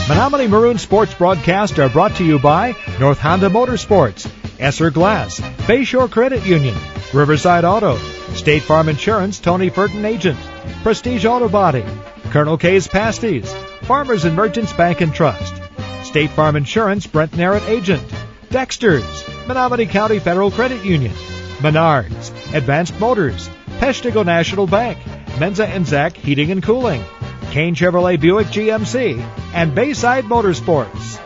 Menominee Maroon Sports broadcasts are brought to you by North Honda Motorsports, Esser Glass, Bayshore Credit Union, Riverside Auto, State Farm Insurance, Tony Furton Agent, Prestige Auto Body, Colonel K's Pasties, Farmers and Merchants Bank and Trust, State Farm Insurance, Brent Narrett Agent, Dexter's, Menominee County Federal Credit Union, Menards, Advanced Motors, Peshtigo National Bank, Menza and Zach Heating and Cooling, Kane Chevrolet Buick GMC, and Bayside Motorsports.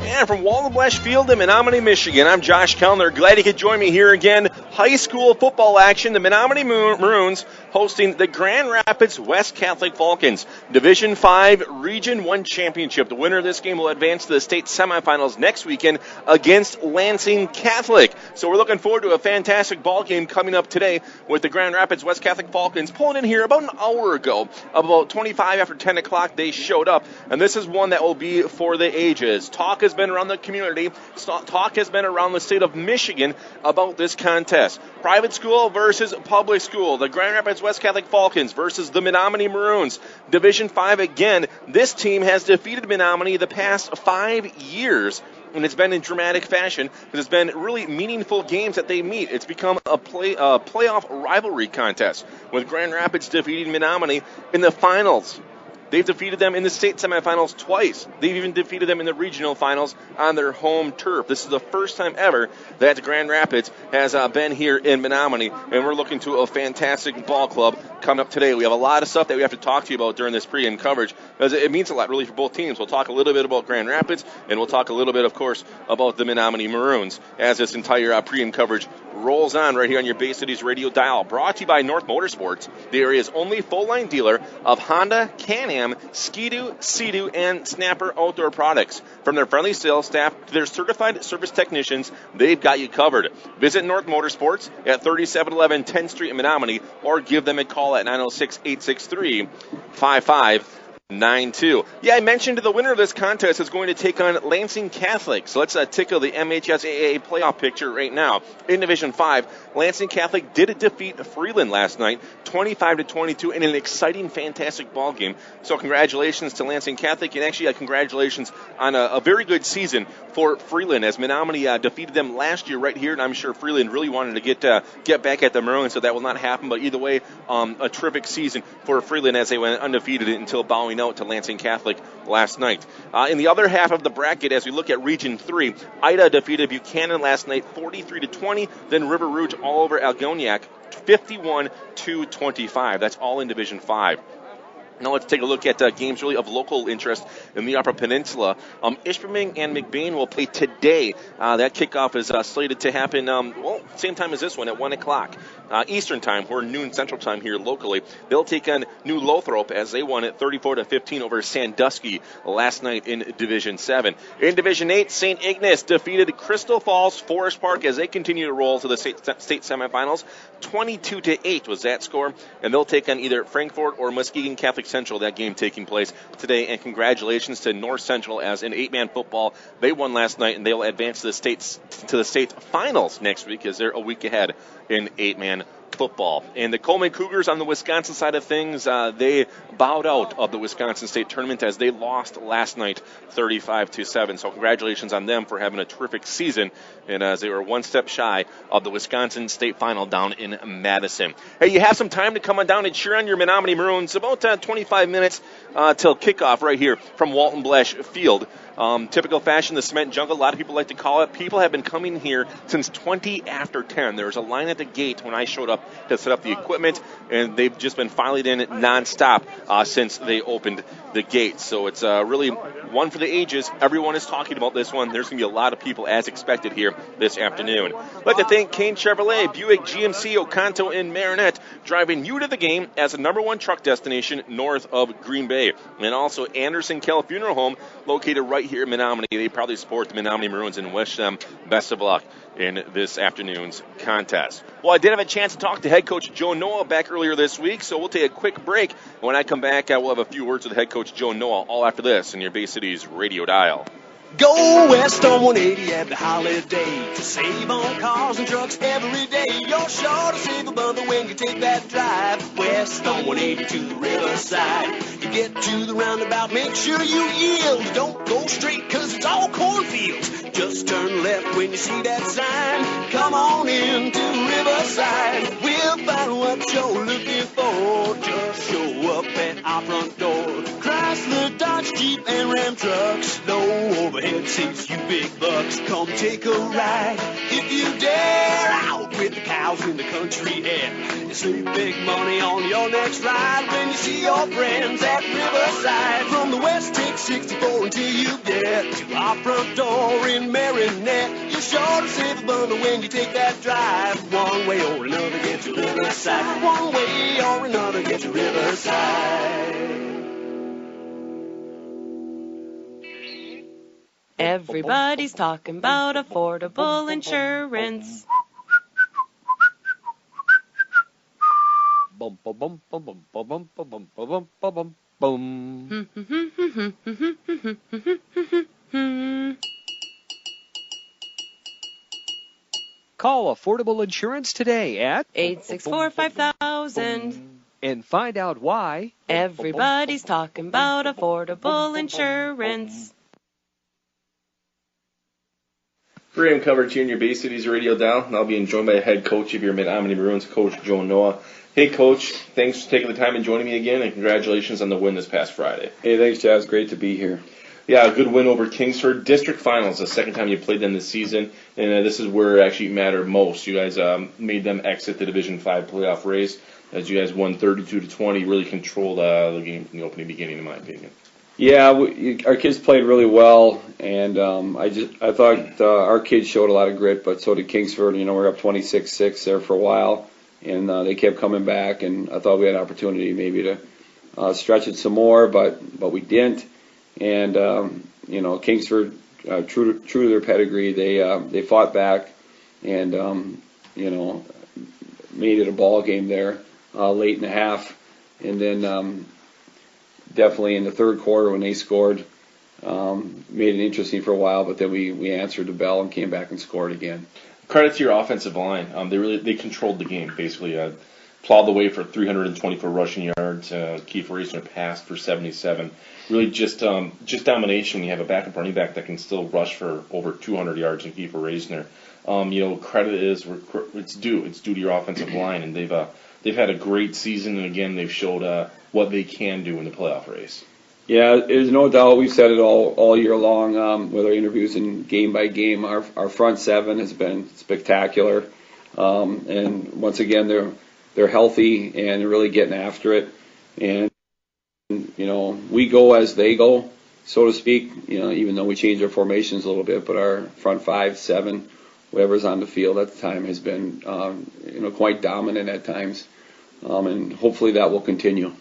And from Walton Blesh Field in Menominee, Michigan, I'm Josh Kellner. Glad you could join me here again. High school football action. The Menominee Maroons hosting the Grand Rapids West Catholic Falcons. Division 5 Region 1 Championship. The winner of this game will advance to the state semifinals next weekend against Lansing Catholic. So we're looking forward to a fantastic ball game coming up today with the Grand Rapids West Catholic Falcons pulling in here about an hour ago. About 25 after 10 o'clock they showed up. And this is one that will be for the ages. Talk has been around the community. Talk has been around the state of Michigan about this contest. Private school versus public school. The Grand Rapids West Catholic Falcons versus the Menominee Maroons. Division 5 again. This team has defeated Menominee the past 5 years. And it's been in dramatic fashion because it's been really meaningful games that they meet. It's become a playoff rivalry contest with Grand Rapids defeating Menominee in the finals. They've defeated them in the state semifinals twice. They've even defeated them in the regional finals on their home turf. This is the first time ever that Grand Rapids has been here in Menominee, and we're looking to a fantastic ball club coming up today. We have a lot of stuff that we have to talk to you about during this pregame coverage, because it means a lot really for both teams. We'll talk a little bit about Grand Rapids, and we'll talk a little bit, of course, about the Menominee Maroons as this entire pregame coverage rolls on right here on your Bay Cities radio dial. Brought to you by North Motorsports, the area's only full-line dealer of Honda, Can-Am, Ski-Doo, Sea-Doo, and Snapper outdoor products. From their friendly sales staff to their certified service technicians, they've got you covered. Visit North Motorsports at 3711 10th Street in Menominee, or give them a call at 906-863-5592. Yeah, I mentioned the winner of this contest is going to take on Lansing Catholic. So let's tickle the MHSAA playoff picture right now. In Division 5, Lansing Catholic did defeat Freeland last night, 25-22, in an exciting, fantastic ball game. So congratulations to Lansing Catholic, and actually congratulations on a very good season for Freeland, as Menominee defeated them last year right here, and I'm sure Freeland really wanted to get back at the Maroons, so that will not happen. But either way, a terrific season for Freeland as they went undefeated until bowing out to Lansing Catholic last night. In the other half of the bracket, as we look at Region 3, Ida defeated Buchanan last night 43-20, then River Rouge all over Algoniac 51-25. That's all in Division 5. Now let's take a look at games really of local interest in the Upper Peninsula. Ishpeming and McBain will play today. That kickoff is slated to happen, same time as this one at 1 o'clock Eastern Time, or noon Central Time here locally. They'll take on New Lothrop as they won it 34-15 over Sandusky last night in Division 7. In Division 8, St. Ignace defeated Crystal Falls Forest Park as they continue to roll to the state semifinals. 22-8 was that score, and they'll take on either Frankfort or Muskegon Catholic Central, that game taking place today. And congratulations to North Central, as in 8-man football, they won last night, and they will advance to the state finals next week, as they're a week ahead in 8-man football. And the Coleman Cougars on the Wisconsin side of things, they bowed out of the Wisconsin State Tournament as they lost last night 35-7. So congratulations on them for having a terrific season, and as they were one step shy of the Wisconsin State Final down in Madison. Hey, you have some time to come on down and cheer on your Menominee Maroons. About 25 minutes till kickoff right here from Walton Blesh Field. Typical fashion, the cement jungle, a lot of people like to call it. People have been coming here since 20 after 10. There was a line at the gate when I showed up to set up the equipment, and they've just been filing in nonstop since they opened the gates. So it's really one for the ages. Everyone is talking about this one. There's going to be a lot of people, as expected, here this afternoon. I'd like to thank Kane Chevrolet, Buick GMC, Oconto, and Marinette, driving you to the game as the #1 truck destination north of Green Bay. And also Anderson Kell Funeral Home, located right here in Menominee. They proudly support the Menominee Maroons and wish them best of luck in this afternoon's contest. Well, I did have a chance to talk to head coach Joe Noah back earlier this week, so we'll take a quick break. When I come back, we'll have a few words with head coach Joe Noah all after this in your Bay Cities radio dial. Go west on 180 every holiday to save on cars and trucks every day. You're sure to save a bundle when you take that drive west on 180 to the riverside. You get to the roundabout, make sure you yield. Don't go straight, cause it's all cornfields. Just turn left when you see that sign. Come on in to Riverside. We'll find what you're looking for. Just show up at our front door. Chrysler, Dodge, Jeep, and Ram trucks. No overhead seats, you big bucks. Come take a ride if you dare. Out with the cows in the country air. You save big money on your next ride when you see your friends at Riverside. From the west, take 64 until you get to our front door in Marinette. You're sure to save a bundle when you take that drive. One way or another, get to Riverside. One way or another, get to Riverside. Everybody's talking about affordable insurance. Bum bum bum bum bum bum bum bum bum bum bum. Call Affordable Insurance today at 864-5000. and find out why. Everybody's talking about affordable insurance. 3 AM coverage here in your Bay Cities Radio Dial, and I'll be joined by head coach of your Menominee Maroons, Coach Joe Noah. Hey, Coach, thanks for taking the time and joining me again, and congratulations on the win this past Friday. Hey, thanks, Chaz. Great to be here. Yeah, a good win over Kingsford. District Finals, the second time you played them this season, and this is where it actually mattered most. You guys made them exit the Division 5 playoff race as you guys won 32-20, really controlled the game from the opening beginning, in my opinion. Yeah, our kids played really well, and I thought our kids showed a lot of grit, but so did Kingsford. You know, we were up 26-6 there for a while, and they kept coming back, and I thought we had an opportunity maybe to stretch it some more, but we didn't. And you know, Kingsford, true to their pedigree, they fought back, and you know, made it a ball game there late in the half, and then. Definitely in the third quarter when they scored, made it interesting for a while, but then we answered the bell and came back and scored again. Credit to your offensive line. They controlled the game, basically. Plowed the way for 324 rushing yards. Keith Reisner passed for 77. Really just domination. You have a backup running back that can still rush for over 200 yards in Keith Reisner. You know, credit it's due. It's due to your offensive line, and they've had a great season, and again, they've showed what they can do in the playoff race. Yeah, there's no doubt. We've said it all year long with our interviews and game by game. Our front seven has been spectacular, and once again, they're healthy and they're really getting after it. And you know, we go as they go, so to speak. You know, even though we change our formations a little bit, but our front 5, 7, whoever's on the field at the time has been you know, quite dominant at times, and hopefully that will continue.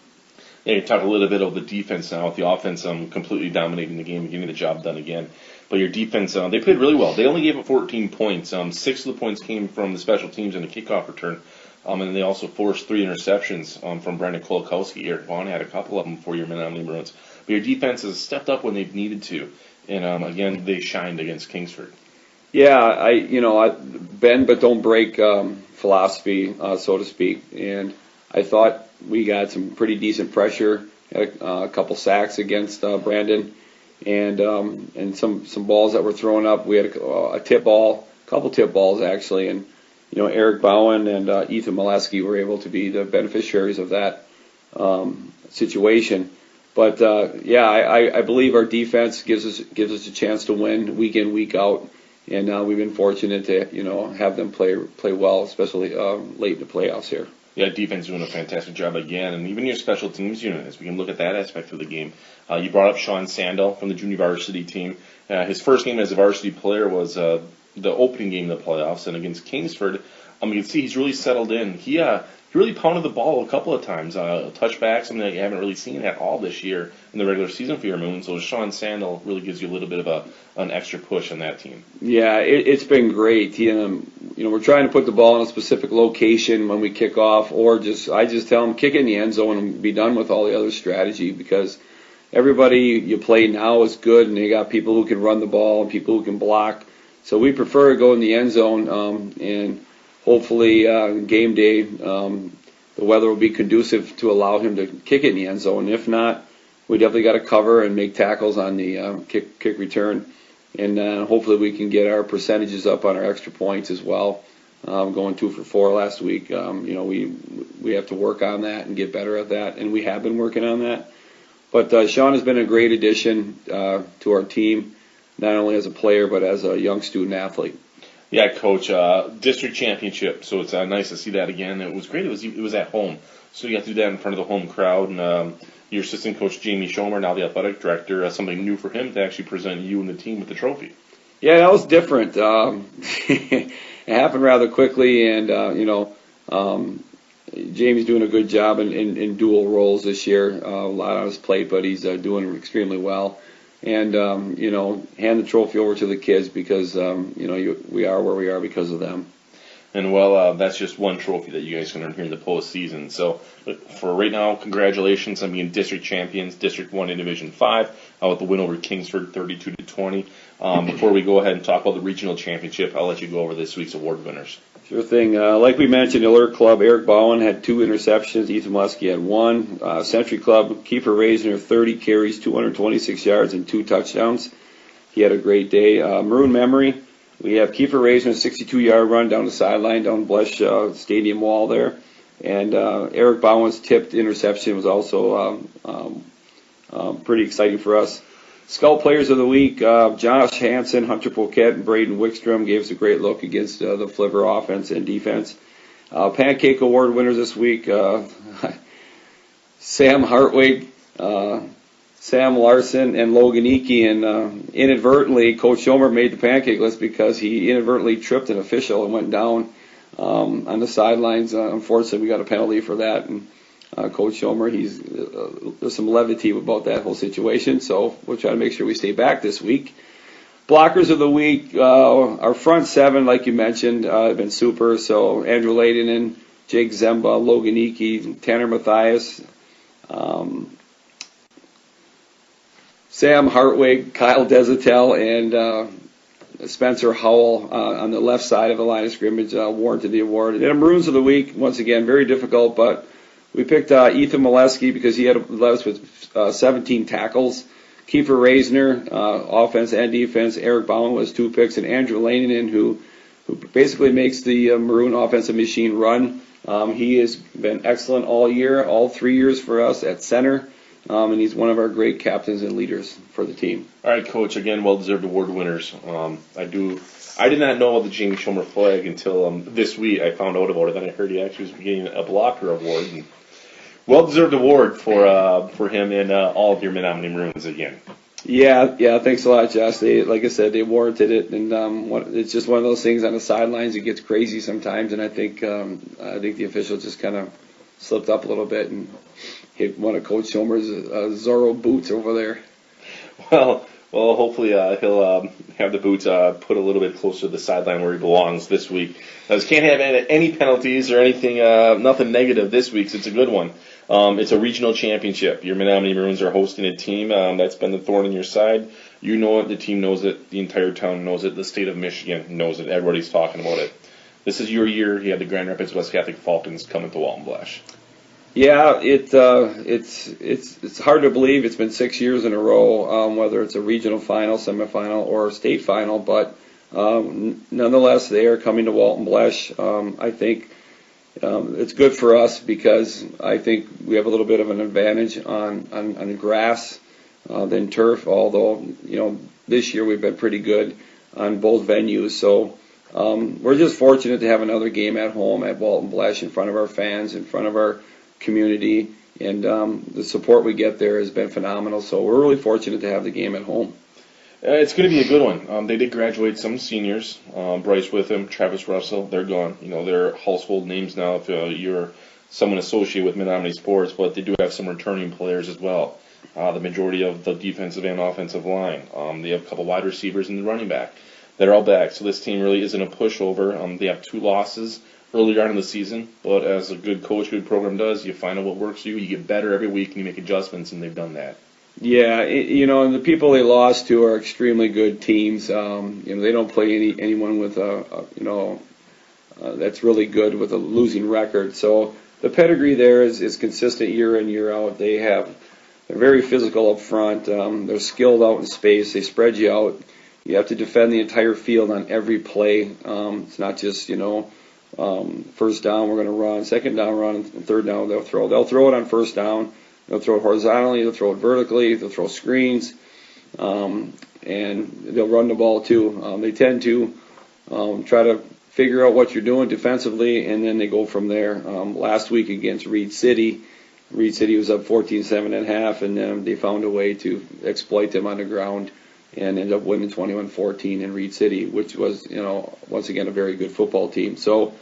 Yeah, you talk a little bit about the defense now, with the offense completely dominating the game and getting the job done again. But your defense, they played really well. They only gave up 14 points. 6 of the points came from the special teams and the kickoff return. And they also forced 3 interceptions from Brandon Kolakowski. Eric Vaughn had a couple of them for your Menominee Maroons. But your defense has stepped up when they've needed to. And, again, they shined against Kingsford. Yeah, bend but don't break philosophy, so to speak. And I thought we got some pretty decent pressure, had a couple sacks against Brandon, and some balls that were thrown up. We had a tip ball, a couple tip balls actually, and you know, Eric Bowen and Ethan Molesky were able to be the beneficiaries of that situation. But yeah, I believe our defense gives us a chance to win week in, week out, and we've been fortunate to, you know, have them play well, especially late in the playoffs here. Yeah, defense doing a fantastic job again, and even your special teams unit, as we can look at that aspect of the game. You brought up Sean Sandel from the junior varsity team. His first game as a varsity player was the opening game of the playoffs, and against Kingsford, you can see he's really settled in. He really pounded the ball a couple of times, touchback, something that you haven't really seen at all this year in the regular season for your Moon. So Sean Sandel really gives you a little bit of an extra push on that team. Yeah, it's been great. You know, we're trying to put the ball in a specific location when we kick off, or I just tell them kick it in the end zone and be done with all the other strategy, because everybody you play now is good, and they got people who can run the ball and people who can block. So we prefer to go in the end zone, and hopefully game day the weather will be conducive to allow him to kick it in the end zone. And if not, we definitely got to cover and make tackles on the kick return. And hopefully we can get our percentages up on our extra points as well. Going 2 for 4 last week. We have to work on that and get better at that, and we have been working on that. But Sean has been a great addition to our team, not only as a player but as a young student athlete. Yeah, Coach, district championship, so it's nice to see that again. It was great. It was at home, so you got to do that in front of the home crowd. And your assistant coach, Jamie Schomer, now the athletic director, something new for him to actually present you and the team with the trophy. Yeah, that was different. It happened rather quickly, and Jamie's doing a good job in dual roles this year. A lot on his plate, but he's doing extremely well. And hand the trophy over to the kids because we are where we are because of them. And well, that's just one trophy that you guys can earn here in the postseason. So for right now, congratulations on being district champions, District 1 in Division 5, with the win over Kingsford, 32-20. Before we go ahead and talk about the regional championship, I'll let you go over this week's award winners. Sure thing. Like we mentioned, Alert Club, Eric Bowen had 2 interceptions. Ethan Molesky had 1. Century Club, Kiefer Raisner, 30 carries, 226 yards, and 2 touchdowns. He had a great day. Maroon Memory, we have Kiefer Raisner, 62-yard run down the sideline, down Blesh Stadium wall there. And Eric Bowen's tipped interception was also pretty exciting for us. Scout Players of the Week, Josh Hansen, Hunter Poquette, and Braden Wickstrom gave us a great look against the Flivver offense and defense. Pancake Award winners this week, Sam Hartwig, Sam Larson, and Logan Icky. And inadvertently, Coach Schomer made the pancake list because he inadvertently tripped an official and went down on the sidelines. Unfortunately, we got a penalty for that. And Coach Schomer, there's some levity about that whole situation, so we'll try to make sure we stay back this week. Blockers of the week, our front 7, like you mentioned, have been super. So Andrew Layden, Jake Zemba, Logan Icky, Tanner Mathias, Sam Hartwig, Kyle Desatel, and Spencer Howell on the left side of the line of scrimmage warranted the award. And then Maroons of the week, once again, very difficult, but we picked Ethan Molesky because he led us with 17 tackles. Kiefer Raisner, offense and defense. Eric Bowen was 2 picks, and Andrew Lanenan, who basically makes the Maroon offensive machine run. He has been excellent all year, all 3 years for us at center, and he's one of our great captains and leaders for the team. All right, Coach. Again, well-deserved award winners. I did not know about the Jamie Schomer flag until this week. I found out about it. Then I heard he actually was getting a blocker award. And well-deserved award for him and all of your Menominee Maroons again. Yeah. Thanks a lot, Josh. Like I said, they warranted it, and it's just one of those things on the sidelines. It gets crazy sometimes, and I think the official just kind of slipped up a little bit and hit one of Coach Schomer's Zorro boots over there. Well, hopefully he'll have the boots put a little bit closer to the sideline where he belongs this week. Can't have any penalties or anything, nothing negative this week, so it's a good one. It's a regional championship. Your Menominee Maroons are hosting a team that's been the thorn in your side. You know it, the team knows it, the entire town knows it, the state of Michigan knows it, everybody's talking about it. This is your year. You have the Grand Rapids West Catholic Falcons coming to Walton Blash. Yeah, it's hard to believe it's been 6 years in a row, whether it's a regional final, semifinal, or state final, but nonetheless, they are coming to Walton Blash. I think it's good for us because I think we have a little bit of an advantage on grass than turf, although, this year we've been pretty good on both venues. So we're just fortunate to have another game at home at Walton Blash in front of our fans, in front of our community, and the support we get there has been phenomenal. So we're really fortunate to have the game at home. It's going to be a good one. They did graduate some seniors. Bryce Witham, Travis Russell, they're gone. They're household names now if you're someone associated with Menominee sports, but they do have some returning players as well. The majority of the defensive and offensive line. They have a couple wide receivers and the running back. They're all back. So this team really isn't a pushover. They have 2 losses earlier on in the season, but as a good coach, good program does, you find out what works for you, you get better every week, and you make adjustments, and they've done that. Yeah, and the people they lost to are extremely good teams. They don't play anyone with that's really good with a losing record. So the pedigree there is consistent year in, year out. They're very physical up front. They're skilled out in space. They spread you out. You have to defend the entire field on every play. It's not just, first down we're going to run, second down run, and third down they'll throw. They'll throw it on first down. They'll throw it horizontally. They'll throw it vertically. They'll throw screens. And they'll run the ball too. They tend to try to figure out what you're doing defensively, and then they go from there. Last week against Reed City was up 14-7 at half, and then they found a way to exploit them on the ground and ended up winning 21-14 in Reed City, which was, once again, a very good football team. So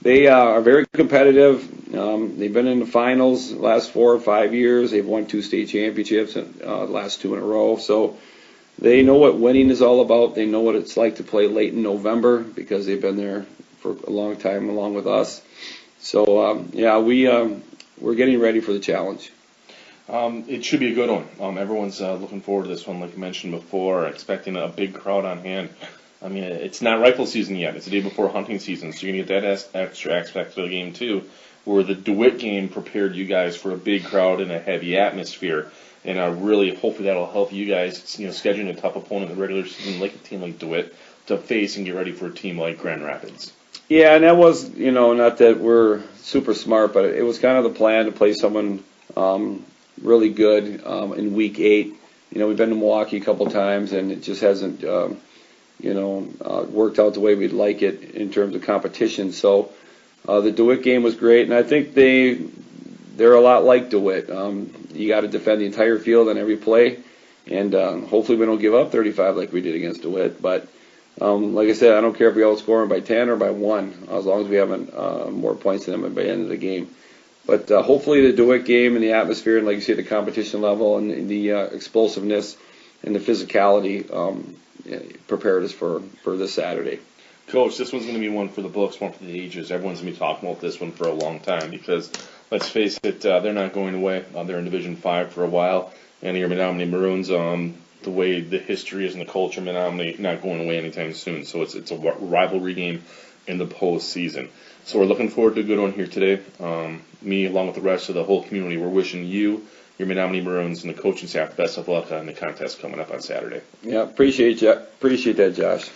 they are very competitive. They've been in the finals the last 4 or 5 years. They've won 2 state championships, the last 2 in a row. So they know what winning is all about. They know what it's like to play late in November because they've been there for a long time along with us. So, we're getting ready for the challenge. It should be a good one. Everyone's looking forward to this one, like you mentioned before, expecting a big crowd on hand. I mean, it's not rifle season yet. It's the day before hunting season, so you're going to get that extra aspect of the game, too, where the DeWitt game prepared you guys for a big crowd and a heavy atmosphere. And really, hopefully that'll help you guys, scheduling a tough opponent in the regular season, like a team like DeWitt, to face and get ready for a team like Grand Rapids. Yeah, and that was, not that we're super smart, but it was kind of the plan to play someone really good in Week 8. We've been to Milwaukee a couple times, and it just hasn't, worked out the way we'd like it in terms of competition. So the DeWitt game was great, and I think they're a lot like DeWitt. You got to defend the entire field on every play, and hopefully we don't give up 35 like we did against DeWitt. But like I said, I don't care if we outscore them by 10 or by 1, as long as we have more points than them by the end of the game. But hopefully the DeWitt game and the atmosphere and, like you say, the competition level and the explosiveness and the physicality prepared us for this Saturday. Coach, this one's going to be one for the books, one for the ages. Everyone's going to be talking about this one for a long time because, let's face it, they're not going away. They're in Division 5 for a while, and your Menominee Maroons, the way the history is and the culture of Menominee, not going away anytime soon. So it's a rivalry game in the postseason. So we're looking forward to a good one here today. Me, along with the rest of the whole community, we're wishing you, your Menominee Maroons, and the coaching staff the best of luck on the contest coming up on Saturday. Yeah, appreciate that, Josh.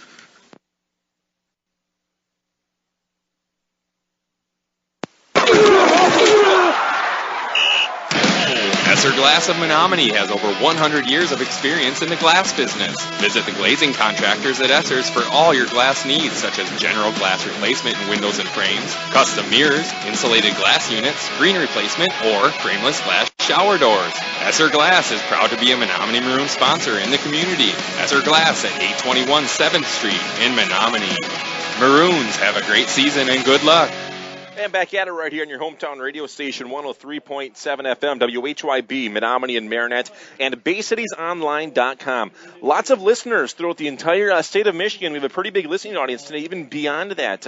Esser Glass of Menominee has over 100 years of experience in the glass business. Visit the glazing contractors at Esser's for all your glass needs, such as general glass replacement in windows and frames, custom mirrors, insulated glass units, screen replacement, or frameless glass shower doors. Esser Glass is proud to be a Menominee Maroon sponsor in the community. Esser Glass at 821 7th Street in Menominee. Maroons, have a great season and good luck. And back at it right here on your hometown radio station, 103.7 FM, WHYB, Menominee and Marinette, and BayCitiesOnline.com. Lots of listeners throughout the entire state of Michigan. We have a pretty big listening audience today, even beyond that.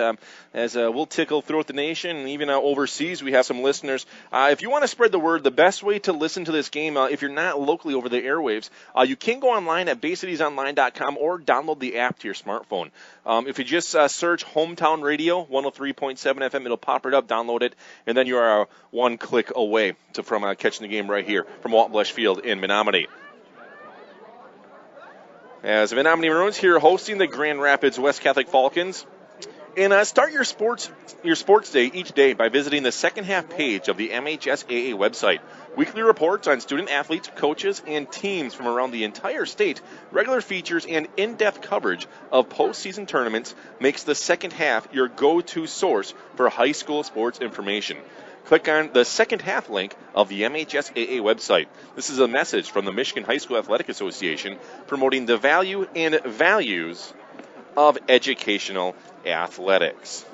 As we'll tickle throughout the nation and even overseas, we have some listeners. If you want to spread the word, the best way to listen to this game, if you're not locally over the airwaves, you can go online at BayCitiesOnline.com or download the app to your smartphone. If you just search Hometown Radio, 103.7 FM, it'll pop it up, download it, and then you are one click away from catching the game right here from Walton Blesh Field in Menominee. As the Menominee Maroons here hosting the Grand Rapids West Catholic Falcons. And start your sports day each day by visiting the second half page of the MHSAA website. Weekly reports on student athletes, coaches, and teams from around the entire state, regular features, and in-depth coverage of postseason tournaments makes the second half your go-to source for high school sports information. Click on the second half link of the MHSAA website. This is a message from the Michigan High School Athletic Association promoting the value and values of educational athletics.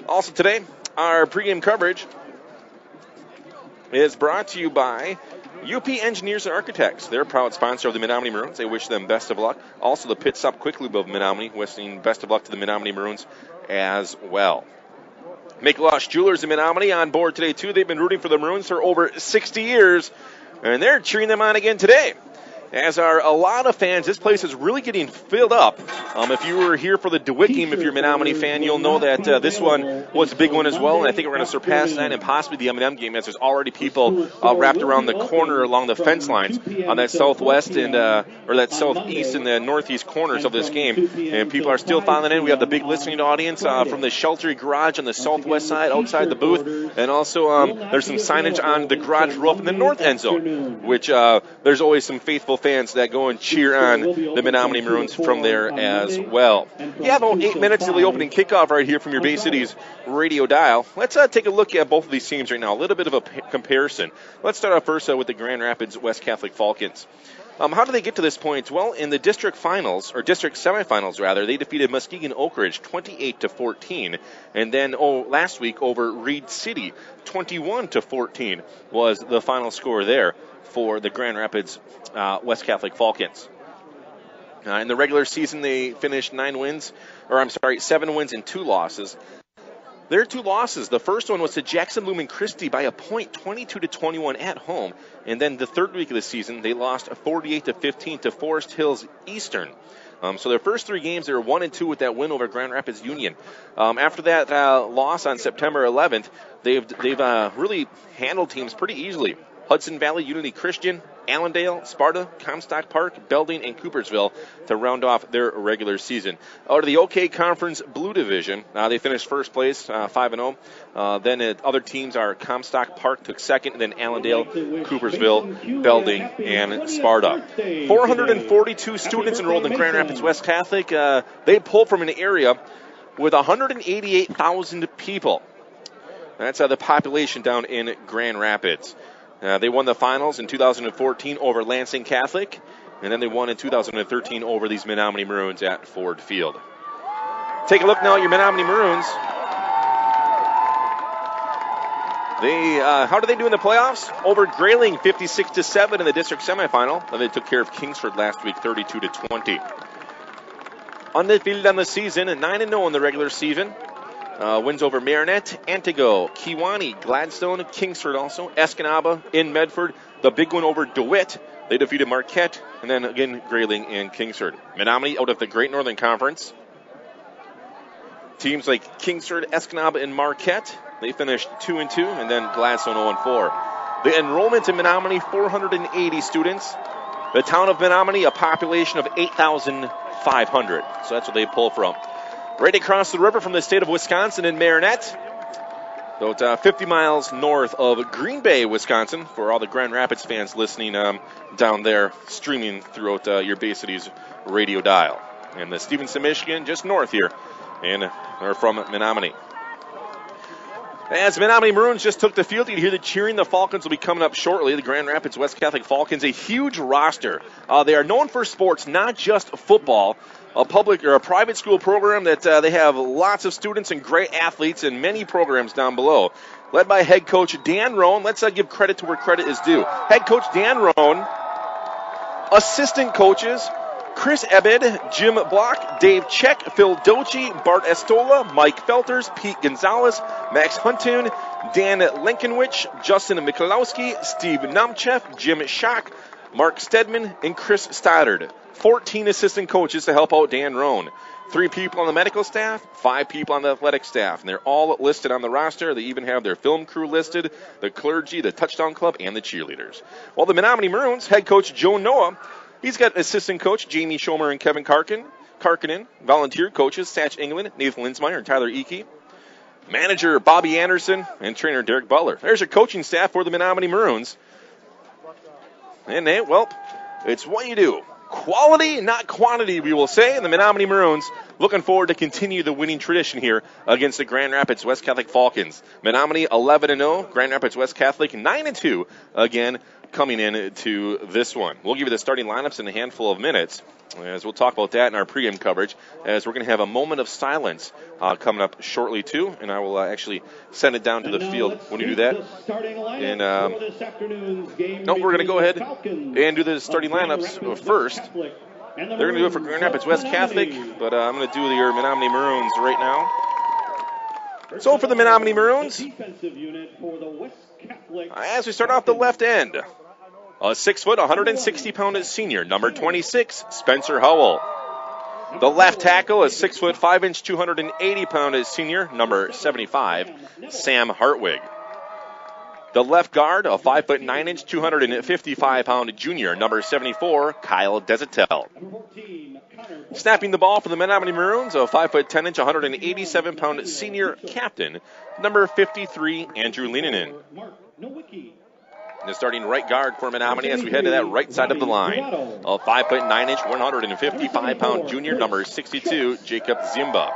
Also today, our pregame coverage is brought to you by UP Engineers and Architects. They're a proud sponsor of the Menominee Maroons. They wish them best of luck. Also, the Pit Stop Quick Lube of Menominee, wishing best of luck to the Menominee Maroons as well. Make-A-Losh Jewelers in Menominee on board today, too. They've been rooting for the Maroons for over 60 years. and they're cheering them on again today. As are a lot of fans, this place is really getting filled up. If you were here for the DeWitt game, if you're a Menominee fan, you'll know that this one was a big one as well, and I think we're going to surpass that and possibly the M&M game, as there's already people wrapped around the corner along the fence lines on that southwest and or that southeast and the northeast corners of this game, and people are still filing in. We have the big listening audience from the shelter garage on the southwest side outside the booth, and also there's some signage on the garage roof in the north end zone, which there's always some faithful fans that go and cheer on the Menominee Maroons from there as well. You have about 8 minutes till the opening kickoff right here from your Bay Cities radio dial. Let's take a look at both of these teams right now, a little bit of a comparison. Let's start off first with the Grand Rapids West Catholic Falcons. How did they get to this point? Well, in the district finals, or district semifinals rather, they defeated Muskegon Oak Ridge 28-14, and then last week over Reed City 21-14 was the final score there for the Grand Rapids West Catholic Falcons. In the regular season, they finished 7 wins and 2 losses. Their 2 losses, the first one was to Jackson Lumen Christi by a point, 22-21 at home. And then the third week of the season, they lost 48-15 to Forest Hills Eastern. So their first 3 games, they were 1-2 with that win over Grand Rapids Union. After that loss on September 11th, they've really handled teams pretty easily. Hudson Valley Unity Christian, Allendale, Sparta, Comstock Park, Belding, and Coopersville to round off their regular season. Out of the OK Conference Blue Division, they finished first place, 5-0. Then other teams are Comstock Park took second, and then Allendale, Coopersville, Belding, and Sparta. 442 students enrolled in Grand Rapids West Catholic. They pull from an area with 188,000 people. That's the population down in Grand Rapids. They won the finals in 2014 over Lansing Catholic, and then they won in 2013 over these Menominee Maroons at Ford Field. Take a look now at your Menominee Maroons. How did they do in the playoffs? Over Grayling, 56-7 in the district semifinal. Then they took care of Kingsford last week, 32-20. Undefeated on the season, 9-0 in the regular season. Wins over Marinette, Antigo, Kewanee, Gladstone, Kingsford also, Escanaba, in Medford. The big one over DeWitt. They defeated Marquette, and then again Grayling and Kingsford. Menominee out of the Great Northern Conference. Teams like Kingsford, Escanaba, and Marquette, they finished 2-2, and then Gladstone 0-4. The enrollment in Menominee, 480 students. The town of Menominee, a population of 8,500. So that's what they pull from. Right across the river from the state of Wisconsin in Marinette. So it's 50 miles north of Green Bay, Wisconsin, for all the Grand Rapids fans listening down there, streaming throughout your Bay Cities radio dial. And the Stevenson, Michigan, just north here, and they're from Menominee. As Menominee Maroons just took the field, you can hear the cheering. The Falcons will be coming up shortly. The Grand Rapids West Catholic Falcons, a huge roster. They are known for sports, not just football. A public or a private school program that they have lots of students and great athletes and many programs down below. Led by head coach Dan Roan. Let's give credit to where credit is due. Head coach Dan Roan. Assistant coaches Chris Ebed, Jim Block, Dave Check, Phil Dochi, Bart Estola, Mike Felters, Pete Gonzalez, Max Huntoon, Dan Lenkenwich, Justin Michalowski, Steve Namchev, Jim Schock, Mark Stedman, and Chris Stoddard. 14 assistant coaches to help out Dan Roan. 3 people on the medical staff, 5 people on the athletic staff, and they're all listed on the roster. They even have their film crew listed, the clergy, the touchdown club, and the cheerleaders. Well, the Menominee Maroons, head coach Joe Noah, he's got assistant coach Jamie Schomer and Kevin Karkinen, volunteer coaches Satch England, Nathan Linsmeyer, and Tyler Eakey, manager Bobby Anderson, and trainer Derek Butler. There's your coaching staff for the Menominee Maroons. And it's what you do. Quality, not quantity, we will say. And the Menominee Maroons looking forward to continue the winning tradition here against the Grand Rapids West Catholic Falcons. Menominee 11-0, Grand Rapids West Catholic 9-2, again coming in to this one. We'll give you the starting lineups in a handful of minutes, as we'll talk about that in our pregame coverage, as we're going to have a moment of silence coming up shortly too, and I will actually send it down to the field when you do that. And we're going to go ahead and do the starting lineups first. They're going to do it for Grand Rapids West Catholic, but I'm going to do your Menominee Maroons right now. So for the Menominee Maroons, as we start off the left end, A 6 foot, 160-pound senior, number 26, Spencer Howell. The left tackle, a 6 foot, 5 inch, 280-pound senior, number 75, Sam Hartwig. The left guard, a 5 foot, 9 inch, 255-pound junior, number 74, Kyle Desatel. Snapping the ball for the Menominee Maroons, a 5 foot, 10 inch, 187-pound senior captain, number 53, Andrew Leaninen. The starting right guard for Menominee as we head to that right side of the line. A 5 foot, 9 inch, 155-pound junior, number 62, Jacob Zimba.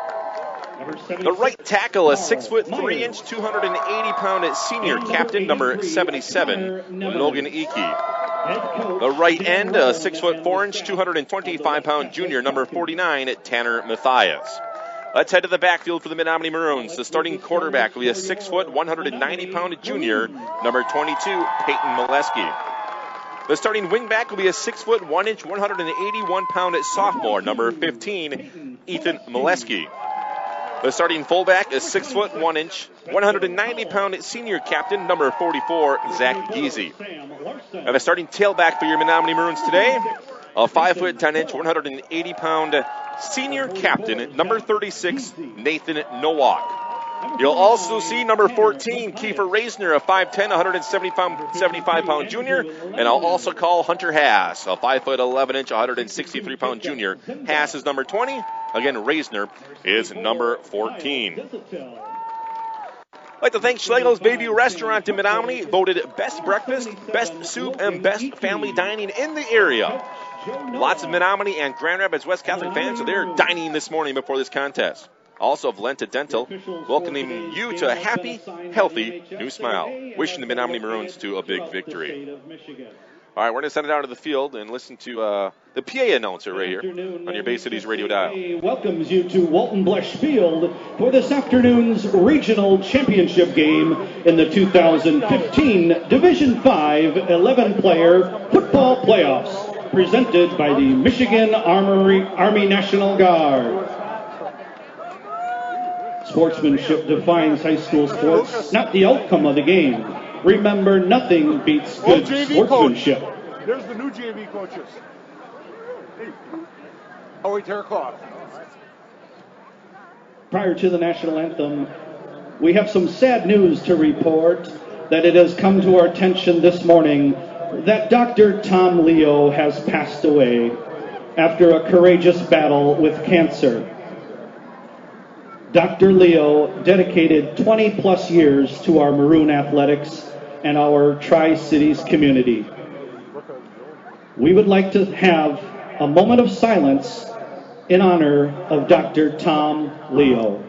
The right tackle, a 6 foot, 3 inch, 280-pound senior captain, number 77, Logan Icky. The right end, a 6 foot, 4 inch, 225-pound junior, number 49, Tanner Mathias. Let's head to the backfield for the Menominee Maroons. The starting quarterback will be a 6 foot, 190-pound junior, number 22, Peyton Molesky. The starting wingback will be a 6 foot, 1 inch, 181-pound sophomore, number 15, Ethan Molesky. The starting fullback is 6 foot, 1 inch, 190-pound senior captain, number 44, Zach Geezy. And the starting tailback for your Menominee Maroons today, a 5 foot, 10 inch, 180-pound senior captain, number 36, Nathan Nowak. You'll also see number 14, Kiefer Reisner, a 5'10", 175-pound junior. And I'll also call Hunter Haas, a 5 foot, 11 inch, 163-pound junior. Haas is number 20. Again, Reisner is number 14. I'd like to thank Schlegel's Bayview Restaurant in Menominee, voted best breakfast, best soup, and best family dining in the area. Lots of Menominee and Grand Rapids West Catholic fans are there dining this morning before this contest. Also, Valenta Dental, welcoming you to a happy, healthy new smile. Wishing the Menominee Maroons to a big victory. All right, we're going to send it out to the field and listen to the PA announcer right here on your Bay Cities radio dial. Welcomes you to Walton Blesch Field for this afternoon's regional championship game in the 2015 Division 5 11-player football playoffs, presented by the Michigan Army National Guard. Sportsmanship defines high school sports, not the outcome of the game. Remember, nothing beats good sportsmanship. Coach. There's the new JV coaches. Oh, wait, Terry Claude. Prior to the national anthem, we have some sad news to report that it has come to our attention this morning that Dr. Tom Leo has passed away after a courageous battle with cancer. Dr. Leo dedicated 20-plus years to our Maroon athletics and our Tri-Cities community. We would like to have a moment of silence in honor of Dr. Tom Leo.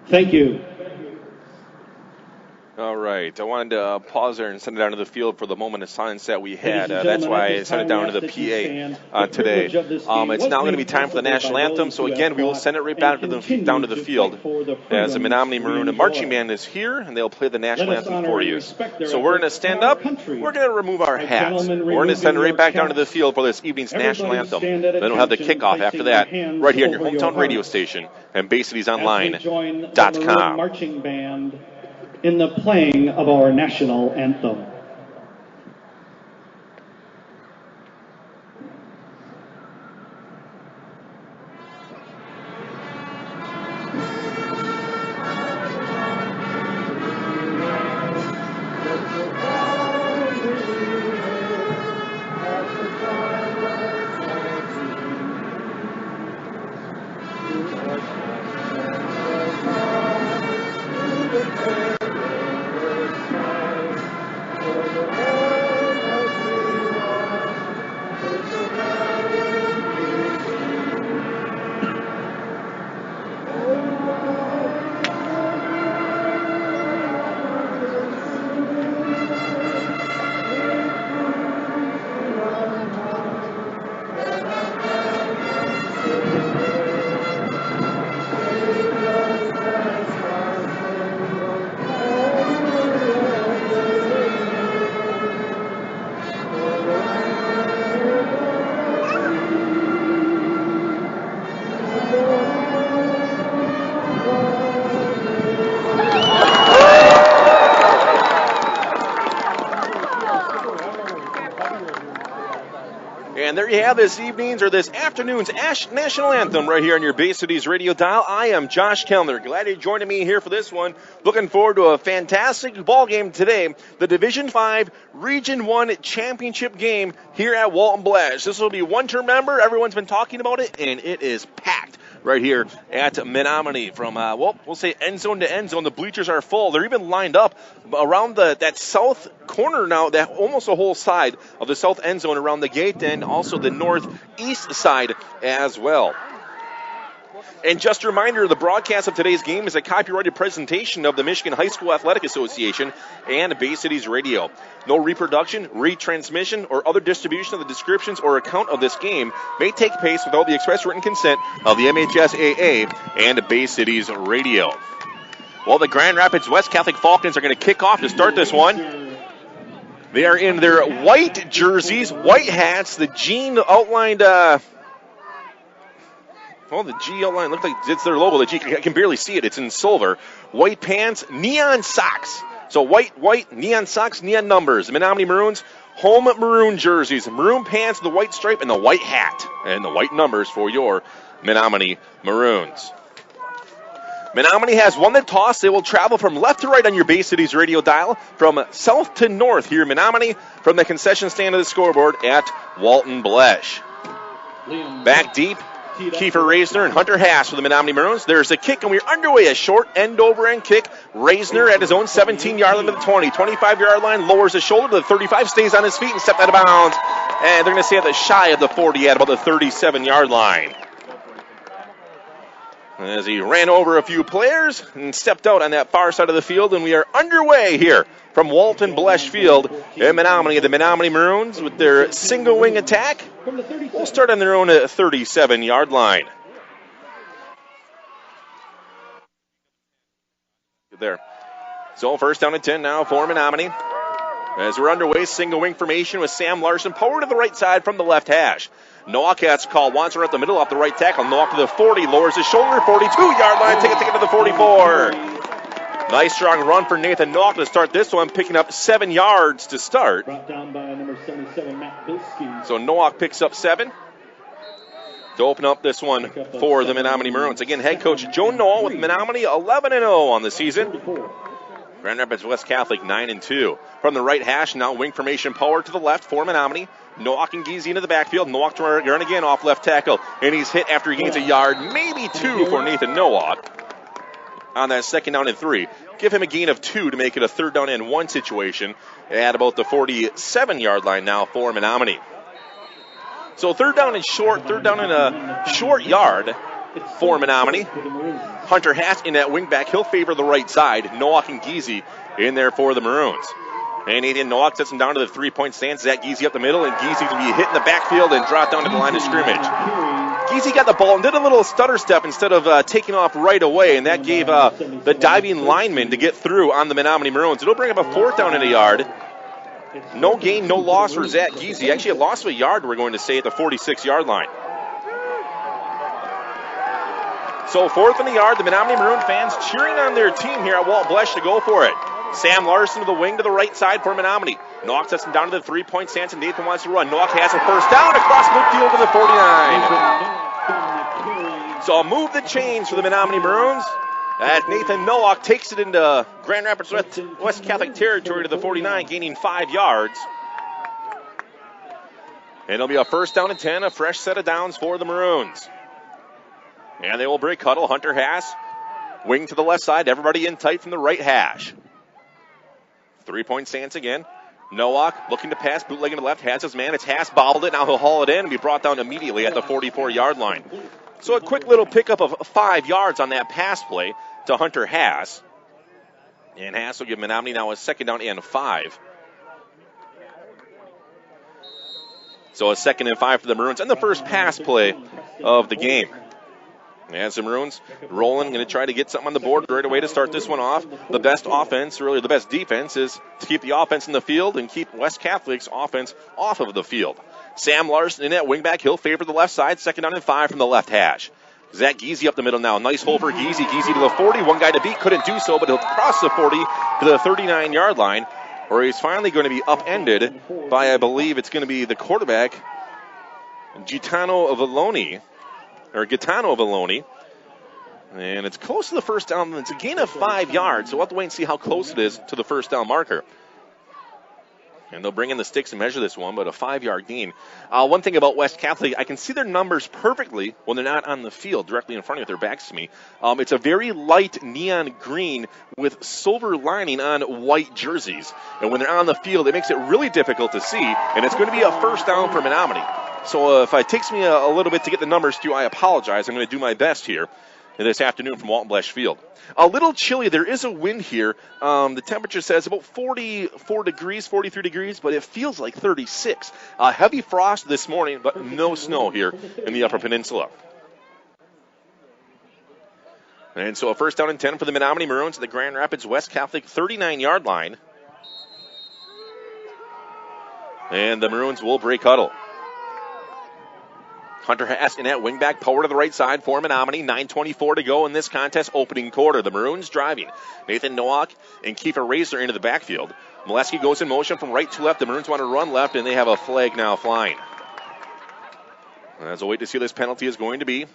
Thank you. All right. I wanted to pause there and send it down to the field for the moment of silence that we had. That's why I sent it down to the PA today. It's now going to be time for the national anthem. So, again, we will send it right back down to the field as the Menominee Maroon marching band is here, and they'll play the national anthem for you. So we're going to stand up. We're going to remove our hats. We're going to send it right back down to the field for this evening's national anthem. Then we'll have the kickoff after that right here on your hometown radio station and BayCitiesOnline.com. Marching band in the playing of our national anthem. you have this evening's or this afternoon's national anthem right here on your Bay Cities radio dial. I am Josh Kellner. Glad you're joining me here for this one. Looking forward to a fantastic ball game today. The Division 5 Region 1 championship game here at Walton Blash. This will be one to remember. Everyone's been talking about it, and it is packed right here at Menominee. From, we'll say end zone to end zone. The bleachers are full. They're even lined up around that south corner now, that almost the whole side of the south end zone around the gate, and also the northeast side as well. And just a reminder, the broadcast of today's game is a copyrighted presentation of the Michigan High School Athletic Association and Bay Cities Radio. No reproduction, retransmission, or other distribution of the descriptions or account of this game may take place without the express written consent of the MHSAA and Bay Cities Radio. Well, the Grand Rapids West Catholic Falcons are going to kick off to start this one. They are in their white jerseys, white hats, the jean outlined... Well, the G outline looks like it's their logo. The G, I can barely see it. It's in silver. White pants, neon socks. So white, neon socks, neon numbers. The Menominee Maroons, home maroon jerseys, maroon pants, the white stripe, and the white hat. And the white numbers for your Menominee Maroons. Menominee has won the toss. They will travel from left to right on your Bay Cities radio dial, from south to north here in Menominee, from the concession stand of the scoreboard at Walton Blesh. Back deep, Kiefer Reisner and Hunter Haas for the Menominee Maroons. There's a kick, and we're underway. A short end-over-end kick. Reisner at his own 17-yard line to the 20. 25-yard line, lowers his shoulder to the 35, stays on his feet and stepped out of bounds. And they're going to say at the shy of the 40 at about the 37-yard line. As he ran over a few players and stepped out on that far side of the field, and we are underway here from Walton Blesh Field in Menominee. The Menominee Maroons with their single-wing attack will start on their own 37-yard line. There. So first down and 10 now for Menominee. As we're underway, single-wing formation with Sam Larson, power to the right side from the left hash. Nowak has called. Wants her at the middle off the right tackle. Nowak to the 40, lowers his shoulder, 42-yard line, take it to the 44. Nice strong run for Nathan Nowak to start this one, picking up 7 yards to start. Brought down by number 77, Matt Bilski. So Nowak picks up 7 to open up this one for the Menominee Maroons. Again, head coach Joe Noel with Menominee 11-0 on the season. Grand Rapids West Catholic 9-2. From the right hash, now wing formation power to the left for Menominee. Nowak and Giese into the backfield. Nowak to run again off left tackle. And he's hit after he gains a yard, maybe 2 for Nathan Nowak. On that second down and 3. Give him a gain of 2 to make it a third down and 1 situation at about the 47-yard line now for Menominee. So third down and a short yard for Menominee. Hunter Haas in that wingback. He'll favor the right side. Nowak and Giese in there for the Maroons. And Nathan Nowak sets him down to the 3-point stance. Zach Giese up the middle, and Giese to be hit in the backfield and dropped down to the line of scrimmage. Giese got the ball and did a little stutter step instead of taking off right away, and that gave the diving lineman to get through on the Menominee Maroons. It'll bring up a fourth down and a yard. No gain, no loss for Zach Giese. Actually, a loss of a yard, we're going to say, at the 46-yard line. So fourth and a yard, the Menominee Maroon fans cheering on their team here at Walt Blesh to go for it. Sam Larson to the wing to the right side for Menominee. Nowak sets him down to the 3-point stance, and Nathan wants to run. Nowak has a first down across midfield to the 49. So a move the chains for the Menominee Maroons as Nathan Nowak takes it into Grand Rapids West Catholic territory to the 49, gaining 5 yards. And it'll be a first down and 10, a fresh set of downs for the Maroons. And they will break huddle. Hunter Haas, wing to the left side. Everybody in tight from the right hash. 3-point stance again. Nowak looking to pass, bootlegging to the left. Has his man. It's Haas, bobbled it. Now he'll haul it in and be brought down immediately at the 44-yard line. So a quick little pickup of 5 yards on that pass play to Hunter Haas. And Haas will give Menominee now a second down and 5. So a second and 5 for the Maroons and the first pass play of the game. As the Maroons rolling, going to try to get something on the board right away to start this one off. The best offense, really the best defense, is to keep the offense in the field and keep West Catholic's offense off of the field. Sam Larson in that wingback. He'll favor the left side. Second down and 5 from the left hash. Zach Giese up the middle now. Nice hole for Giese. Giese to the 40. One guy to beat. Couldn't do so, but he'll cross the 40 to the 39-yard line, where he's finally going to be upended by, I believe it's going to be the quarterback. Gaetano Vallone. And it's close to the first down. It's a gain of 5 yards, so we'll have to wait and see how close it is to the first down marker. And they'll bring in the sticks and measure this one, but a 5-yard gain. One thing about West Catholic, I can see their numbers perfectly when they're not on the field, directly in front of me with their backs to me. It's a very light neon green with silver lining on white jerseys. And when they're on the field, it makes it really difficult to see, and it's going to be a first down for Menominee. So if it takes me a little bit to get the numbers through, I apologize. I'm going to do my best here this afternoon from Walton Blesh Field. A little chilly. There is a wind here. The temperature says about 44 degrees, 43 degrees, but it feels like 36. Heavy frost this morning, but no snow here in the Upper Peninsula. And so a first down and 10 for the Menominee Maroons at the Grand Rapids West Catholic 39-yard line. And the Maroons will break huddle. Hunter Hask in at wingback, power to the right side for Menominee. 9:24 to go in this contest, opening quarter. The Maroons driving. Nathan Nowak and Kiefer Razor into the backfield. Molesky goes in motion from right to left. The Maroons want to run left, and they have a flag now flying. As a wait to see what this penalty is going to be.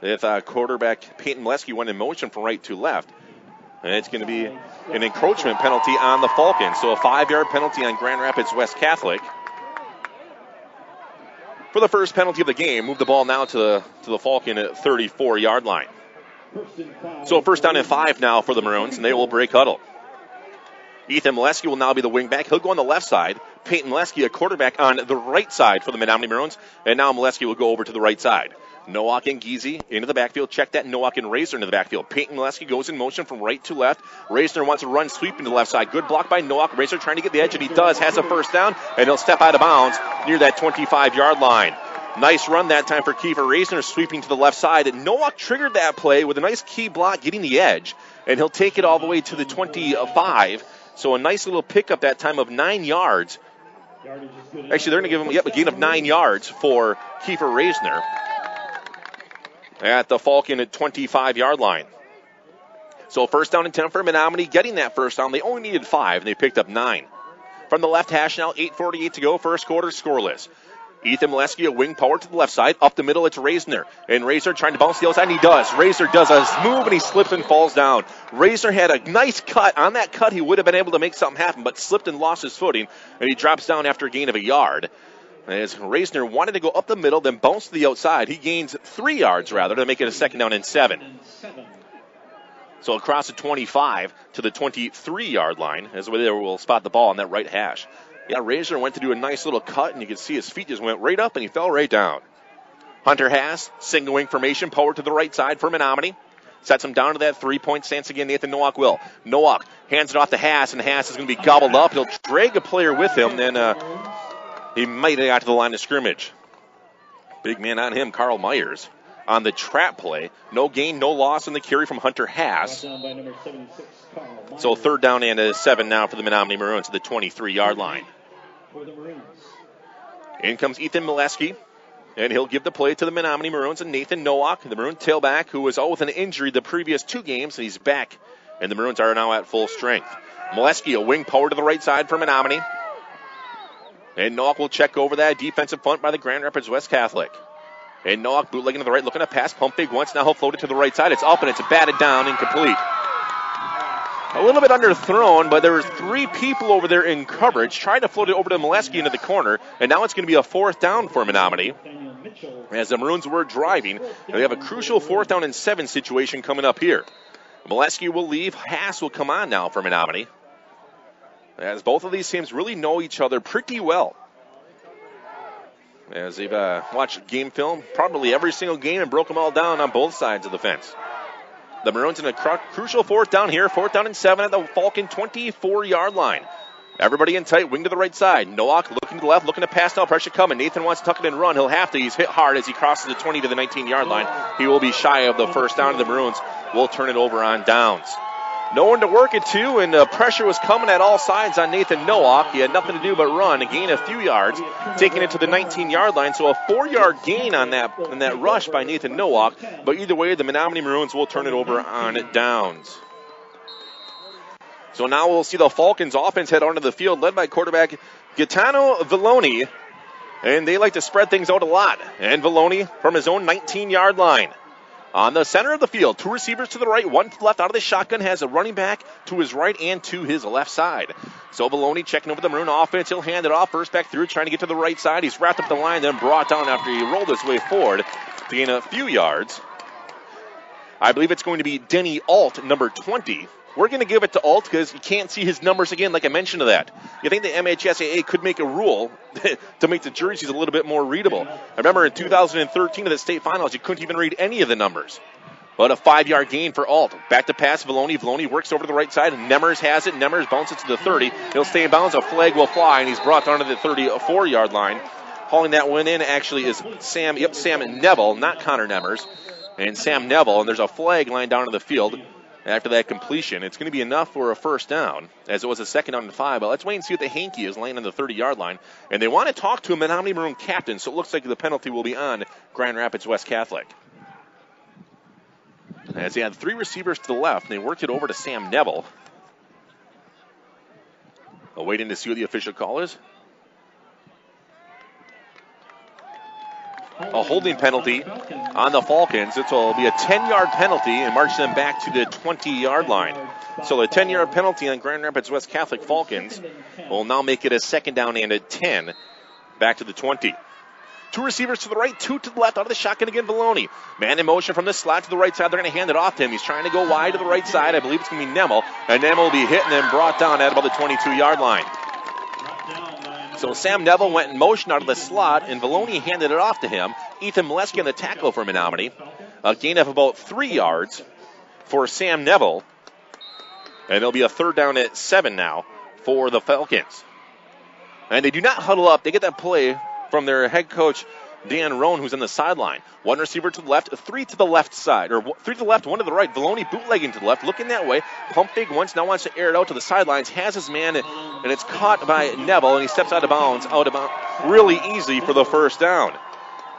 If quarterback Peyton Molesky went in motion from right to left, and it's going to be an encroachment penalty on the Falcons. So a 5-yard penalty on Grand Rapids West Catholic. For the first penalty of the game, move the ball now to the Falcon at 34-yard line. So first down and 5 now for the Maroons, and they will break huddle. Ethan Molesky will now be the wingback. He'll go on the left side. Peyton Molesky, a quarterback, on the right side for the Menominee Maroons, and now Molesky will go over to the right side. Nowak and Giese into the backfield. Check that. Nowak and Razor into the backfield. Peyton Molesky goes in motion from right to left. Razor wants to run sweep into the left side. Good block by Nowak. Razor trying to get the edge, and he does. Has a first down, and he'll step out of bounds near that 25-yard line. Nice run that time for Kiefer Razor, sweeping to the left side. And Nowak triggered that play with a nice key block, getting the edge, and he'll take it all the way to the 25. So a nice little pickup that time of 9 yards. Actually, they're going to give him a gain of 9 yards for Kiefer Razor at the Falcon at 25-yard line. So first down and 10 for Menominee. Getting that first down, they only needed 5, and they picked up 9. From the left hash now, 8:48 to go, first quarter scoreless. Ethan Molesky, a wing power to the left side. Up the middle, it's Razor. And Razor trying to bounce the outside, and he does. Razor does a move, and he slips and falls down. Razor had a nice cut. On that cut, he would have been able to make something happen, but slipped and lost his footing, and he drops down after a gain of a yard. As Razor wanted to go up the middle, then bounce to the outside. He gains 3 yards, rather, to make it a second down and 7. So across the 25 to the 23-yard line, as they will spot the ball on that right hash. Yeah, Razor went to do a nice little cut, and you can see his feet just went right up, and he fell right down. Hunter Haas, single wing formation, power to the right side for Menominee. Sets him down to that 3-point stance again. Nathan Nowak will. Nowak hands it off to Haas, and Haas is going to be gobbled up. He'll drag a player with him, then he might have got to the line of scrimmage. Big man on him, Carl Myers. On the trap play, no gain, no loss in the carry from Hunter Haas. So third down and 7 now for the Menominee Maroons at the 23-yard line. In comes Ethan Molesky, and he'll give the play to the Menominee Maroons and Nathan Nowak, the Maroon tailback, who was out with an injury the previous 2 games, and he's back, and the Maroons are now at full strength. Molesky, a wing power to the right side for Menominee. And Nowak will check over that defensive punt by the Grand Rapids West Catholic. And Nowak bootlegging to the right, looking to pass, pump fake once, now he'll float it to the right side. It's up, and it's batted down, incomplete. A little bit underthrown, but there was 3 people over there in coverage trying to float it over to Molesky into the corner, and now it's going to be a 4th down for Menominee. As the Maroons were driving, they have a crucial 4th down and 7 situation coming up here. Molesky will leave. Haas will come on now for Menominee, as both of these teams really know each other pretty well. As they've watched game film, probably every single game, and broke them all down on both sides of the fence. The Maroons in a crucial 4th down here, 4th down and 7 at the Falcon 24-yard line. Everybody in tight, wing to the right side. Nowak looking to the left, looking to pass now, pressure coming. Nathan wants to tuck it and run. He'll have to. He's hit hard as he crosses the 20 to the 19-yard line. He will be shy of the first down, and the Maroons will turn it over on downs. No one to work it to, and pressure was coming at all sides on Nathan Nowak. He had nothing to do but run, a gain a few yards, taking it to the 19-yard line. So a 4-yard gain on that rush by Nathan Nowak. But either way, the Menominee Maroons will turn it over on downs. So now we'll see the Falcons offense head onto the field, led by quarterback Gaetano Vallone. And they like to spread things out a lot. And Valoni from his own 19-yard line. On the center of the field, two receivers to the right, one to the left. Out of the shotgun has a running back to his right and to his left side. So Valoni checking over the Maroon offense. He'll hand it off. First back through, trying to get to the right side. He's wrapped up the line, then brought down after he rolled his way forward to gain a few yards. I believe it's going to be Denny Alt, number 20. We're going to give it to Alt because you can't see his numbers again, like I mentioned to that. You think the MHSAA could make a rule to make the jerseys a little bit more readable. I remember in 2013 at the state finals, you couldn't even read any of the numbers. But a 5-yard gain for Alt. Back to pass, Valoni. Valoni works over to the right side. Nemers has it. Nemers bounces to the 30. He'll stay in bounds. A flag will fly, and he's brought down to the 34-yard line. Hauling that one in actually is Sam Neville, not Connor Nemers. And Sam Neville, and there's a flag lying down in the field. After that completion, it's going to be enough for a first down, as it was a second down and 5. But let's wait and see what the hanky is laying on the 30-yard line. And they want to talk to a Menominee Maroon captain, so it looks like the penalty will be on Grand Rapids West Catholic. As they had three receivers to the left, and they worked it over to Sam Neville. Waiting to see what the official call is. A holding penalty on the Falcons. It will be a 10-yard penalty and march them back to the 20-yard line. So the 10-yard penalty on Grand Rapids West Catholic Falcons will now make it a second down and a 10 back to the 20. Two receivers to the right, two to the left. Out of the shotgun again, Valoni. Man in motion from the slot to the right side. They're going to hand it off to him. He's trying to go wide to the right side. I believe it's going to be Nemel. And Nemel will be hit and then brought down at about the 22-yard line. So Sam Neville went in motion out of the slot, and Valoni handed it off to him. Ethan Molesky on the tackle for Menominee. A gain of about 3 yards for Sam Neville. And it'll be a third down at 7 now for the Falcons. And they do not huddle up. They get that play from their head coach, Dan Rohn, who's on the sideline. One receiver to the left, three to the left side, or three to the left, one to the right. Valoni bootlegging to the left, looking that way. Pump fake once, now wants to air it out to the sidelines. Has his man, and it's caught by Neville, and he steps out of bounds really easy for the first down.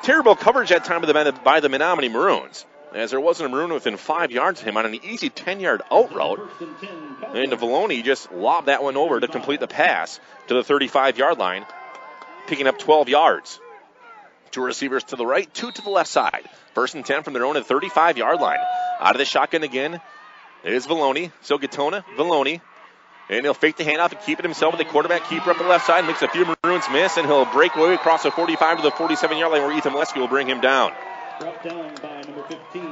Terrible coverage that time by the Menominee Maroons, as there wasn't a Maroon within 5 yards of him on an easy 10-yard out route. And Valoni just lobbed that one over to complete the pass to the 35-yard line, picking up 12 yards. Two receivers to the right, two to the left side. First and 10 from their own at 35-yard line. Out of the shotgun again is Valoni. So Gatona, Valoni. And he'll fake the handoff and keep it himself with the quarterback keeper up the left side. Makes a few Maroons miss, and he'll break away across the 45 to the 47-yard line where Ethan Molesky will bring him down. Brought down by number 15,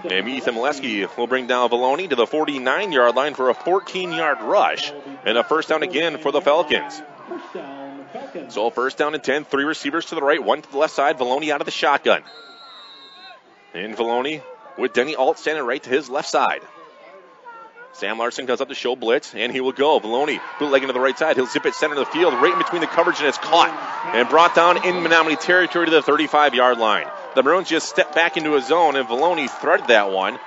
And Ethan Molesky will bring down Valoni to the 49-yard line for a 14-yard rush. And a first down again for the Falcons. First down, Falcons. So first down and 10, three receivers to the right, one to the left side. Valoni out of the shotgun. And Valoni with Denny Alt standing right to his left side. Sam Larson comes up to show blitz, and he will go. Valoni bootlegging to the right side. He'll zip it center of the field, right in between the coverage, and it's caught and brought down in Menominee territory to the 35-yard line. The Maroons just stepped back into a zone, and Valoni threaded that one.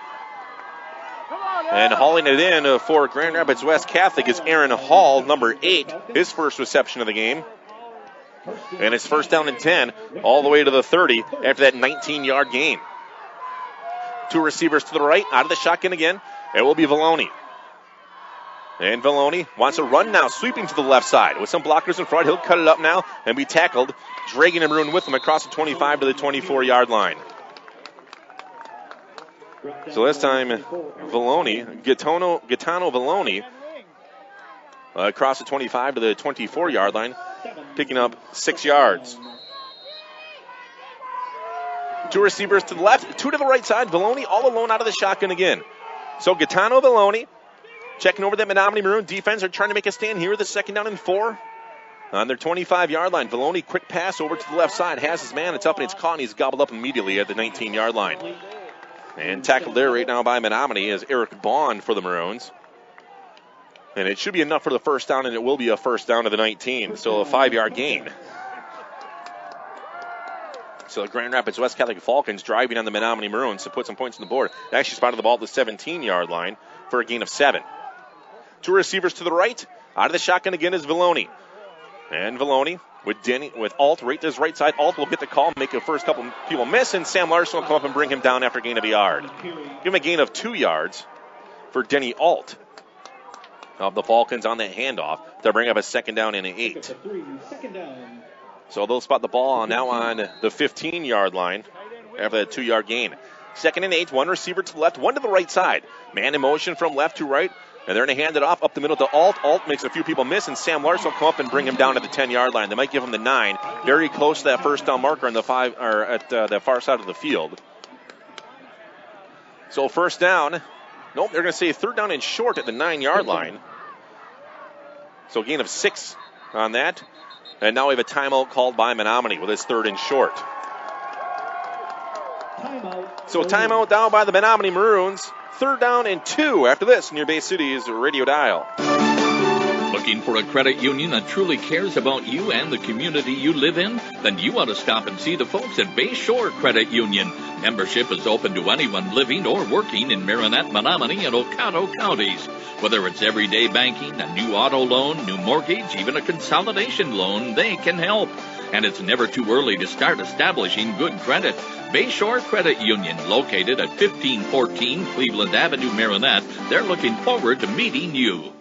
And hauling it in for Grand Rapids West Catholic is Aaron Hall, number 8, his first reception of the game. And it's first down and 10, all the way to the 30 after that 19-yard gain. Two receivers to the right, out of the shotgun again. It will be Valoni. And Valoni wants to run now, sweeping to the left side. With some blockers in front, he'll cut it up now and be tackled, dragging a Maroon with him across the 25 to the 24-yard line. So this time, Valoni, Gaetano Valoni, across the 25 to the 24-yard line, picking up 6 yards. Two receivers to the left, two to the right side. Valoni all alone out of the shotgun again. So Gaetano Valoni checking over that Menominee Maroon defense. They're trying to make a stand here with the second down and 4 on their 25-yard line. Valoni, quick pass over to the left side. Has his man. It's up and it's caught, and he's gobbled up immediately at the 19-yard line. And tackled there right now by Menominee is Eric Bond for the Maroons. And it should be enough for the first down, and it will be a first down to the 19. So a 5-yard gain. So the Grand Rapids West Catholic Falcons driving on the Menominee Maroons to put some points on the board. They actually spotted the ball at the 17-yard line for a gain of 7. Two receivers to the right. Out of the shotgun again is Valoni. And Valoni with Alt right to his right side. Alt will get the call, make the first couple people miss, and Sam Larson will come up and bring him down after a gain of a yard. Give him a gain of 2 yards for Denny Alt of the Falcons on that handoff to bring up a second down and an 8. Second down. So they'll spot the ball now on the 15-yard line after that 2-yard gain. 2nd and 8, one receiver to the left, one to the right side. Man in motion from left to right, and they're going to hand it off up the middle to Alt. Alt makes a few people miss, and Sam Larson will come up and bring him down to the 10-yard line. They might give him the 9, very close to that first down marker on the 5 or at the far side of the field. So first down. Nope, they're going to say 3rd down and short at the 9-yard line. So gain of 6 on that. And now we have a timeout called by Menominee with his 3rd and short. So timeout down by the Menominee Maroons. 3rd down and 2 after this in your Bay City's radio dial. Looking for a credit union that truly cares about you and the community you live in? Then you ought to stop and see the folks at Bay Shore Credit Union. Membership is open to anyone living or working in Marinette, Menominee, and Ocado counties. Whether it's everyday banking, a new auto loan, new mortgage, even a consolidation loan, they can help. And it's never too early to start establishing good credit. Bay Shore Credit Union, located at 1514 Cleveland Avenue, Marinette. They're looking forward to meeting you.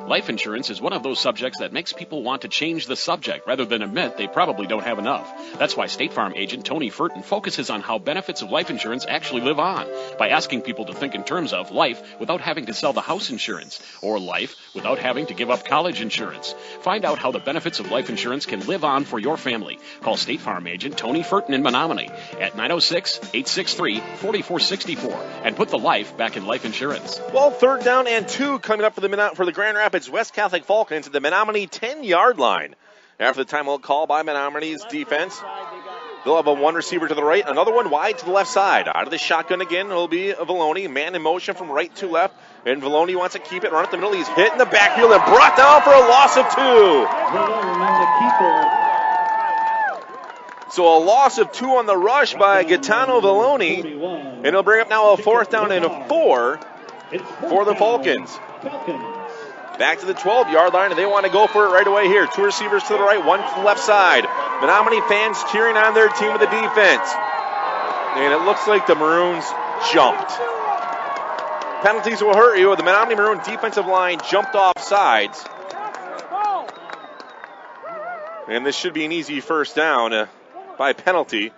Life insurance is one of those subjects that makes people want to change the subject rather than admit they probably don't have enough. That's why State Farm agent Tony Furton focuses on how benefits of life insurance actually live on by asking people to think in terms of life without having to sell the house insurance or life without having to give up college insurance. Find out how the benefits of life insurance can live on for your family. Call State Farm agent Tony Furton in Menominee at 906-863-4464 and put the life back in life insurance. Well, 3rd down and 2 coming up for the Grand Rapids West Catholic Falcons at the Menominee 10-yard line. After the timeout call by Menominee's defense, they'll have a one receiver to the right, another one wide to the left side. Out of the shotgun again, it'll be Vallone. Man in motion from right to left, and Vallone wants to keep it, run up the middle. He's hit in the backfield and brought down for a loss of 2. So a loss of 2 on the rush by Gaetano Vallone, and it'll bring up now a 4th down and a 4 for the Falcons. Back to the 12-yard line, and they want to go for it right away here. 2 receivers to the right, 1 to the left side. Menominee fans cheering on their team with the defense. And it looks like the Maroons jumped. Penalties will hurt you. The Menominee Maroon defensive line jumped off sides. And this should be an easy first down by penalty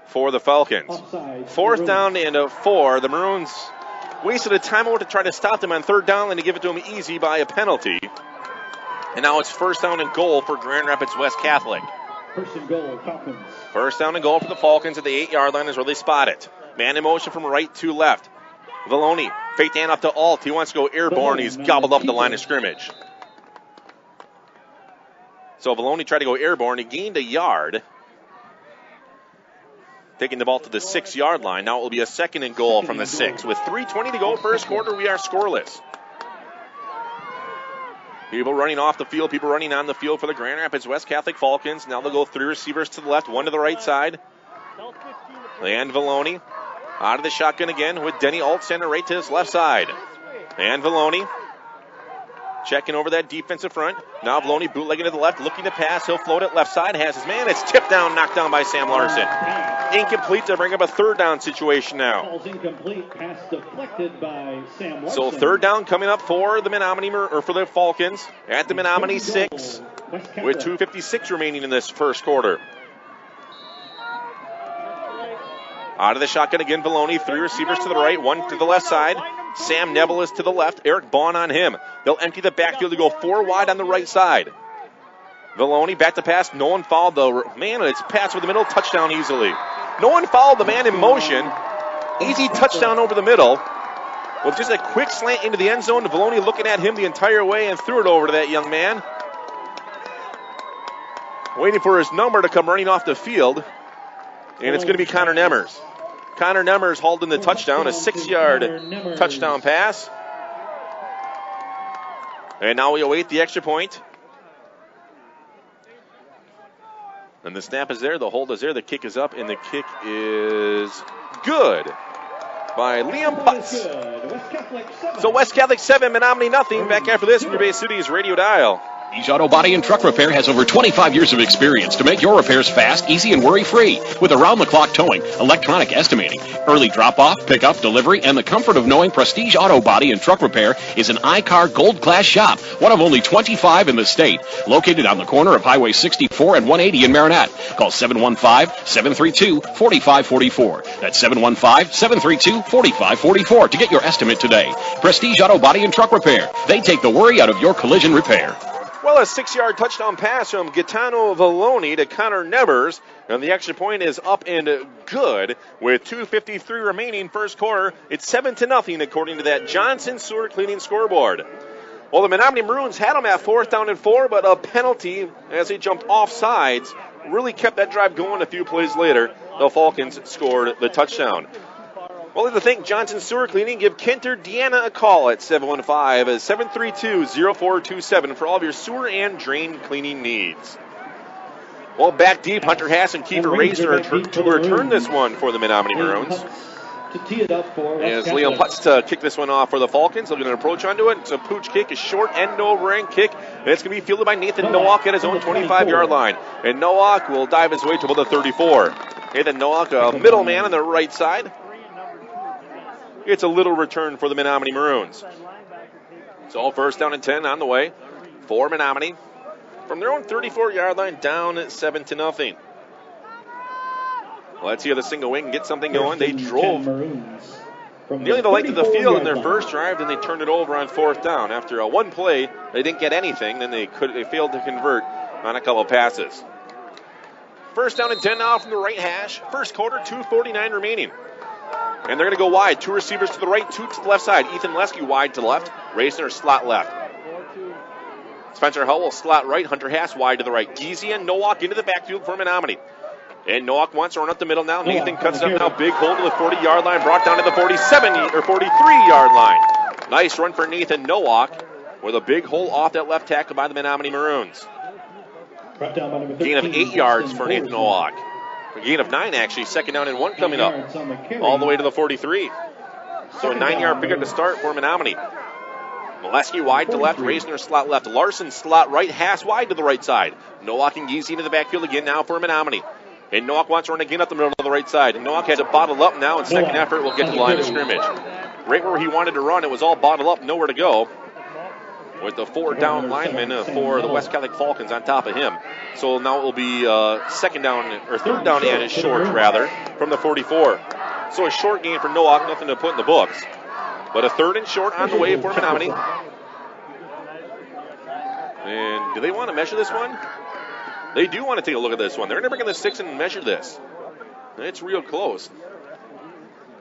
for the Falcons. 4th down and 4. The Maroons wasted a timeout to try to stop them on 3rd down and to give it to them easy by a penalty. And now it's 1st down and goal for Grand Rapids West Catholic. 1st and goal, Falcons. 1st down and goal for the Falcons at the 8-yard line is where they spot it. Man in motion from right to left. Vallone, fake hand up to Alt. He wants to go airborne. He's gobbled up the line of scrimmage. So Vallone tried to go airborne. He gained a yard. Taking the ball to the 6-yard line. Now it will be a 2nd and goal from the 6. With 3:20 to go first quarter, we are scoreless. People running off the field, people running on the field for the Grand Rapids West Catholic Falcons. Now they'll go 3 receivers to the left, 1 to the right side. And Vallone out of the shotgun again with Denny Alt center right to his left side. And Vallone checking over that defensive front. Now Vallone bootlegging to the left, looking to pass. He'll float it left side, has his man. It's tipped down, knocked down by Sam Larson. Incomplete to bring up a 3rd down situation now. Ball's incomplete, pass deflected by Sam Larson. So 3rd down coming up for the Menominee or for the Falcons at the Menominee 6 with 2:56 remaining in this first quarter. Out of the shotgun again, Vallone. 3 receivers to the right, 1 to the left side. Sam Neville is to the left. Eric Bond on him. They'll empty the backfield to go 4 wide on the right side. Vallone back to pass. No one fouled the man, and it's pass over the middle. Touchdown easily. No one fouled the man in motion. Easy touchdown over the middle. With just a quick slant into the end zone. Vallone looking at him the entire way and threw it over to that young man. Waiting for his number to come running off the field. And it's going to be Connor Nemmers. Connor Nemmers hauled in the touchdown, a 6-yard touchdown pass. And now we await the extra point. And the snap is there, the hold is there, the kick is up, and the kick is good by Liam Putz. So West Catholic 7, Menominee nothing. Back after this from your Bay City's radio dial. Prestige Auto Body and Truck Repair has over 25 years of experience to make your repairs fast, easy, and worry-free. With around-the-clock towing, electronic estimating, early drop-off, pickup, delivery, and the comfort of knowing Prestige Auto Body and Truck Repair is an I-CAR Gold Class shop, one of only 25 in the state, located on the corner of Highway 64 and 180 in Marinette. Call 715-732-4544. That's 715-732-4544 to get your estimate today. Prestige Auto Body and Truck Repair. They take the worry out of your collision repair. Well, a 6-yard touchdown pass from Gaetano Valloni to Connor Nevers. And the extra point is up and good with 2:53 remaining first quarter. It's 7-0 according to that Johnson Sewer Cleaning scoreboard. Well, the Menominee Maroons had them at 4th down and 4, but a penalty as they jumped off sides really kept that drive going. A few plays later, the Falcons scored the touchdown. Well, I'd like to thank Johnson Sewer Cleaning. Give Kenter Deanna a call at 715-732-0427 for all of your sewer and drain cleaning needs. Well, back deep, Hunter Hass and Kiefer Raisner to return this one for the Menominee Maroons. To tee it up for As Liam Putz to kick this one off for the Falcons. They'll get an approach onto it. It's a pooch kick, a short end over end kick, and it's going to be fielded by Nathan Nowak at his own 25-yard line. And Nowak will dive his way to about the 34. Nathan Nowak, a middleman on the right side. It's a little return for the Menominee Maroons. So 1st down and 10 on the way for Menominee. From their own 34-yard line, down 7-0. Let's see how the single wing can get something going. They drove nearly the length of the field in their first drive, then they turned it over on 4th down. After one play, they didn't get anything, then they failed to convert on a couple of passes. 1st down and 10 now from the right hash. First quarter, 2:49 remaining. And they're going to go wide. 2 receivers to the right, 2 to the left side. Ethan Lesky wide to the left. Raisner slot left. Spencer Howell slot right. Hunter Hass wide to the right. Geezy and Nowak into the backfield for Menominee. And Nowak wants to run up the middle now. Nathan cuts it up now. Big hold to the 40-yard line. Brought down to the 43-yard line. Nice run for Nathan Nowak with a big hole off that left tackle by the Menominee Maroons. Gain of 8 yards for Nathan Nowak. A gain of 9, actually. 2nd down and 1 coming up. All the way to the 43. So a 9-yard pickup to start for Menominee. Molesky wide to left. Raisner slot left. Larson slot right. Hass wide to the right side. Nowak and Geezy into the backfield again now for Menominee. And Nowak wants to run again up the middle of the right side. And Nowak has it bottled up now. In second effort, will get to the line of scrimmage. Right where he wanted to run, it was all bottled up. Nowhere to go. With the 4 down lineman for the West Catholic Falcons on top of him. So now it will be 3rd down and short, rather, from the 44. So a short gain for Nowak, nothing to put in the books. But a 3rd and short on the way for Menominee. And do they want to measure this one? They do want to take a look at this one. They're going to bring in the sticks and measure this. It's real close.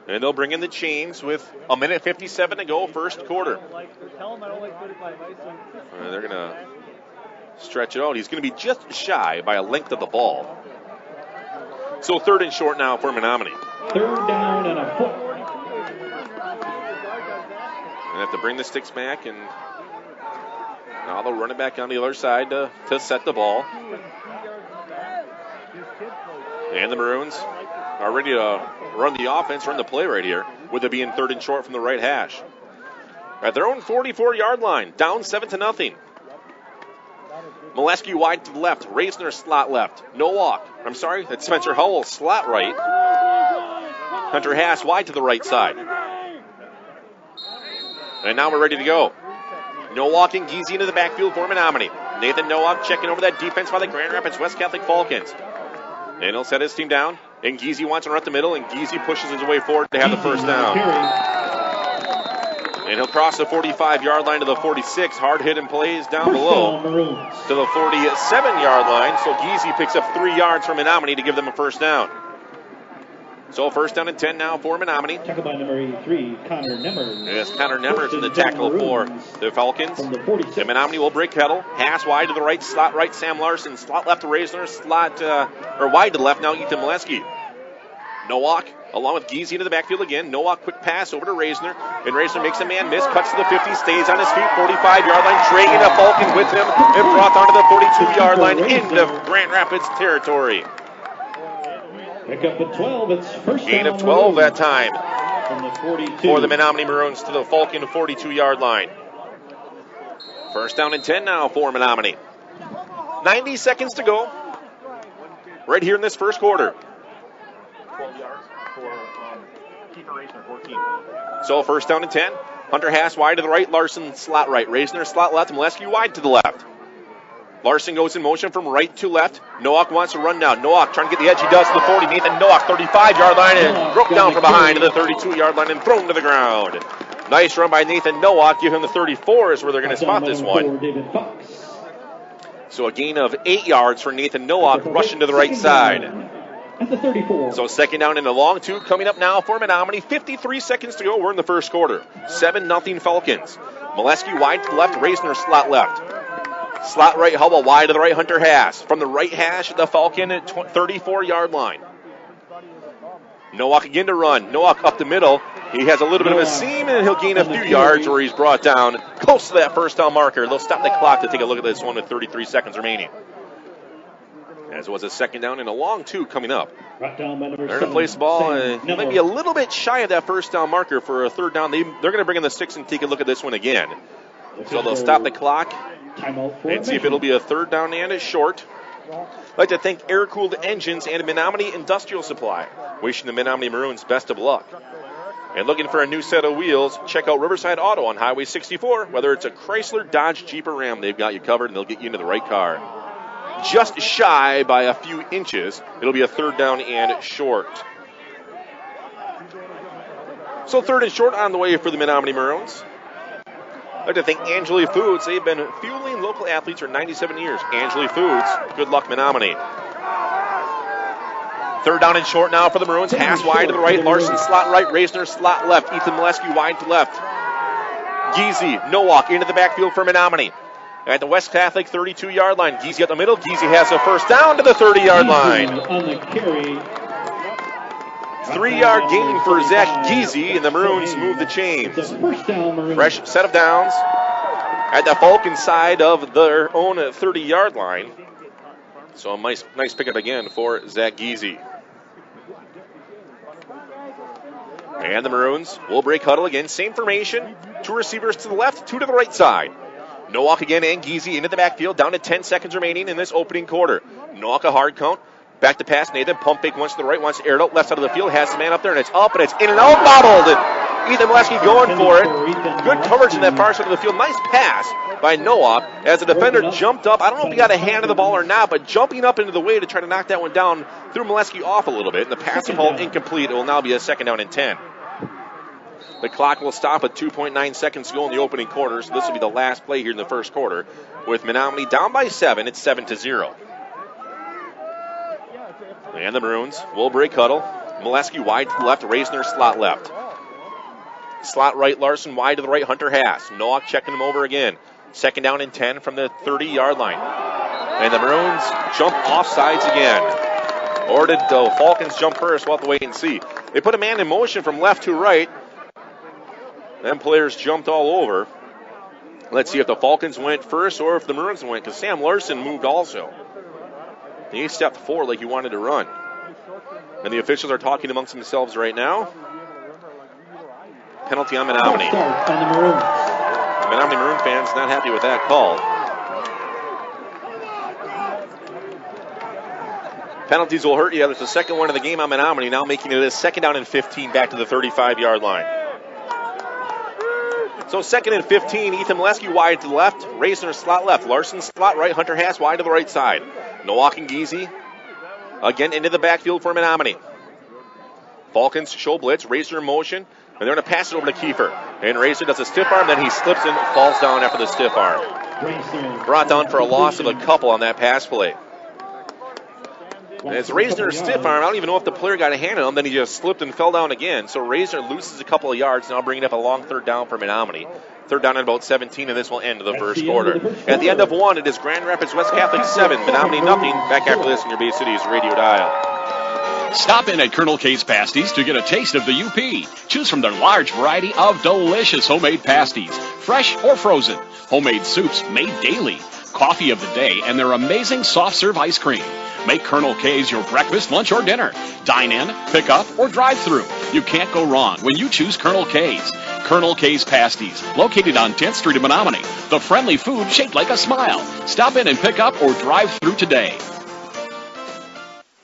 And they'll bring in the chains with 1:57 to go, first quarter. And they're going to stretch it out. He's going to be just shy by a length of the ball. So 3rd and short now for Menominee. 3rd down and a foot. And have to bring the sticks back, and now they'll run it back on the other side to set the ball. And the Maroons are ready to run the offense, run the play right here, with it being 3rd and short from the right hash. At their own 44-yard line, down 7-0. Molesky wide to the left, Raisner slot left. That's Spencer Howell slot right. Hunter Hass wide to the right side. And now we're ready to go. Nowak and Geezy into the backfield for Menominee. Nathan Nowak checking over that defense by the Grand Rapids West Catholic Falcons. And he'll set his team down. And Geezy wants to run up the middle, and Geezy pushes his way forward to have the first down. And he'll cross the 45-yard line to the 46. Hard-hitting plays down below to the 47-yard line. So Geezy picks up 3 yards from Menominee to give them a first down. So 1st down and 10 now for Menominee. Tackle by number 83, Connor Nemmers. Yes, Connor Nemmers in the tackle for the Falcons. And Menominee will break kettle. Hass wide to the right, slot right, Sam Larson. Slot left to Raisner, wide to the left now, Ethan Molesky. Nowak, along with Geezy into the backfield again. Nowak, quick pass over to Raisner. And Raisner makes a man miss, cuts to the 50, stays on his feet, 45-yard line, dragging the Falcons with him, and brought down to the 42-yard line into Grand Rapids territory. Pick up at 12. It's first gain of 12 that time for the Menominee Maroons to the Falcon 42-yard line. First down and 10 now for Menominee. 90 seconds to go. Right here in this first quarter. 12 yards for keeper Reisner, 14. So first down and 10. Hunter Haas wide to the right. Larson slot right. Reisner slot left. Molesky wide to the left. Larson goes in motion from right to left. Nowak wants to run down. Nowak trying to get the edge. He does to the 40. Nathan Nowak, 35-yard line, and broke down from behind to the 32-yard line and thrown to the ground. Nice run by Nathan Nowak. Give him the 34 is where they're going to spot this one. So a gain of 8 yards for Nathan Nowak, rushing to the right side. At the 34. So second down and a long two coming up now for Menominee. 53 seconds to go. We're in the first quarter. 7-0 Falcons. Molesky wide to the left. Reisner slot left. Slot right, Hubble wide to the right, Hunter Haas. From the right hash, the Falcon at 34-yard line. Nowak again to run. Nowak up the middle. He has a little bit of a seam, and he'll gain a few yards where he's brought down close to that first down marker. They'll stop the clock to take a look at this one with 33 seconds remaining. As it was a second down and a long two coming up. They're going to place the ball. He might be a little bit shy of that first down marker for a third down. They're going to bring in the sticks and take a look at this one again. So they'll stop the clock and see if it'll be a third down and a short. I'd like to thank Air-Cooled Engines and Menominee Industrial Supply. Wishing the Menominee Maroons best of luck. And looking for a new set of wheels, check out Riverside Auto on Highway 64. Whether it's a Chrysler, Dodge, Jeep, or Ram, they've got you covered and they'll get you into the right car. Just shy by a few inches. It'll be a third down and short. So third and short on the way for the Menominee Maroons. I'd like to thank Angeli Foods. They've been fueling local athletes for 97 years. Angeli Foods, good luck Menominee. Third down and short now for the Maroons. Haas wide to the right. Larson slot right. Reisner slot left. Ethan Molesky wide to left. Giese, Nowak into the backfield for Menominee. At the West Catholic 32-yard line. Giese at the middle. Giese has a first down to the 30-yard line. On the carry. 3-yard gain for Zach Giese, and the Maroons move the chains. First down, Maroons. Fresh set of downs at the Falcon side of their own 30-yard line. So a nice pickup again for Zach Giese. And the Maroons will break huddle again. Same formation. 2 receivers to the left, 2 to the right side. Nowak again and Giese into the backfield. Down to 10 seconds remaining in this opening quarter. Nowak a hard count. Back to pass. Nathan pump fake once to the right, wants to air it out. Left side of the field. Has the man up there, and it's up, and it's in and out. Bobbled. Ethan Molesky going for it. Good coverage in that far side of the field. Nice pass by Nowak as the defender jumped up. I don't know if he got a hand on the ball or not, but jumping up into the way to try to knock that one down threw Molesky off a little bit. And the pass ball incomplete. It will now be a second down and 10. The clock will stop at 2.9 seconds to go in the opening quarter, so this will be the last play here in the first quarter. With Menominee down by 7, it's 7-0. And the Maroons will break huddle. Molesky wide to the left, Reisner slot left. Slot right, Larson wide to the right, Hunter Haas. Nowak checking him over again. Second down and 10 from the 30-yard line. And the Maroons jump off sides again. Or did the Falcons jump first? We'll have to wait and see. They put a man in motion from left to right. Then players jumped all over. Let's see if the Falcons went first or if the Maroons went, because Sam Larson moved also. He stepped forward like he wanted to run. And the officials are talking amongst themselves right now. Penalty on Menominee. Menominee Maroon fans not happy with that call. Penalties will hurt you. There's the second one of the game on Menominee, now making it a second down and 15 back to the 35-yard line. So second and 15, Ethan Molesky wide to the left, Reisner slot left, Larson slot right, Hunter Haas wide to the right side. Nowak and Giese again into the backfield for Menominee. Falcons show blitz, Reisner in motion, and they're going to pass it over to Kiefer. And Reisner does a stiff arm, then he slips and falls down after the stiff arm. Brought down for a loss of a couple on that pass play. And it's Reisner's stiff arm. I don't even know if the player got a hand on him. Then he just slipped and fell down again. So Reisner loses a couple of yards, now bringing up a long third down for Menominee. Third down at about 17, and this will end the first quarter. At the end of one, it is Grand Rapids West Catholic 7, Menominee nothing. Back after this in your Bay City's radio dial. Stop in at Colonel K's Pasties to get a taste of the UP. Choose from their large variety of delicious homemade pasties, fresh or frozen. Homemade soups made daily. Coffee of the day, and their amazing soft serve ice cream. Make Colonel K's your breakfast, lunch, or dinner. Dine in, pick up, or drive through. You can't go wrong when you choose Colonel K's. Colonel K's Pasties, located on 10th Street in Menominee. The friendly food shaped like a smile. Stop in and pick up or drive through today.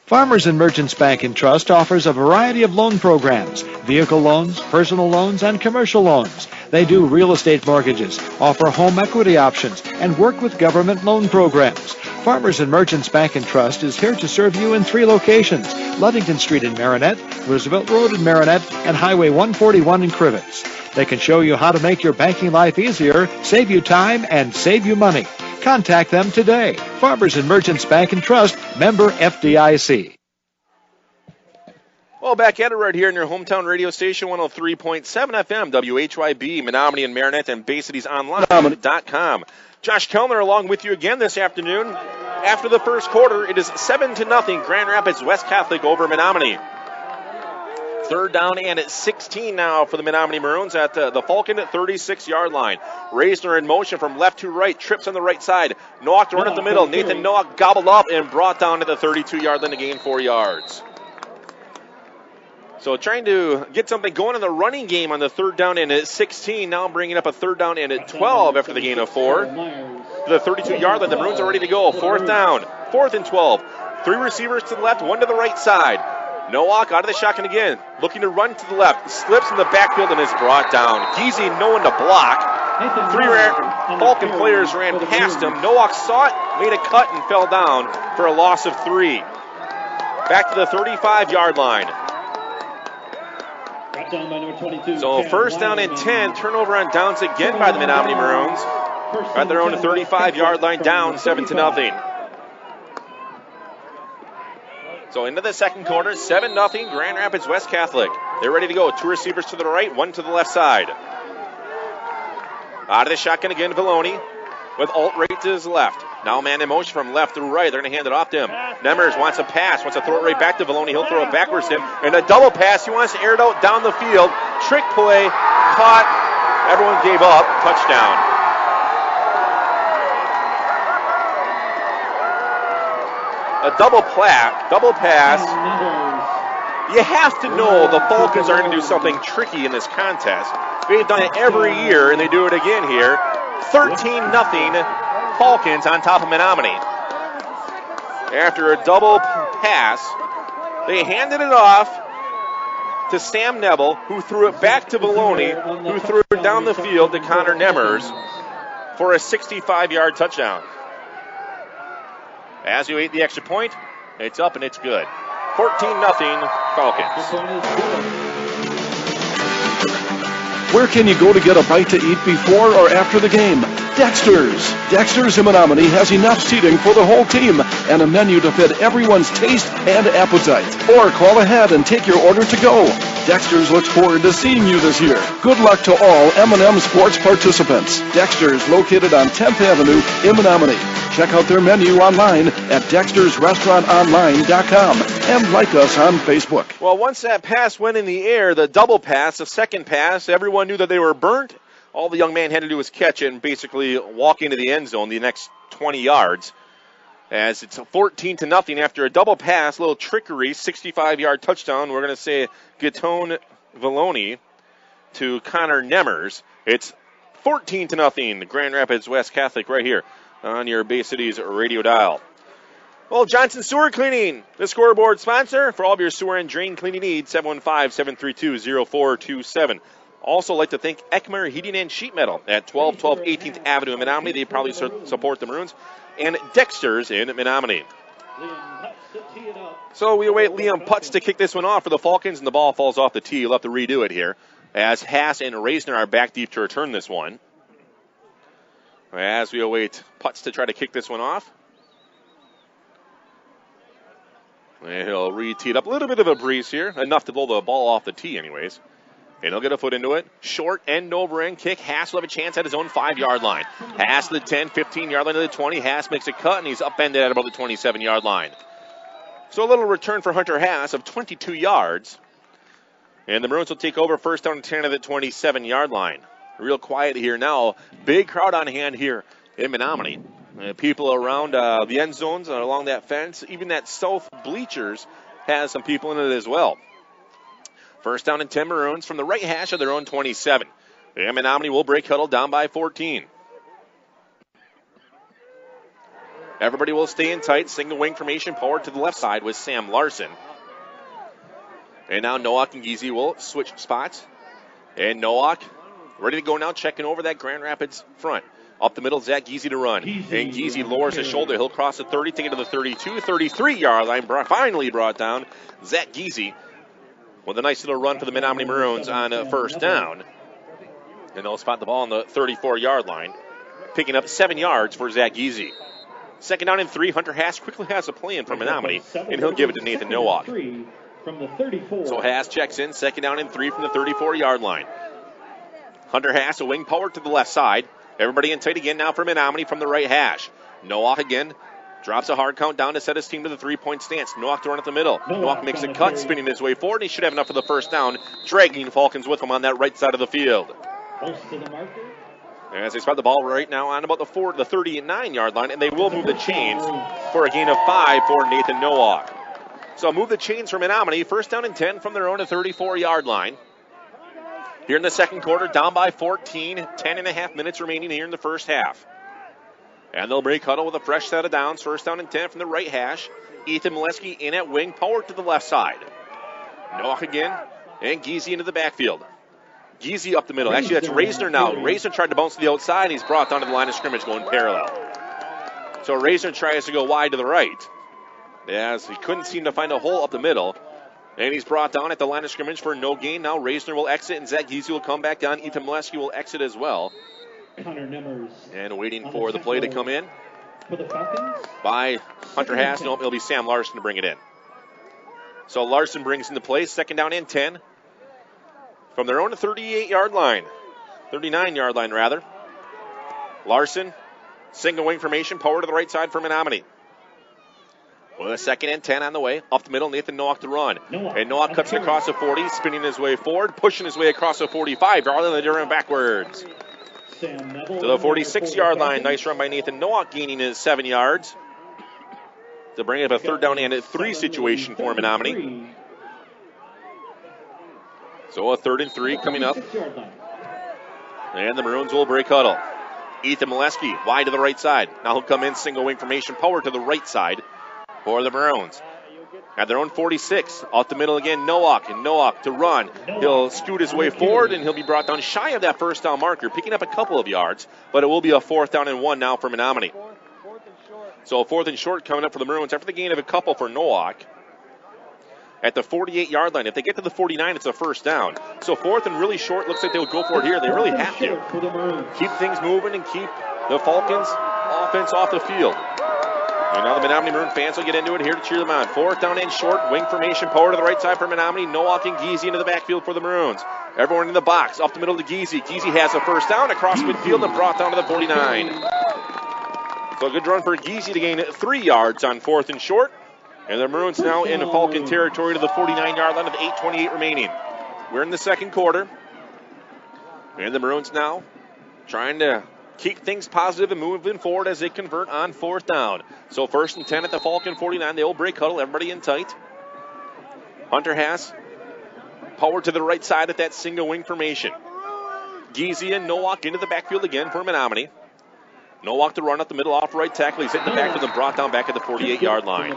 Farmers and Merchants Bank and Trust offers a variety of loan programs, vehicle loans, personal loans, and commercial loans. They do real estate mortgages, offer home equity options, and work with government loan programs. Farmers and Merchants Bank and Trust is here to serve you in 3 locations: Ludington Street in Marinette, Roosevelt Road in Marinette, and Highway 141 in Crivets. They can show you how to make your banking life easier, save you time, and save you money. Contact them today. Farmers and Merchants Bank and Trust, member FDIC. Well, back at it right here in your hometown radio station, 103.7 FM, WHYB, Menominee and Marinette, and BayCitiesOnline.com. Josh Kellner along with you again this afternoon. After the first quarter, it is 7-0, Grand Rapids West Catholic over Menominee. Third down and at 16 now for the Menominee Maroons at the Falcon at 36-yard line. Reisner in motion from left to right, trips on the right side. Nowak to run at the middle. Nathan Nowak gobbled up and brought down at the 32-yard line to gain 4 yards. So trying to get something going in the running game on the third down and at 16, now bringing up a third down and at 12 after the gain of 4. The 32-yard line, the Maroons are ready to go. Fourth down, 4th and 12. 3 receivers to the left, 1 to the right side. Nowak out of the shotgun again, looking to run to the left, slips in the backfield and is brought down. Geezy, no one to block. 3 Falcon players ran past him. Nowak saw it, made a cut, and fell down for a loss of 3. Back to the 35-yard line. So first down and 10, turnover on downs again by the Menominee Maroons. At their own 35-yard line, down 7-0. So into the second quarter, 7-0, Grand Rapids West Catholic. They're ready to go. 2 receivers to the right, 1 to the left side. Out of the shotgun again, Villoni with Alt right to his left. Now man in motion from left to right. They're going to hand it off to him. Nemmers wants a pass, wants to throw it right back to Villoni. He'll throw it backwards to him. And a double pass. He wants to air it out down the field. Trick play, caught. Everyone gave up. Touchdown. A double pass. You have to know the Falcons are going to do something tricky in this contest. They've done it every year, and they do it again here. 13-0 Falcons on top of Menominee. After a double pass, they handed it off to Sam Neville, who threw it back to Villoni, who threw it down the field to Connor Nemmers for a 65-yard touchdown. As you ate the extra point, it's up and it's good. 14-0 Falcons. Where can you go to get a bite to eat before or after the game? Dexter's. Dexter's in Menominee has enough seating for the whole team and a menu to fit everyone's taste and appetite. Or call ahead and take your order to go. Dexter's looks forward to seeing you this year. Good luck to all M&M Sports participants. Dexter's, located on 10th Avenue in Menominee. Check out their menu online at dextersrestaurantonline.com and like us on Facebook. Well, once that pass went in the air, the double pass, the second pass, everyone knew that they were burnt. All the young man had to do was catch it and basically walk into the end zone the next 20 yards. As it's 14-0 after a double pass, little trickery, 65-yard touchdown. We're going to say Gatone Villoni to Connor Nemmers. It's 14-0, Grand Rapids West Catholic right here on your Bay Cities radio dial. Well, Johnson Sewer Cleaning, the scoreboard sponsor for all of your sewer and drain cleaning needs, 715-732-0427. Also like to thank Ekmer Heating and Sheet Metal at 1212 18th Avenue in Menominee. They probably support the Maroons. And Dexter's in Menominee. So we await Liam Putz to kick this one off for the Falcons, and the ball falls off the tee. You'll have to redo it here, as Haas and Reisner are back deep to return this one. As we await Putz to try to kick this one off. And he'll re-tee it up. A little bit of a breeze here, enough to blow the ball off the tee anyways. And he'll get a foot into it. Short end over end kick. Haas will have a chance at his own 5-yard line. Haas to the 10, 15-yard line to the 20. Haas makes a cut, and he's upended at about the 27-yard line. So a little return for Hunter Haas of 22 yards. And the Maroons will take over first down and 10 at the 27-yard line. Real quiet here now. Big crowd on hand here in Menominee. People around the end zones and along that fence. Even that south bleachers has some people in it as well. First down and 10 Maroons from the right hash of their own 27. And Menominee will break huddle down by 14. Everybody will stay in tight. Single wing formation forward to the left side with Sam Larson. And now Nowak and Giese will switch spots. And Nowak ready to go now, checking over that Grand Rapids front. Up the middle, Zach Giese to run. And Giese lowers his shoulder. He'll cross the 30, take it to the 32, 33-yard line. Finally brought down. Zach Giese with a nice little run for the Menominee Maroons on first down. And they'll spot the ball on the 34-yard line, picking up 7 yards for Zach Giese. Second down and 3. Hunter Haas quickly has a plan for Menominee, and he'll give it to Nathan Nowak. So Haas checks in, second down and 3 from the 34-yard line. Hunter Haas, a wing power to the left side. Everybody in tight again now for Menominee from the right hash. Nowak again drops a hard count down to set his team to the 3-point stance. Nowak to run at the middle. Nowak makes a cut, spinning his way forward. He should have enough for the first down, dragging Falcons with him on that right side of the field. As they spot the ball right now on about the 39-yard line, and they will move the chains for a gain of 5 for Nathan Nowak. So move the chains for Menominee. First down and 10 from their own 34-yard line. Here in the second quarter, down by 14, 10.5 minutes remaining here in the first half. And they'll break huddle with a fresh set of downs. First down and 10 from the right hash. Ethan Molesky in at wing, power to the left side. Nowak again, and Giese into the backfield. Giese up the middle. Actually, that's Reisner now. Reisner tried to bounce to the outside, and he's brought down to the line of scrimmage going parallel. So Reisner tries to go wide to the right, as he couldn't seem to find a hole up the middle. And he's brought down at the line of scrimmage for no gain. Now Reisner will exit, and Zach Giese will come back down. Ethan Molesky will exit as well. And waiting for the play to come in by Hunter Haas. No, it'll be Sam Larson to bring it in. So Larson brings in the play. Second down and 10. From their own 38-yard line. 39-yard line, rather. Larson, single wing formation, power to the right side for Menominee. With a second and 10 on the way. Up the middle, Nathan Nowak to run. And Nowak cuts it across the 40, spinning his way forward, pushing his way across the 45, rather than turning backwards. To the 46-yard line. Nice run by Nathan Nowak, gaining his 7 yards. To bring up a third down and a 3 situation for Menominee. So a 3rd and 3 coming up. And the Maroons will break huddle. Ethan Molesky wide to the right side. Now he'll come in single wing formation, power to the right side for the Maroons. At their own 46. Off the middle again, Nowak. And Nowak to run. He'll scoot his way forward, and he'll be brought down shy of that first down marker, picking up a couple of yards. But it will be a 4th down and 1 now for Menominee. So a 4th and short coming up for the Maroons after the gain of a couple for Nowak. At the 48-yard line. If they get to the 49, it's a first down. So 4th and really short. Looks like they'll go for it here. They really have to keep things moving and keep the Falcons' offense off the field. And now the Menominee Maroon fans will get into it here to cheer them on. 4th down and short. Wing formation. Power to the right side for Menominee. Nowak and Giese into the backfield for the Maroons. Everyone in the box. Up the middle to Giese. Giese has a first down across midfield and brought down to the 49. So a good run for Giese to gain 3 yards on 4th and short. And the Maroons now in Falcon territory to the 49-yard line with 8:28 remaining. We're in the second quarter. And the Maroons now trying to keep things positive and moving forward as they convert on 4th down. So 1st and 10 at the Falcon 49. They will break huddle. Everybody in tight. Hunter Haas power to the right side at that single wing formation. Giese and Nowak into the backfield again for Menominee. Nowak to run up the middle off right tackle. He's hit the backfield and brought down back at the 48-yard line.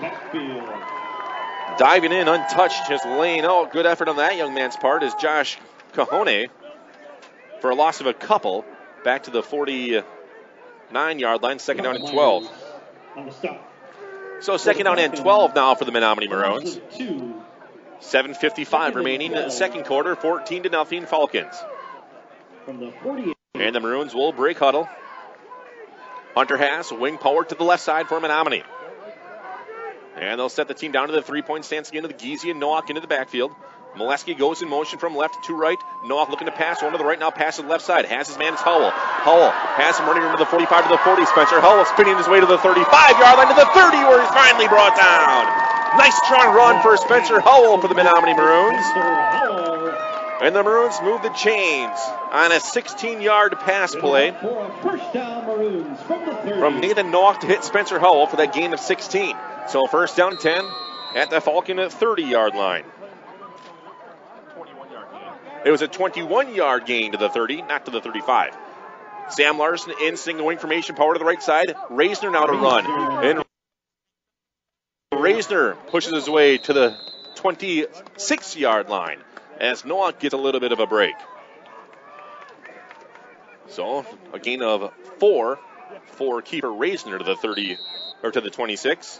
Diving in untouched, just laying out. Good effort on that young man's part is Josh Cahone for a loss of a couple. Back to the 49-yard line, second down and 12. So second down and 12 now for the Menominee Maroons. 7:55 remaining in the second quarter, 14-0 Falcons. And the Maroons will break huddle. Hunter Haas, wing power to the left side for Menominee. And they'll set the team down to the 3-point stance again to the Giese and Nowak into the backfield. Molesky goes in motion from left to right. Nowak looking to pass one to the right, now passes the left side. Has his man is Howell. Howell has him running from the 45 to the 40. Spencer Howell spinning his way to the 35-yard line to the 30 where he's finally brought down. Nice strong run for Spencer Howell for the Menominee Maroons. And the Maroons move the chains on a 16-yard pass play from Nathan Nowak to hit Spencer Howell for that gain of 16. So 1st down 10 at the Falcon 30-yard line. It was a 21-yard gain to the 30, not to the 35. Sam Larson in single wing formation, power to the right side. Reisner now to run. And Reisner pushes his way to the 26-yard line as Nowak gets a little bit of a break. So a gain of 4 for keeper Reisner to the 30 or to the 26.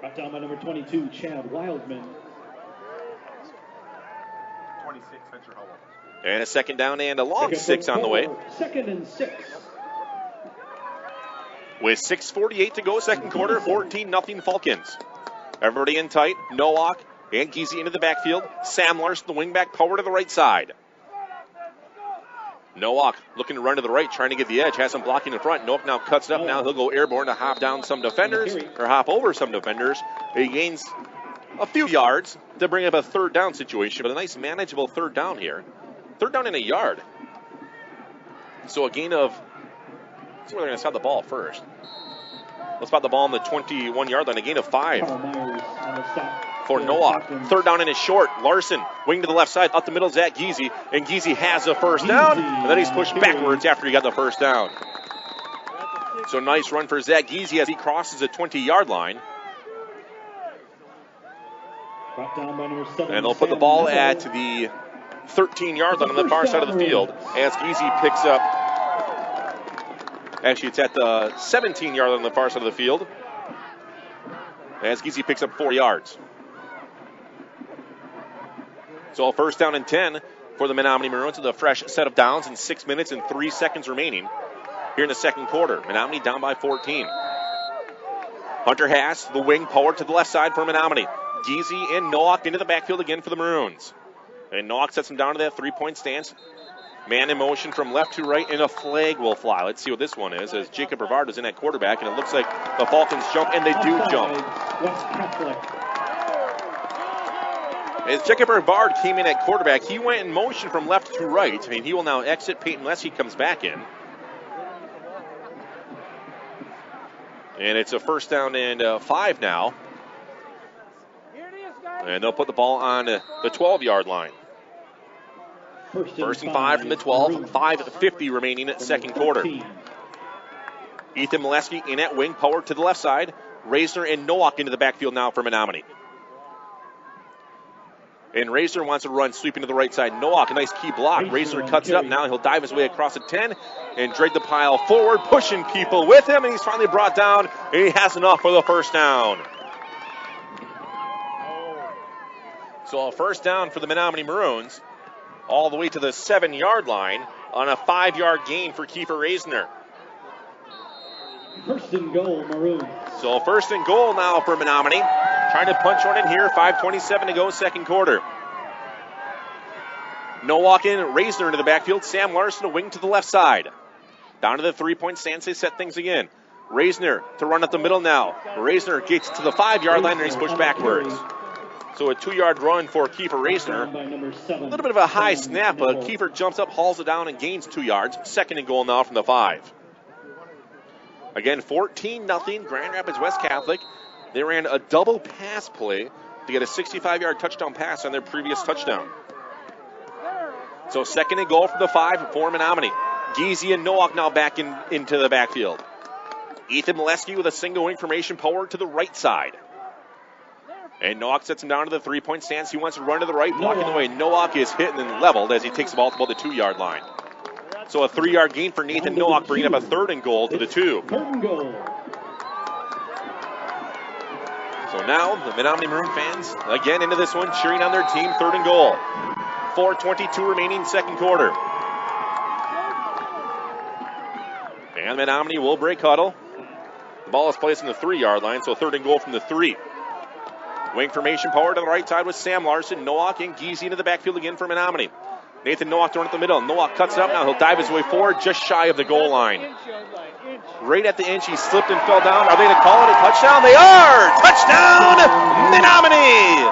Brought down by number 22, Chad Wildman. 26, Spencer Howell. And a second down and a long 6 on the way. 2nd and 6. With 6:48 to go, second quarter, 14-0 Falcons. Everybody in tight. Nowak and Giese into the backfield. Sam Larson, the wingback, power to the right side. Nowak looking to run to the right, trying to get the edge. Has some blocking in front. Nowak now cuts it up. Now he'll go airborne to hop down some defenders, or hop over some defenders. He gains a few yards to bring up a third down situation, but a nice manageable third down here. Third down in a yard. So a gain of, let's see where they're going to spot the ball first. Let's spot the ball on the 21-yard line. A gain of 5 for Nowak. Third down and is short. Larson, wing to the left side, up the middle, Zach Giese. And Giese has a first down, and then he's pushed backwards after he got the first down. So nice run for Zach Giese as he crosses the 20-yard line. And they'll put the ball at the 13-yard line on the far side of the field as Giese picks up. Actually, it's at the 17-yard line on the far side of the field as Giese picks up 4 yards. So a first down and 10 for the Menominee Maroons with a fresh set of downs in 6 minutes and 3 seconds remaining here in the second quarter. Menominee down by 14. Hunter Haas, the wing, power to the left side for Menominee. Giese and Nowak into the backfield again for the Maroons. And Nowak sets him down to that 3-point stance. Man in motion from left to right, and a flag will fly. Let's see what this one is, as Jacob Brevard is in at quarterback, and it looks like the Falcons jump, and they do jump. As Jacob Brevard came in at quarterback, he went in motion from left to right. I mean, he will now exit. Peyton Leslie comes back in. And it's a first down and 5 now. And they'll put the ball on the 12-yard line. First and 5 from the 12. 5:50 remaining at second quarter. Ethan Molesky in at wing, power to the left side. Reisner and Nowak into the backfield now for Menominee. And Reisner wants to run, sweeping to the right side. Nowak, a nice key block. Reisner cuts it up. Now he'll dive his way across the 10 and drag the pile forward, pushing people with him. And he's finally brought down, and he has enough for the first down. So a first down for the Menominee Maroons, all the way to the 7-yard line on a 5-yard gain for Kiefer Reisner. First and goal, Maroons. So first and goal now for Menominee. Trying to punch one in here, 5:27 to go, second quarter. Nowak in, Reisner into the backfield. Sam Larson, a wing to the left side. Down to the 3-point stance, they set things again. Reisner to run up the middle now. Reisner gets to the 5-yard line, and he's pushed backwards. So a 2-yard run for Kiefer Reisner. A little bit of a high snap, but Kiefer jumps up, hauls it down, and gains 2 yards. Second and goal now from the 5. Again, 14-0 Grand Rapids West Catholic. They ran a double pass play to get a 65-yard touchdown pass on their previous touchdown. So second and goal from the 5 for Menominee. Giese and Nowak now back into the backfield. Ethan Molesky with a single wing formation, power to the right side. And Nowak sets him down to the 3-point stance. He wants to run to the right, blocking the way. Nowak is hit and then leveled as he takes the ball to about the 2-yard line. So a 3-yard gain for Nathan Nowak, bringing up a third and goal to the 2. Third and goal. So now the Menominee Maroon fans again into this one, cheering on their team. Third and goal. 4:22 remaining second quarter. And Menominee will break huddle. The ball is placed on the 3-yard line, so third and goal from the 3. Wing formation, power to the right side with Sam Larson. Nowak and Giese into the backfield again for Menominee. Nathan Nowak throwing at the middle. Nowak cuts it up now. He'll dive his way forward just shy of the goal line. Right at the inch, he slipped and fell down. Are they going to call it a touchdown? They are! Touchdown, Menominee!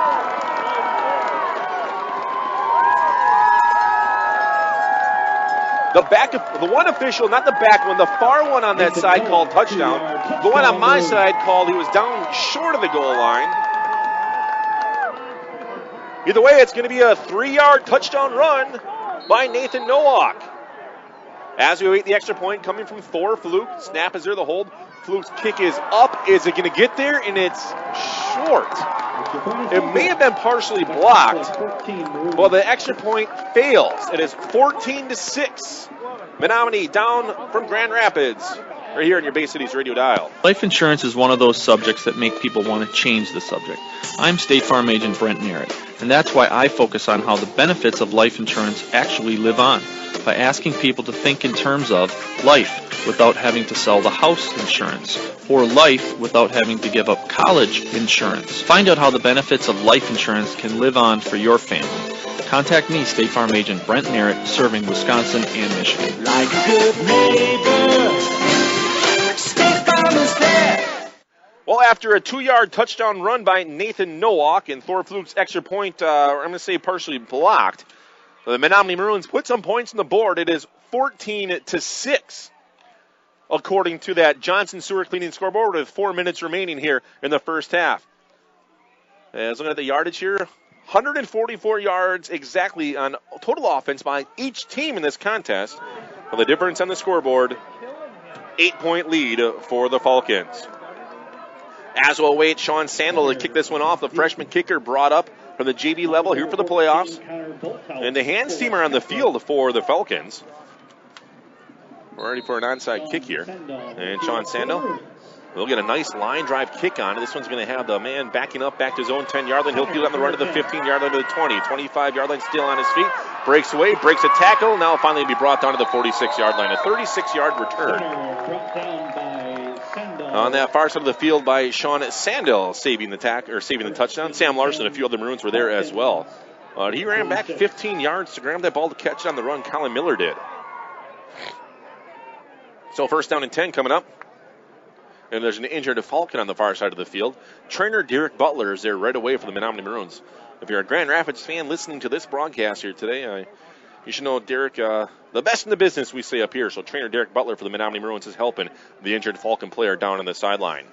The one official, not the back one, the far one on that side called touchdown. The one on my side called he was down short of the goal line. Either way, it's going to be a 3-yard touchdown run by Nathan Nowak. As we await the extra point coming from Thor Fluke. Snap is there, the hold. Fluke's kick is up. Is it going to get there? And it's short. It may have been partially blocked, but the extra point fails. It is 14-6. Menominee down from Grand Rapids. Right here on your Bay Cities radio dial. Life insurance is one of those subjects that make people want to change the subject. I'm State Farm Agent Brent Merritt, and that's why I focus on how the benefits of life insurance actually live on, by asking people to think in terms of life without having to sell the house insurance, or life without having to give up college insurance. Find out how the benefits of life insurance can live on for your family. Contact me, State Farm Agent Brent Merritt, serving Wisconsin and Michigan. Like a good neighbor, State Farm is there. Well, after a 2-yard touchdown run by Nathan Nowak and Thor Fluke's extra point, I'm going to say partially blocked, the Menominee Maroons put some points on the board. It is 14-6, according to that Johnson Sewer Cleaning scoreboard, with 4 minutes remaining here in the first half. As looking at the yardage here, 144 yards exactly on total offense by each team in this contest. Well, the difference on the scoreboard, 8-point lead for the Falcons. As we'll wait, Sean Sandel to kick this one off. The freshman kicker brought up from the JV level here for the playoffs. And the hands team are on the field for the Falcons. We're ready for an onside kick here. And Sean Sandel will get a nice line drive kick on it. This one's going to have the man backing up back to his own 10-yard line. He'll field on the run to the 15-yard line to the 20. 25-yard line still on his feet. Breaks away, breaks a tackle. Now finally be brought down to the 46-yard line. A 36-yard return. On that far side of the field by Sean Sandel saving the touchdown. Sam Larson, a few other Maroons were there as well. He ran back 15 yards to grab that ball to catch it on the run. Colin Miller did. So first down and 10 coming up. And there's an injured Falcon on the far side of the field. Trainer Derek Butler is there right away for the Menominee Maroons. If you're a Grand Rapids fan listening to this broadcast here today, you should know Derek, the best in the business, we say up here. So trainer Derek Butler for the Menominee Maroons is helping the injured Falcon player down on the sideline.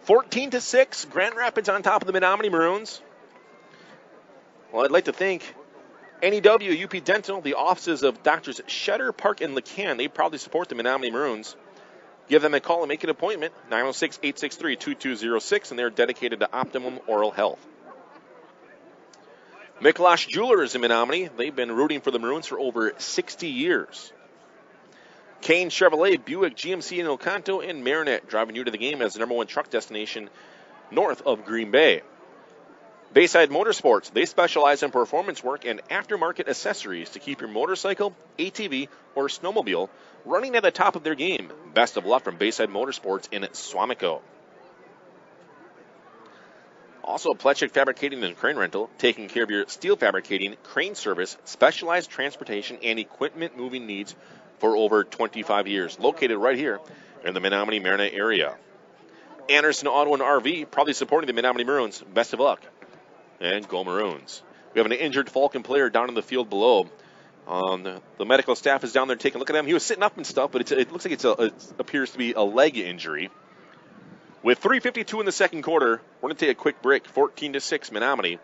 14-6, Grand Rapids on top of the Menominee Maroons. Well, I'd like to thank NEW, UP Dental, the offices of Doctors Shetter, Park, and LeCan. They proudly support the Menominee Maroons. Give them a call and make an appointment, 906-863-2206, and they're dedicated to optimum oral health. Miklosh Jewelers in Menominee. They've been rooting for the Maroons for over 60 years. Kane Chevrolet, Buick, GMC in Oconto, and Marinette driving you to the game as the #1 truck destination north of Green Bay. Bayside Motorsports. They specialize in performance work and aftermarket accessories to keep your motorcycle, ATV, or snowmobile running at the top of their game. Best of luck from Bayside Motorsports in Swamico. Also, Pletchik Fabricating and Crane Rental, taking care of your steel fabricating, crane service, specialized transportation, and equipment moving needs for over 25 years. Located right here in the Menominee Marinette area. Anderson Auto and RV, probably supporting the Menominee Maroons. Best of luck. And go Maroons. We have an injured Falcon player down in the field below. The medical staff is down there taking a look at him. He was sitting up and stuff, but it looks like it appears to be a leg injury. With 3:52 in the second quarter, we're going to take a quick break. 14-6, Menominee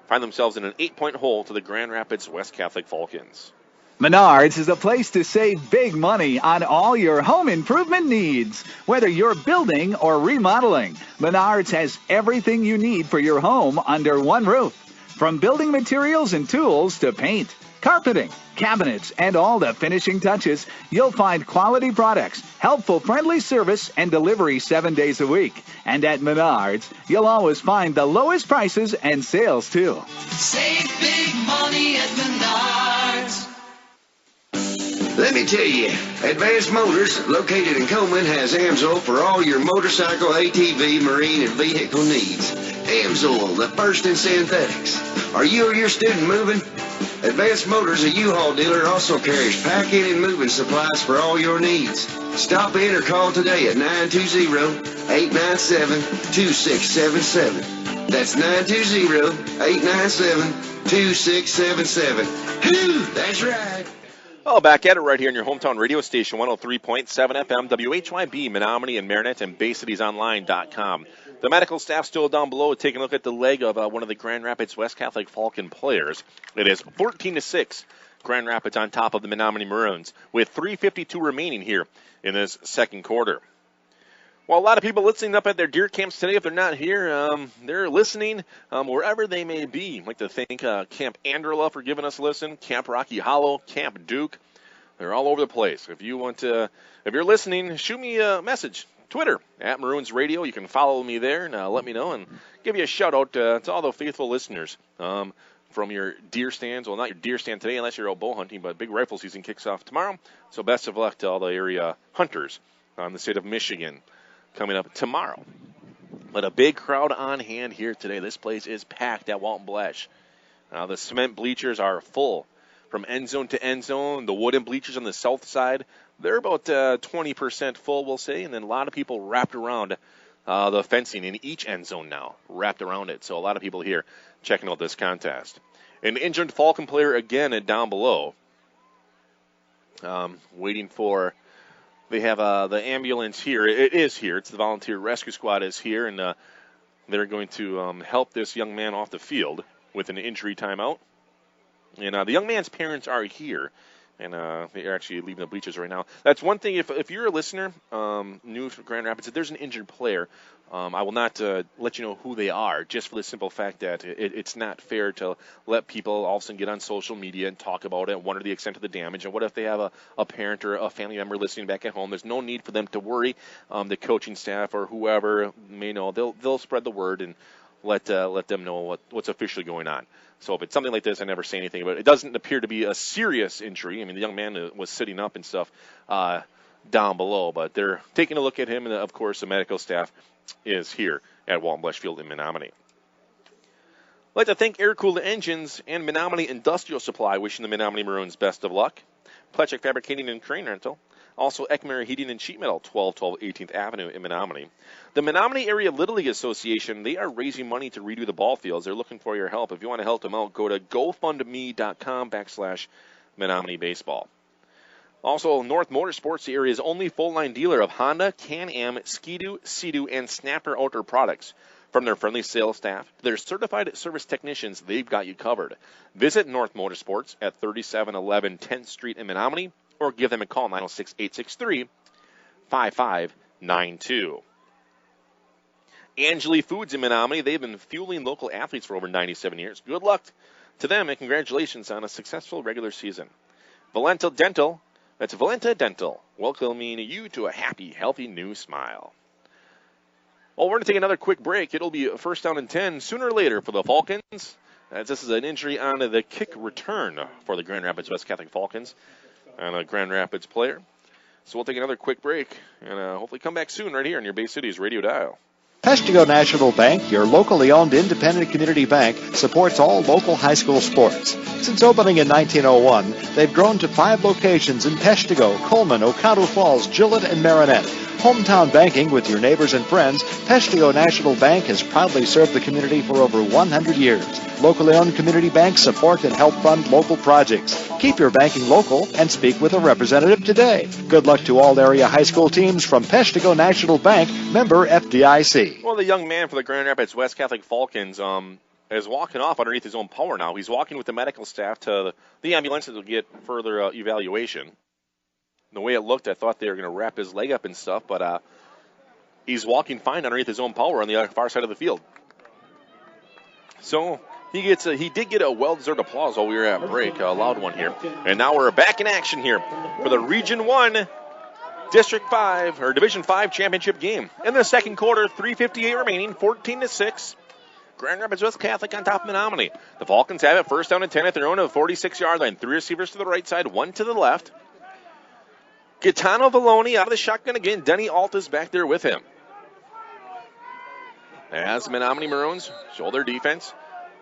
find themselves in an 8-point hole to the Grand Rapids West Catholic Falcons. Menards is a place to save big money on all your home improvement needs. Whether you're building or remodeling, Menards has everything you need for your home under one roof. From building materials and tools to paint, carpeting, cabinets, and all the finishing touches, you'll find quality products, helpful, friendly service, and delivery 7 days a week. And at Menards, you'll always find the lowest prices and sales, too. Save big money at Menards. Let me tell you, Advanced Motors, located in Coleman, has AMSOIL for all your motorcycle, ATV, marine, and vehicle needs. AMSOIL, the first in synthetics. Are you or your student moving? Advanced Motors, a U-Haul dealer, also carries packing and moving supplies for all your needs. Stop in or call today at 920-897-2677. That's 920-897-2677. Whew, that's right. Well, back at it right here on your hometown radio station, 103.7 FM, WHYB, Menominee and Marinette, and BayCitiesOnline.com. The medical staff still down below taking a look at the leg of one of the Grand Rapids West Catholic Falcon players. It is 14-6. Grand Rapids on top of the Menominee Maroons with 3:52 remaining here in this second quarter. Well, a lot of people listening up at their deer camps today, if they're not here, they're listening wherever they may be. I'd like to thank Camp Andrela for giving us a listen, Camp Rocky Hollow, Camp Duke. They're all over the place. If you want to, if you're listening, shoot me a message. Twitter, at Maroons Radio. You can follow me there and let me know and give you a shout-out to all the faithful listeners from your deer stands. Well, not your deer stand today unless you're out bow hunting, but big rifle season kicks off tomorrow. So best of luck to all the area hunters in the state of Michigan coming up tomorrow. But a big crowd on hand here today. This place is packed at Walton Blesch. The cement bleachers are full from end zone to end zone. The wooden bleachers on the south side, they're about 20% full, we'll say, and then a lot of people wrapped around the fencing in each end zone now, wrapped around it. So a lot of people here checking out this contest. An injured Falcon player again down below, waiting for. They have the ambulance here. It is here. It's the volunteer rescue squad is here, and they're going to help this young man off the field with an injury timeout. And the young man's parents are here, and they are actually leaving the bleachers right now. That's one thing. If you're a listener, new for Grand Rapids, if there's an injured player, I will not let you know who they are, just for the simple fact that it's not fair to let people all of a sudden get on social media and talk about it and wonder the extent of the damage. And what if they have a parent or a family member listening back at home? There's no need for them to worry. The coaching staff or whoever may know, they'll spread the word and let them know what's officially going on. So if it's something like this, I never say anything. But it doesn't appear to be a serious injury. I mean, the young man was sitting up and stuff down below. But they're taking a look at him, and, of course, the medical staff is here at Walton Blesch Field in Menominee. I'd like to thank Air-Cooled Engines and Menominee Industrial Supply, wishing the Menominee Maroons best of luck. Pletchik Fabricating and Crane Rental. Also, Eckmeyer Heating and Sheet Metal, 1212 18th Avenue in Menominee. The Menominee Area Little League Association, they are raising money to redo the ball fields. They're looking for your help. If you want to help them out, go to gofundme.com/Menominee Baseball. Also, North Motorsports, the area's only full-line dealer of Honda, Can-Am, Ski-Doo, Sea-Doo, and Snapper Outdoor products. From their friendly sales staff to their certified service technicians, they've got you covered. Visit North Motorsports at 3711 10th Street in Menominee, or give them a call, 906-863-5592. Angeli Foods in Menominee, they've been fueling local athletes for over 97 years. Good luck to them, and congratulations on a successful regular season. Valenta Dental, that's Valenta Dental, welcoming you to a happy, healthy new smile. Well, we're going to take another quick break. It'll be first down and 10 sooner or later for the Falcons, as this is an injury on the kick return for the Grand Rapids West Catholic Falcons and a Grand Rapids player. So we'll take another quick break and hopefully come back soon right here on your Bay Cities radio dial. Peshtigo National Bank, your locally owned independent community bank, supports all local high school sports. Since opening in 1901, they've grown to 5 locations in Peshtigo, Coleman, Oconto Falls, Gillett, and Marinette. Hometown banking with your neighbors and friends, Peshtigo National Bank has proudly served the community for over 100 years. Locally owned community banks support and help fund local projects. Keep your banking local and speak with a representative today. Good luck to all area high school teams from Peshtigo National Bank, member FDIC. Well, the young man for the Grand Rapids West Catholic Falcons is walking off underneath his own power now. He's walking with the medical staff to the ambulance to get further evaluation. The way it looked, I thought they were going to wrap his leg up and stuff, but he's walking fine underneath his own power on the far side of the field. So he did get a well-deserved applause while we were at break, a loud one here. And now we're back in action here for the Region 1 District 5 or Division 5 championship game. In the second quarter, 3:58 remaining, 14-6. Grand Rapids West Catholic on top of Menominee. The Falcons have it first down and 10 at their own 46-yard line. 3 receivers to the right side, 1 to the left. Gaetano Vallone out of the shotgun again. Denny Alta's back there with him. As Menominee Maroons show their defense.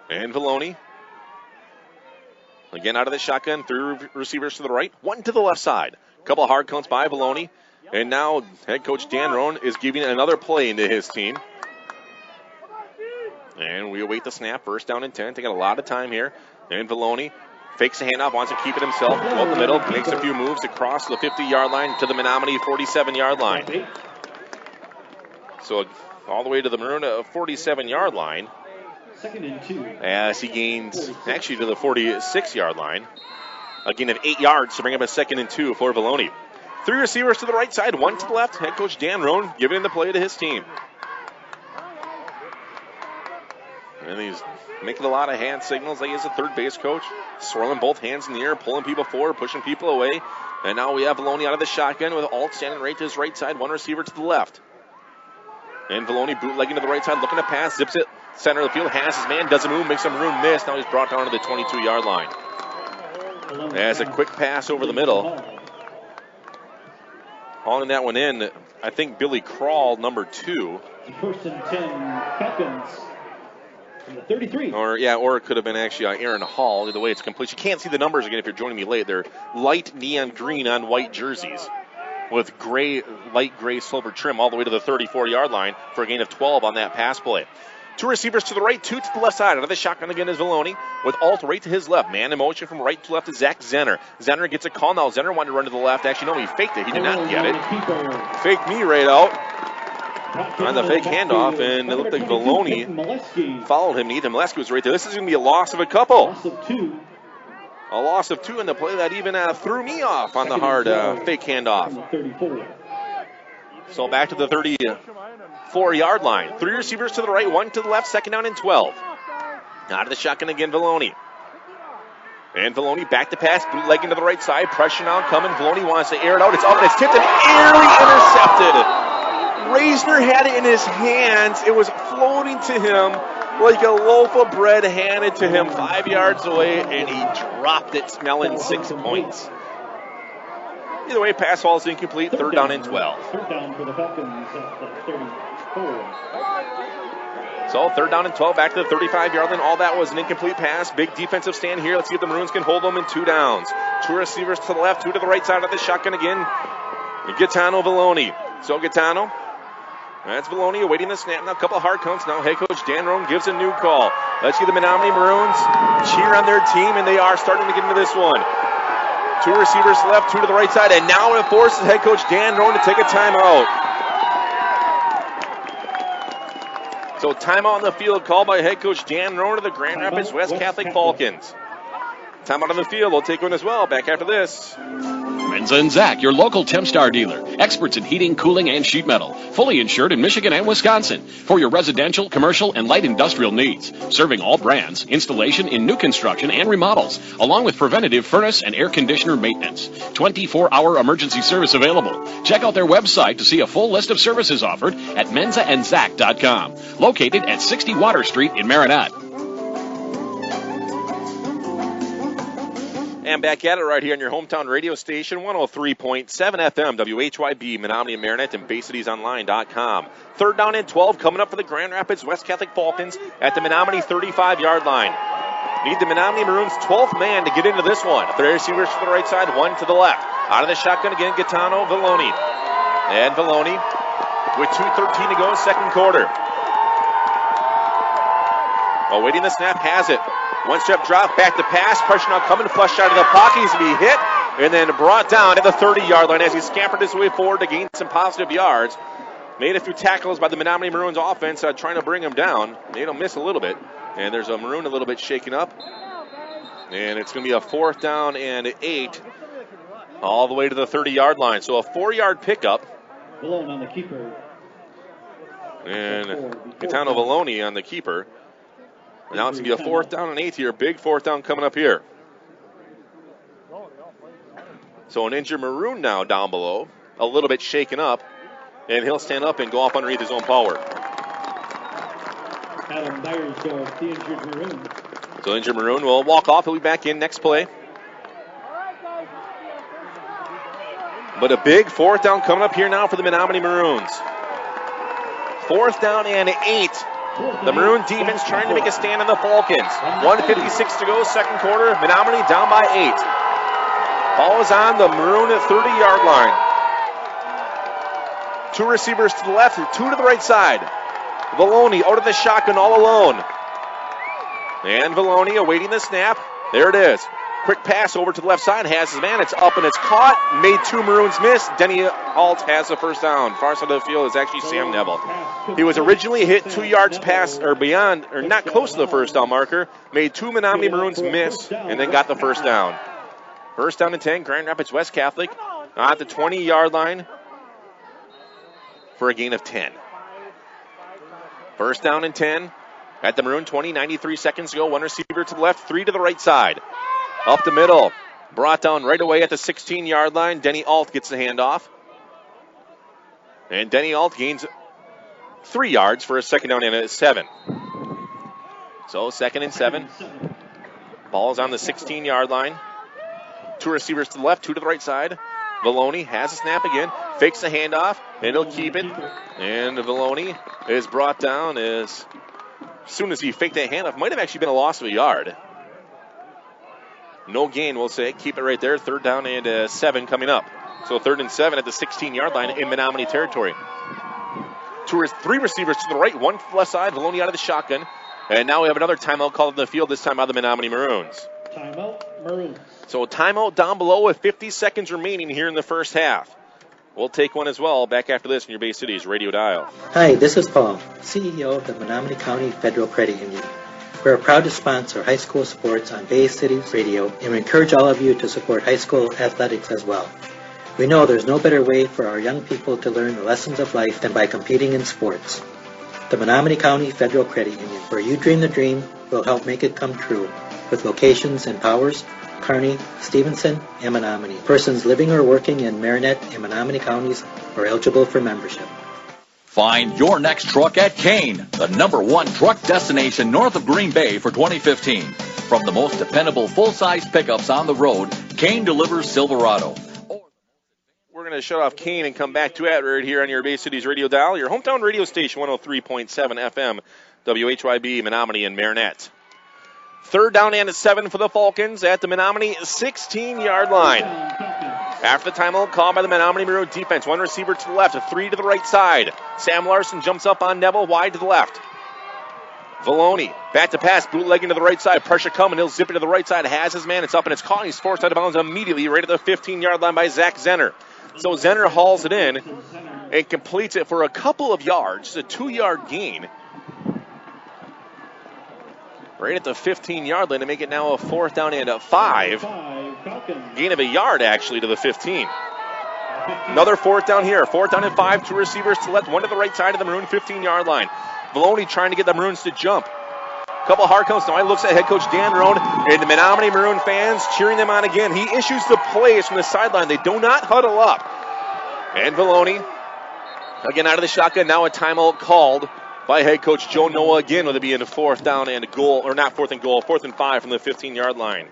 And Vallone again out of the shotgun. 3 receivers to the right, 1 to the left side. A couple of hard counts by Vallone. And now head coach Dan Rohn is giving another play into his team. And we await the snap. First down and 10. Taking a lot of time here. And Vallone fakes the handoff, wants to keep it himself. Go up the middle, makes a few moves across the 50-yard line to the Menominee 47-yard line. So all the way to the Maroon 47-yard line. Second and 2. As he gains actually to the 46-yard line. A gain of 8 yards to bring up a 2nd and 2 for Valoni. 3 receivers to the right side, 1 to the left. Head coach Dan Roan giving the play to his team. And he's making a lot of hand signals like he's a third base coach. Swirling both hands in the air, pulling people forward, pushing people away. And now we have Valoni out of the shotgun with Alt standing right to his right side, 1 receiver to the left. And Valoni bootlegging to the right side, looking to pass, zips it center of the field, has his man, doesn't move, makes some room, miss. Now he's brought down to the 22-yard line. As a quick pass over the middle. Hauling that one in, I think Billy Crawl, number 2. 1st and 10, Falcons. From the 33. Or it could have been actually Aaron Hall. Either way, it's complete. You can't see the numbers again if you're joining me late. They're light neon green on white jerseys with light gray silver trim all the way to the 34-yard line for a gain of 12 on that pass play. 2 receivers to the right, 2 to the left side. Another shotgun again is Valoni with Alt right to his left. Man in motion from right to left is Zach Zenner. Zenner gets a call now. Zenner wanted to run to the left. Actually, no, he faked it. He did not get it. Faked me right out on the fake handoff, and it looked like Valoni followed him. Ethan Molesky was right there. This is going to be a loss of a couple. A loss of 2 in the play that even threw me off on the hard fake handoff. So back to the 34-yard line. 3 receivers to the right, 1 to the left, 2nd down and 12. Out of the shotgun again, Valoni. And Valoni back to pass, bootlegging to the right side. Pressure now coming. Valoni wants to air it out. It's up and it's tipped and nearly intercepted. Reisner had it in his hands. It was floating to him like a loaf of bread handed to him 5 yards away, and he dropped it, smelling 6 points. Either way, pass ball is incomplete. 3rd down and 12. 3rd down for the Falcons at the 34. So 3rd down and 12, back to the 35-yard line. All that was an incomplete pass. Big defensive stand here. Let's see if the Maroons can hold them in 2 downs. 2 receivers to the left, 2 to the right side of the shotgun again. Gaetano Valoni. So Gaetano. That's Valoni awaiting the snap. Now a couple of hard counts. Now head coach Dan Roan gives a new call. Let's see the Menominee Maroons cheer on their team, and they are starting to get into this one. 2 receivers left, 2 to the right side, and now it forces head coach Dan Roan to take a timeout. So timeout on the field called by head coach Dan Roan of the Grand Rapids West Catholic Falcons. Timeout on the field. We'll take one as well. Back after this. Menza and Zach, your local Tempstar dealer. Experts in heating, cooling, and sheet metal. Fully insured in Michigan and Wisconsin. For your residential, commercial, and light industrial needs. Serving all brands. Installation in new construction and remodels. Along with preventative furnace and air conditioner maintenance. 24-hour emergency service available. Check out their website to see a full list of services offered at menzaandzac.com. Located at 60 Water Street in Marinette. And back at it right here on your hometown radio station, 103.7 FM, WHYB, Menominee and Marinette, and BayCitiesOnline.com. 3rd down and 12 coming up for the Grand Rapids West Catholic Falcons at the Menominee 35-yard line. Need the Menominee Maroons' 12th man to get into this one. 3 receivers to the right side, 1 to the left. Out of the shotgun again, Gaetano Valoni. And Valoni with 2:13 to go, 2nd quarter. Awaiting the snap, has it. 1-step drop, back to pass, pressure now coming, flushed out of the pocket, he's going to be hit, and then brought down at the 30-yard line as he scampered his way forward to gain some positive yards. Made it through tackles by the Menominee Maroons offense, trying to bring him down. Made him miss a little bit, and there's a Maroon a little bit shaken up. And it's going to be a 4th down and 8, all the way to the 30-yard line. So a 4-yard pickup. Valoni on the keeper. And Gaetano Valoni on the keeper. Now it's going to be a 4th down and 8 here. Big 4th down coming up here. So an injured Maroon now down below. A little bit shaken up. And he'll stand up and go off underneath his own power. Adam Dyersdorf, the injured Maroon. So injured Maroon will walk off. He'll be back in next play. But a big 4th down coming up here now for the Menominee Maroons. 4th down and 8. The Maroon defense trying to make a stand on the Falcons. 1:56 to go, 2nd quarter. Menominee down by 8. Ball is on the Maroon at 30-yard line. 2 receivers to the left, 2 to the right side. Valoni out of the shotgun all alone. And Valoni awaiting the snap. There it is. Quick pass over to the left side. Has his man. It's up and it's caught. Made 2 Maroons miss. Denny Alt has the 1st down. Far side of the field is actually Sam Neville. He was originally hit 2 yards past or beyond, or not close to the 1st down marker. Made 2 Menominee Maroons miss and then got the 1st down. First down and 10, Grand Rapids West Catholic at the 20-yard line for a gain of 10. First down and 10 at the Maroon 20, 93 seconds to go. One receiver to the left, three to the right side. Up the middle, brought down right away at the 16-yard line. Denny Alt gets the handoff. And Denny Alt gains 3 yards for a second down and a 7. So 2nd and 7. Ball's on the 16-yard line. 2 receivers to the left, 2 to the right side. Vallone has a snap again, fakes the handoff, and he'll keep it. And Vallone is brought down as soon as he faked that handoff. Might have actually been a loss of a yard. No gain, we'll say. Keep it right there. 3rd down and 7 coming up. So 3rd and 7 at the 16-yard line in Menominee territory. 2 or 3 receivers to the right, 1 to the left side. Vallone out of the shotgun. And now we have another timeout called in the field, this time by the Menominee Maroons. Timeout, Maroons. So timeout down below with 50 seconds remaining here in the first half. We'll take one as well back after this in your Bay Cities radio dial. Hi, this is Paul, CEO of the Menominee County Federal Credit Union. We're proud to sponsor high school sports on Bay Cities Radio, and we encourage all of you to support high school athletics as well. We know there's no better way for our young people to learn the lessons of life than by competing in sports. The Menominee County Federal Credit Union, where you dream the dream, will help make it come true, with locations in Powers, Kearney, Stevenson, and Menominee. Persons living or working in Marinette and Menominee counties are eligible for membership. Find your next truck at Kane, the #1 truck destination north of Green Bay for 2015. From the most dependable full-size pickups on the road, Kane delivers Silverado. We're going to shut off Kane and come back to it right here on your Bay Cities radio dial, your hometown radio station, 103.7 FM, WHYB, Menominee and Marinette. 3rd down and 7 for the Falcons at the Menominee 16-yard line. After the timeout called by the Menominee Maroon defense, 1 receiver to the left, a 3 to the right side. Sam Larson jumps up on Neville, wide to the left. Vallone, back to pass, bootlegging to the right side. Pressure coming, he'll zip it to the right side. Has his man, it's up and it's caught. He's forced out of bounds immediately, right at the 15-yard line by Zach Zenner. So Zenner hauls it in and completes it for a couple of yards, a 2-yard gain. Right at the 15-yard line to make it now a 4th down and a 5. Gain of a yard, actually, to the 15. Another 4th down here. 4th down and 5. 2 receivers to left, 1 to the right side of the Maroon 15-yard line. Vallone trying to get the Maroons to jump. Couple hard counts. Now he looks at head coach Dan Roan and the Menominee Maroon fans cheering them on again. He issues the plays from the sideline. They do not huddle up. And Vallone, again out of the shotgun. Now a timeout called by head coach Joe Noah again, with it being a 4th down and a goal, or not 4th and goal, 4th and 5 from the 15-yard line.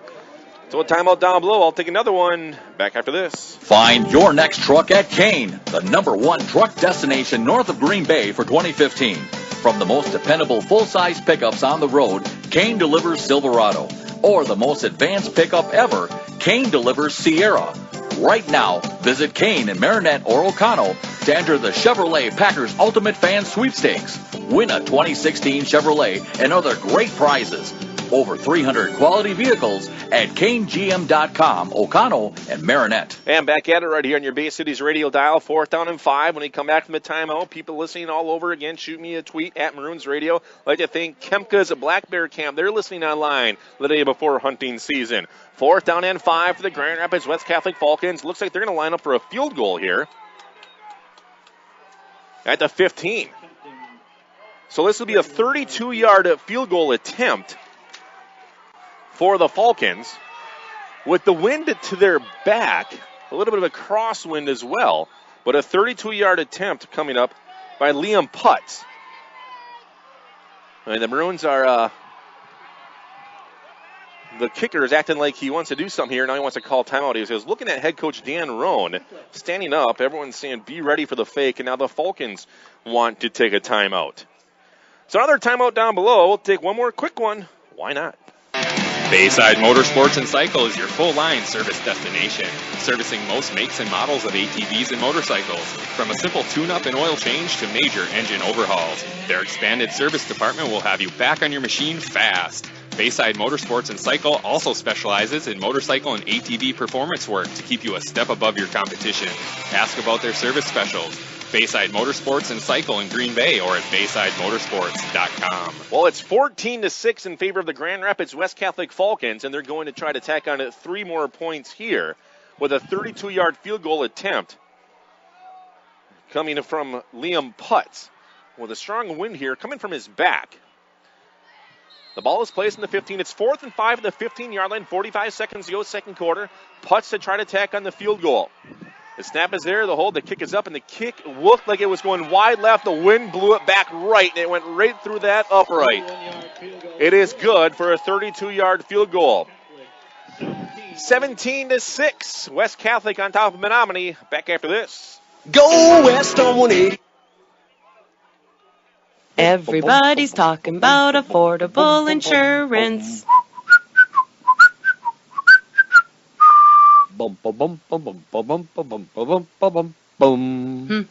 So a timeout down below. I'll take another one back after this. Find your next truck at Kane, the #1 truck destination north of Green Bay for 2015. From the most dependable full-size pickups on the road, Kane delivers Silverado. Or the most advanced pickup ever, Kane delivers Sierra. Right now, visit Kane in Marinette or O'Connell to enter the Chevrolet Packers Ultimate Fan Sweepstakes. Win a 2016 Chevrolet and other great prizes. Over 300 quality vehicles at KaneGM.com, O'Connell and Marinette. And back at it right here on your Bay Cities radio dial, 4th down and 5. When we come back from the timeout, people listening all over again, shoot me a tweet at Maroons Radio. I'd like to thank Kemka's Black Bear Camp. They're listening online the day before hunting season. 4th down and 5 for the Grand Rapids West Catholic Falcons. Looks like they're going to line up for a field goal here at the 15. So this will be a 32-yard field goal attempt for the Falcons, with the wind to their back, a little bit of a crosswind as well, but a 32-yard attempt coming up by Liam Putz. And the Maroons are, the kicker is acting like he wants to do something here. Now he wants to call timeout. He says, looking at head coach Dan Roan, standing up, everyone's saying, be ready for the fake, and now the Falcons want to take a timeout. So another timeout down below. We'll take one more quick one. Why not? Bayside Motorsports and Cycle is your full-line service destination, servicing most makes and models of ATVs and motorcycles, from a simple tune-up and oil change to major engine overhauls. Their expanded service department will have you back on your machine fast. Bayside Motorsports and Cycle also specializes in motorcycle and ATV performance work to keep you a step above your competition. Ask about their service specials. Bayside Motorsports and Cycle in Green Bay or at BaysideMotorsports.com. Well, it's 14-6 in favor of the Grand Rapids West Catholic Falcons, and they're going to try to tack on 3 more points here with a 32-yard field goal attempt coming from Liam Putz with a strong wind here coming from his back. The ball is placed in the 15. It's 4th and 5 at the 15-yard line, 45 seconds to go, second quarter. Putz to try to tack on the field goal. The snap is there, the hold, the kick is up, and the kick looked like it was going wide left. The wind blew it back right, and it went right through that upright. It is good for a 32-yard field goal. 17-6, West Catholic on top of Menominee. Back after this. Go West on 180. Everybody's talking about affordable insurance. Bum bum bum bum bum bum bum bum bum bum bum bum.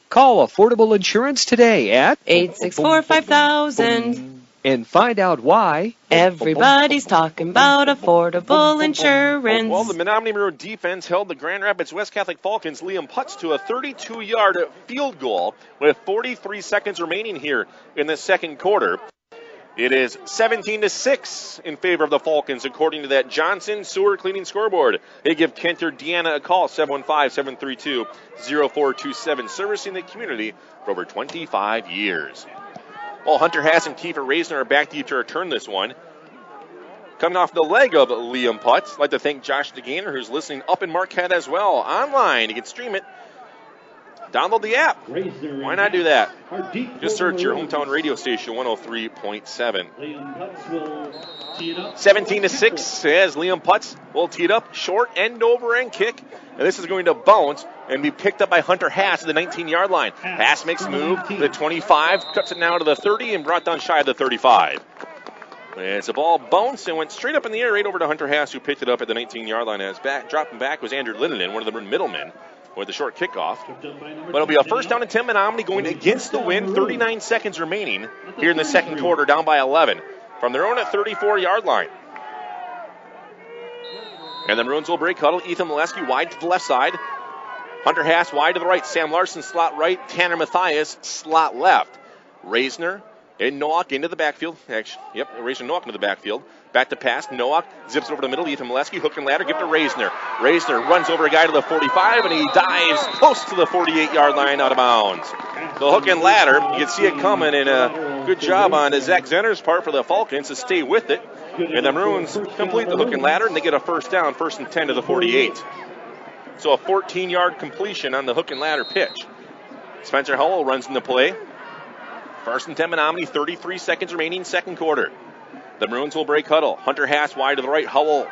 Call Affordable Insurance today at 864-5000 and find out why everybody's talking about affordable insurance. Well, the Menominee Monroe defense held the Grand Rapids West Catholic Falcons' Liam Putz to a 32-yard field goal with 43 seconds remaining here in the second quarter. It is 17-6 in favor of the Falcons, according to that Johnson Sewer Cleaning scoreboard. They give Kent or Deanna a call, 715-732-0427, servicing the community for over 25 years. Well, Hunter Hass and Kiefer Reisner are back deep to return this one. Coming off the leg of Liam Putz, I'd like to thank Josh DeGainer, who's listening up in Marquette as well. Online, you can stream it. Download the app. Why not do that? Just search your hometown radio station, 103.7. 17-6 as Liam Putz will tee it up. Short end-over-end kick. And this is going to bounce and be picked up by Hunter Hass at the 19-yard line. Hass makes a move to the 25, cuts it now to the 30, and brought down shy of the 35. As the ball bounced and went straight up in the air right over to Hunter Hass, who picked it up at the 19-yard line. As dropping back was Andrew Linden, one of the middlemen, with a short kickoff. But it'll be a first down and 10. Menominee going against the wind. 39 seconds remaining here in the second quarter, down by 11 from their own at 34-yard line. And the Maroons will break huddle. Ethan Molesky wide to the left side. Hunter Hass wide to the right. Sam Larson slot right. Tanner Mathias slot left. Reisner and Nowak into the backfield. Reisner Nowak into the backfield. Back to pass. Nowak zips over the middle. Ethan Molesky, hook and ladder, give to Reisner. Reisner runs over a guy to the 45, and he dives close to the 48-yard line out of bounds. The hook and ladder, you can see it coming, and a good job on Zach Zenner's part for the Falcons to stay with it. And the Maroons complete the hook and ladder, and they get a first down, 1st and 10 to the 48. So a 14-yard completion on the hook and ladder pitch. Spencer Howell runs in the play. 1st and 10 Menominee, 33 seconds remaining, second quarter. The Maroons will break huddle. Hunter Hass wide to the right. Howell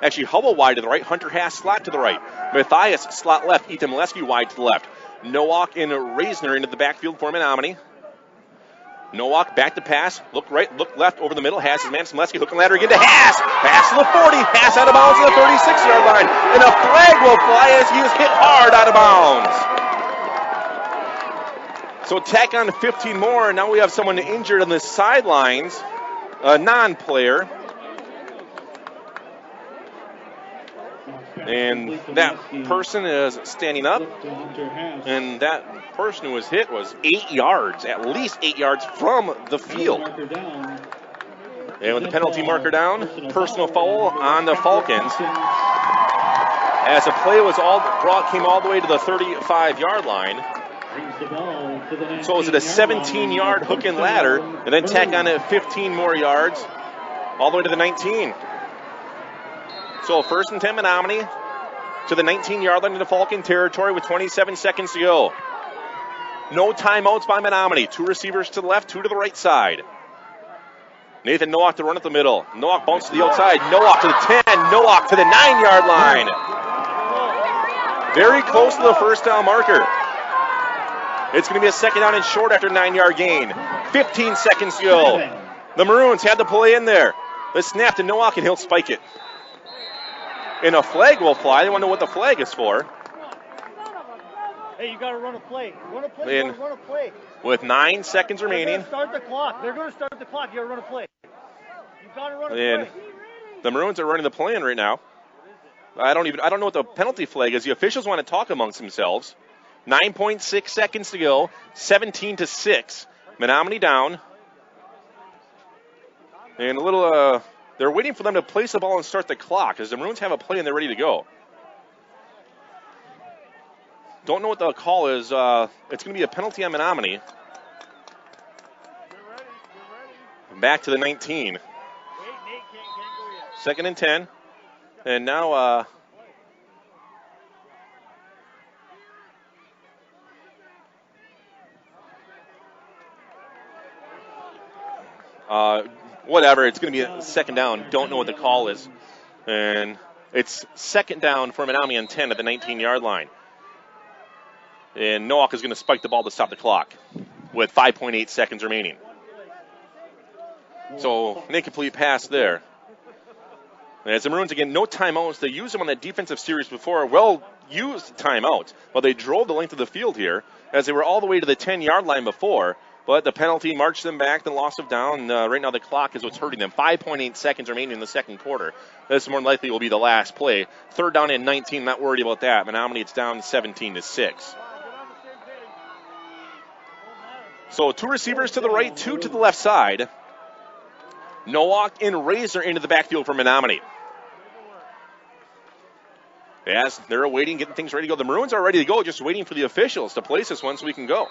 wide to the right. Hunter Hass slot to the right. Mathias slot left. Ethan Molesky wide to the left. Nowak and Reisner into the backfield for Menominee. Nowak back to pass. Look right, look left over the middle. Hass his man. Molesky hook and ladder again to Hass. Pass to the 40. Hass out of bounds to the 36-yard line. And a flag will fly as he is hit hard out of bounds. So tack on 15 more. Now we have someone injured on the sidelines. A non-player. And that person is standing up. And that person who was hit was 8 yards, at least 8 yards from the field. And with the penalty marker down, personal foul on the Falcons. As the play was came all the way to the 35-yard line. So is it a 17-yard hook and ladder, and then tack on it 15 more yards, all the way to the 19. So 1st and 10 Menominee to the 19-yard line into Falcon territory with 27 seconds to go. No timeouts by Menominee. 2 receivers to the left, 2 to the right side. Nathan Nowak to run at the middle. Nowak bounces to the outside. Nowak to the 10. Nowak to the 9-yard line. Very close to the first down marker. It's going to be a second down and short after a 9-yard gain. 15 seconds to go. The Maroons had the play in there. The snap to Nowak, and he'll spike it. And a flag will fly. They want to know what the flag is for. Hey, you got to run a play. Run a play. Run a play. With 9 seconds remaining. They're going to start the clock. You got to run a play. The Maroons are running the play in right now. I don't know what the penalty flag is. The officials want to talk amongst themselves. 9.6 seconds to go. 17-6. Menominee down. And a little, they're waiting for them to place the ball and start the clock as the Maroons have a play and they're ready to go. Don't know what the call is. It's going to be a penalty on Menominee. Back to the 19. 2nd and 10. And now whatever, it's going to be a 2nd down. Don't know what the call is. And it's 2nd down for Menominee on 10 at the 19-yard line. And Nowak is going to spike the ball to stop the clock with 5.8 seconds remaining. So, an incomplete pass there. And as the Maroons, again, no timeouts. They used them on that defensive series before. Well-used timeouts. Well, they drove the length of the field here as they were all the way to the 10-yard line before. But the penalty marched them back, the loss of down. Right now the clock is what's hurting them. 5.8 seconds remaining in the second quarter. This more than likely will be the last play. 3rd down and 19, not worried about that. Menominee, it's down 17-6. So 2 receivers to the right, 2 to the left side. Nowak and Razor into the backfield for Menominee. As they're waiting, getting things ready to go. The Maroons are ready to go, just waiting for the officials to place this one so we can go.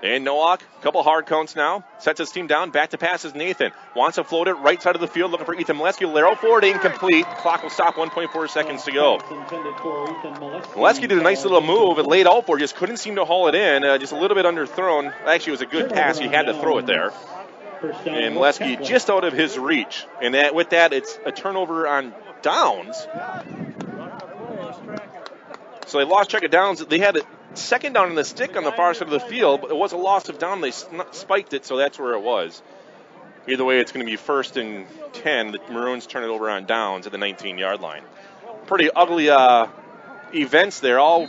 And Nowak, a couple hard counts now. Sets his team down. Back to pass is Nathan. Wants to float it right side of the field. Looking for Ethan Molesky. Lateral forward, incomplete. Clock will stop. 1.4 seconds to go. Molesky did a nice little move. It laid out for it. Just couldn't seem to haul it in. Just a little bit underthrown. Actually, it was a good pass. He had to throw it there. And Molesky just out of his reach. And with that, it's a turnover on downs. So they lost track of downs. They had it 2nd down in the stick on the far side of the field, but it was a loss of down. They spiked it, so that's where it was. Either way, it's going to be 1st and 10. The Maroons turn it over on downs at the 19-yard line. Pretty ugly events there, all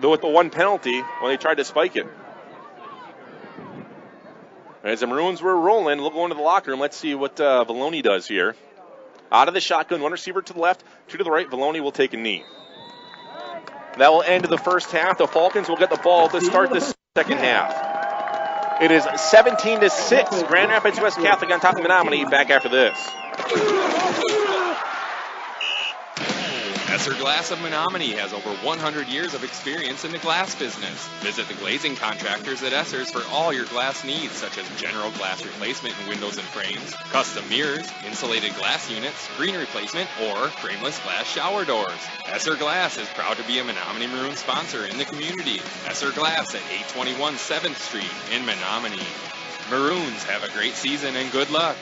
with the one penalty when they tried to spike it. As the Maroons were rolling, we'll go into the locker room. Let's see what Valoni does here. Out of the shotgun, 1 receiver to the left, 2 to the right. Valoni will take a knee. That will end the first half. The Falcons will get the ball to start the second half. It is 17-6. Grand Rapids West Catholic on top of Menominee. Back after this. Esser Glass of Menominee has over 100 years of experience in the glass business. Visit the glazing contractors at Esser's for all your glass needs, such as general glass replacement in windows and frames, custom mirrors, insulated glass units, screen replacement, or frameless glass shower doors. Esser Glass is proud to be a Menominee Maroon sponsor in the community. Esser Glass at 821 7th Street in Menominee. Maroons, have a great season and good luck.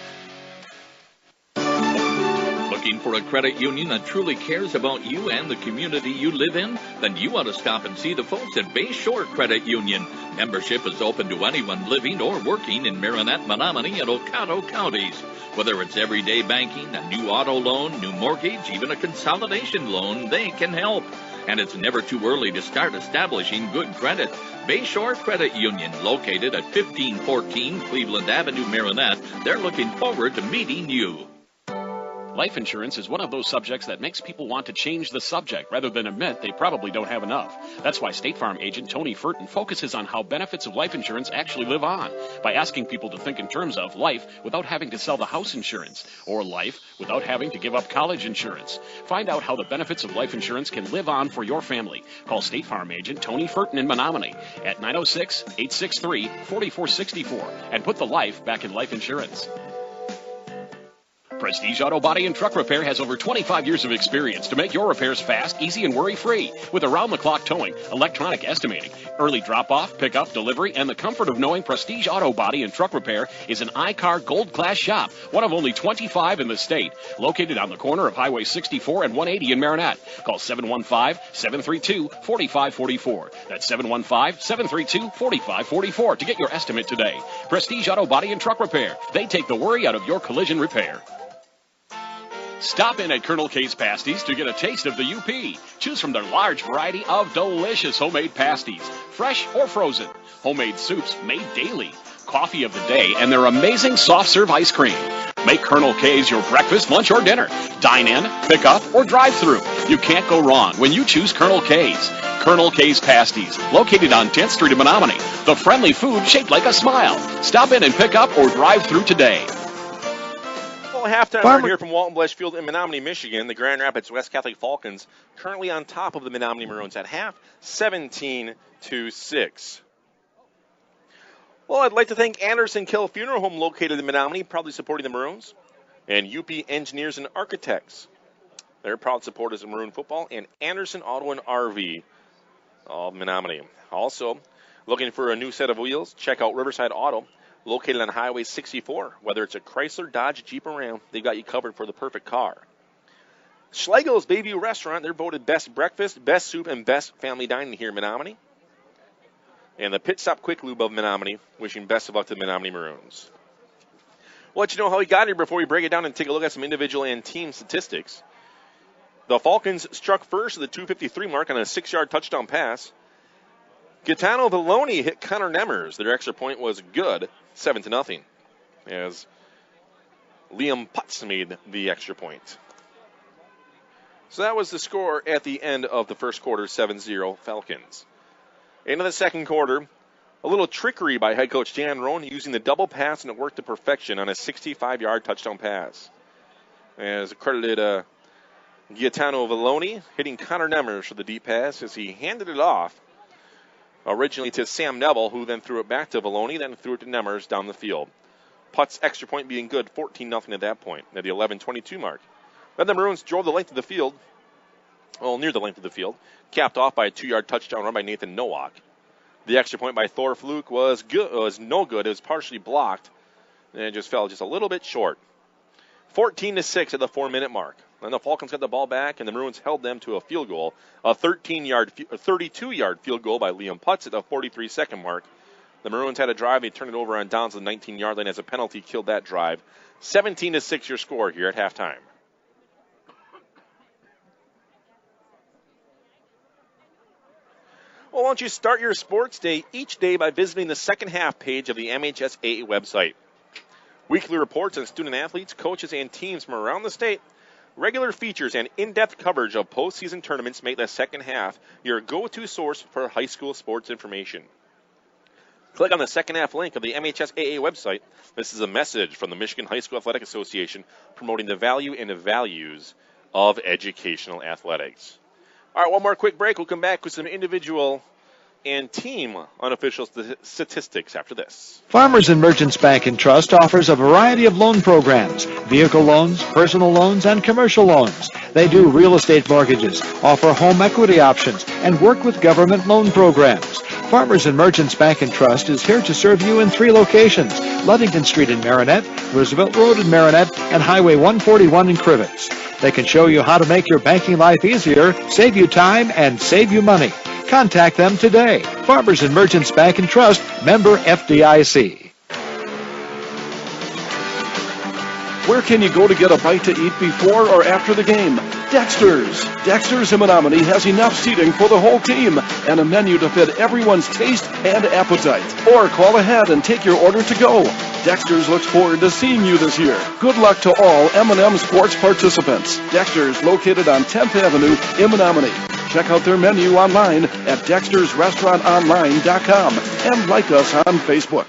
Looking for a credit union that truly cares about you and the community you live in? Then you ought to stop and see the folks at Bayshore Credit Union. Membership is open to anyone living or working in Marinette, Menominee, and Ocado counties. Whether it's everyday banking, a new auto loan, new mortgage, even a consolidation loan, they can help. And it's never too early to start establishing good credit. Bayshore Credit Union, located at 1514 Cleveland Avenue, Marinette. They're looking forward to meeting you. Life insurance is one of those subjects that makes people want to change the subject rather than admit they probably don't have enough. That's why State Farm agent Tony Furton focuses on how benefits of life insurance actually live on by asking people to think in terms of life without having to sell the house insurance or life without having to give up college insurance. Find out how the benefits of life insurance can live on for your family. Call State Farm agent Tony Furton in Menominee at 906-863-4464 and put the life back in life insurance. Prestige Auto Body and Truck Repair has over 25 years of experience to make your repairs fast, easy, and worry-free. With around-the-clock towing, electronic estimating, early drop-off, pick-up, delivery, and the comfort of knowing Prestige Auto Body and Truck Repair is an iCar Gold Class shop, one of only 25 in the state, located on the corner of Highway 64 and 180 in Marinette. Call 715-732-4544. That's 715-732-4544 to get your estimate today. Prestige Auto Body and Truck Repair. They take the worry out of your collision repair. Stop in at Colonel K's Pasties to get a taste of the UP. Choose from their large variety of delicious homemade pasties, fresh or frozen, homemade soups made daily, coffee of the day, and their amazing soft serve ice cream. Make Colonel K's your breakfast, lunch, or dinner. Dine in, pick up, or drive through. You can't go wrong when you choose Colonel K's. Colonel K's Pasties, located on 10th Street in Menominee. The friendly food shaped like a smile. Stop in and pick up or drive through today. Well, halftime right here from Walton Blesh Field in Menominee, Michigan. The Grand Rapids West Catholic Falcons currently on top of the Menominee Maroons at half, 17-6. Well, I'd like to thank Anderson Kill Funeral Home, located in Menominee, proudly supporting the Maroons, and UP Engineers and Architects. They're proud supporters of Maroon football, and Anderson Auto and RV of Menominee. Also, looking for a new set of wheels? Check out Riverside Auto, located on Highway 64. Whether it's a Chrysler, Dodge, Jeep, or Ram, they've got you covered for the perfect car. Schlegel's Bayview Restaurant, they're voted best breakfast, best soup, and best family dining here in Menominee. And the Pit Stop Quick Lube of Menominee, wishing best of luck to the Menominee Maroons. We'll let you know how we got here before we break it down and take a look at some individual and team statistics. The Falcons struck first at the 253 mark on a 6-yard touchdown pass. Gaetano Vallone hit Connor Nemmers. Their extra point was good, 7-0, as Liam Putz made the extra point. So that was the score at the end of the first quarter, 7-0 Falcons. Into the second quarter, a little trickery by head coach Jan Rohn using the double pass, and it worked to perfection on a 65-yard touchdown pass. As credited Gaetano Vallone hitting Connor Nemmers for the deep pass as he handed it off originally to Sam Neville, who then threw it back to Vallone, then threw it to Nemmers down the field. Putts extra point being good, 14-0 at that point, at the 11:22 mark. Then the Maroons drove the length of the field, near the length of the field, capped off by a 2-yard touchdown run by Nathan Nowak. The extra point by Thor Fluke was no good. It was partially blocked, and it just fell just a little bit short. 14-6 at the 4-minute mark. Then the Falcons got the ball back, and the Maroons held them to a field goal, a 32-yard field goal by Liam Putz at the 43-second mark. The Maroons had a drive. They turned it over on downs to the 19-yard line as a penalty killed that drive. 17-6 your score here at halftime. Well, why don't you start your sports day each day by visiting the second half page of the MHSAA website. Weekly reports on student athletes, coaches, and teams from around the state. Regular features and in-depth coverage of postseason tournaments make the second half your go-to source for high school sports information. Click on the second half link of the MHSAA website. This is a message from the Michigan High School Athletic Association promoting the value and the values of educational athletics. All right, one more quick break. We'll come back with some individual and team unofficial statistics after this. Farmers and Merchants Bank and Trust offers a variety of loan programs, vehicle loans, personal loans, and commercial loans. They do real estate mortgages, offer home equity options, and work with government loan programs. Farmers and Merchants Bank and Trust is here to serve you in 3 locations: Ludington Street in Marinette, Roosevelt Road in Marinette, and Highway 141 in Crivets. They can show you how to make your banking life easier, save you time, and save you money. Contact them today. Farmers and Merchants Bank and Trust, member FDIC. Where can you go to get a bite to eat before or after the game? Dexter's. Dexter's in Menominee has enough seating for the whole team and a menu to fit everyone's taste and appetite. Or call ahead and take your order to go. Dexter's looks forward to seeing you this year. Good luck to all M&M Sports participants. Dexter's, located on 10th Avenue in Menominee. Check out their menu online at dextersrestaurantonline.com and like us on Facebook.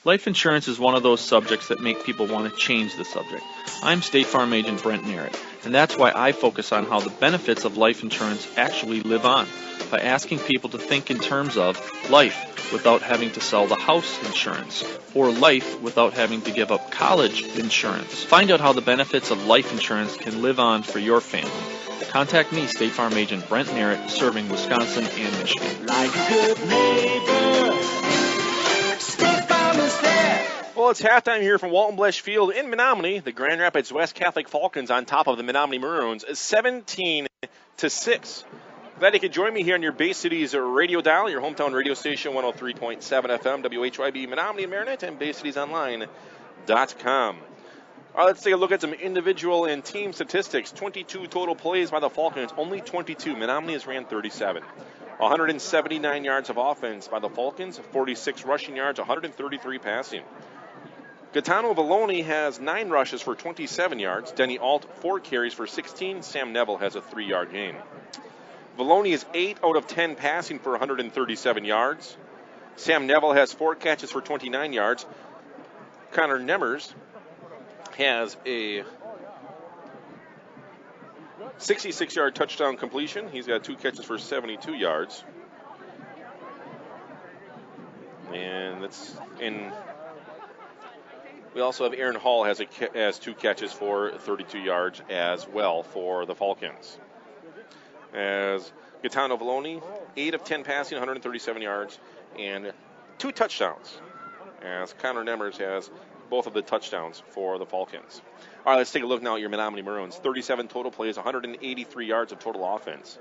Life insurance is one of those subjects that make people want to change the subject. I'm State Farm Agent Brent Narrett, and that's why I focus on how the benefits of life insurance actually live on, by asking people to think in terms of life without having to sell the house insurance, or life without having to give up college insurance. Find out how the benefits of life insurance can live on for your family. Contact me, State Farm Agent Brent Narrett, serving Wisconsin and Michigan. Like a good neighbor, State Farm is there. Well, it's halftime here from Walton Blesh Field in Menominee. The Grand Rapids West Catholic Falcons on top of the Menominee Maroons, 17-6. Glad you could join me here on your Bay Cities radio dial, your hometown radio station, 103.7 FM, WHYB, Menominee and Marinette, and BayCitiesOnline.com. All right, let's take a look at some individual and team statistics. 22 total plays by the Falcons, only 22. Menominee has ran 37. 179 yards of offense by the Falcons, 46 rushing yards, 133 passing. Gaetano Vallone has 9 rushes for 27 yards. Denny Alt, 4 carries for 16. Sam Neville has a 3-yard gain. Vallone is 8 out of 10 passing for 137 yards. Sam Neville has 4 catches for 29 yards. Connor Nemmers has a 66-yard touchdown completion. He's got 2 catches for 72 yards. And we also have Aaron Hall has 2 catches for 32 yards as well for the Falcons. As Gaetano Vallone, 8 of 10 passing, 137 yards, and 2 touchdowns. As Connor Nemmers has both of the touchdowns for the Falcons. All right, let's take a look now at your Menominee Maroons. 37 total plays, 183 yards of total offense.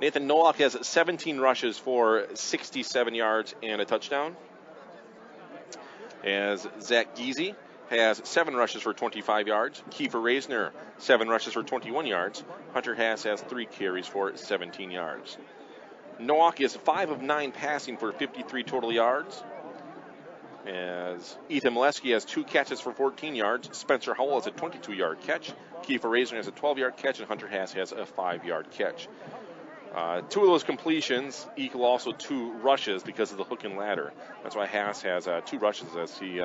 Nathan Nowak has 17 rushes for 67 yards and a touchdown. As Zach Giese has 7 rushes for 25 yards. Kiefer Reisner, 7 rushes for 21 yards. Hunter Haas has 3 carries for 17 yards. Nowak is 5 of 9 passing for 53 total yards. As Ethan Molesky has 2 catches for 14 yards. Spencer Howell has a 22-yard catch. Kiefer Reisner has a 12-yard catch, and Hunter Haas has a 5-yard catch. 2 of those completions equal also 2 rushes because of the hook and ladder. That's why Haas has 2 rushes, as he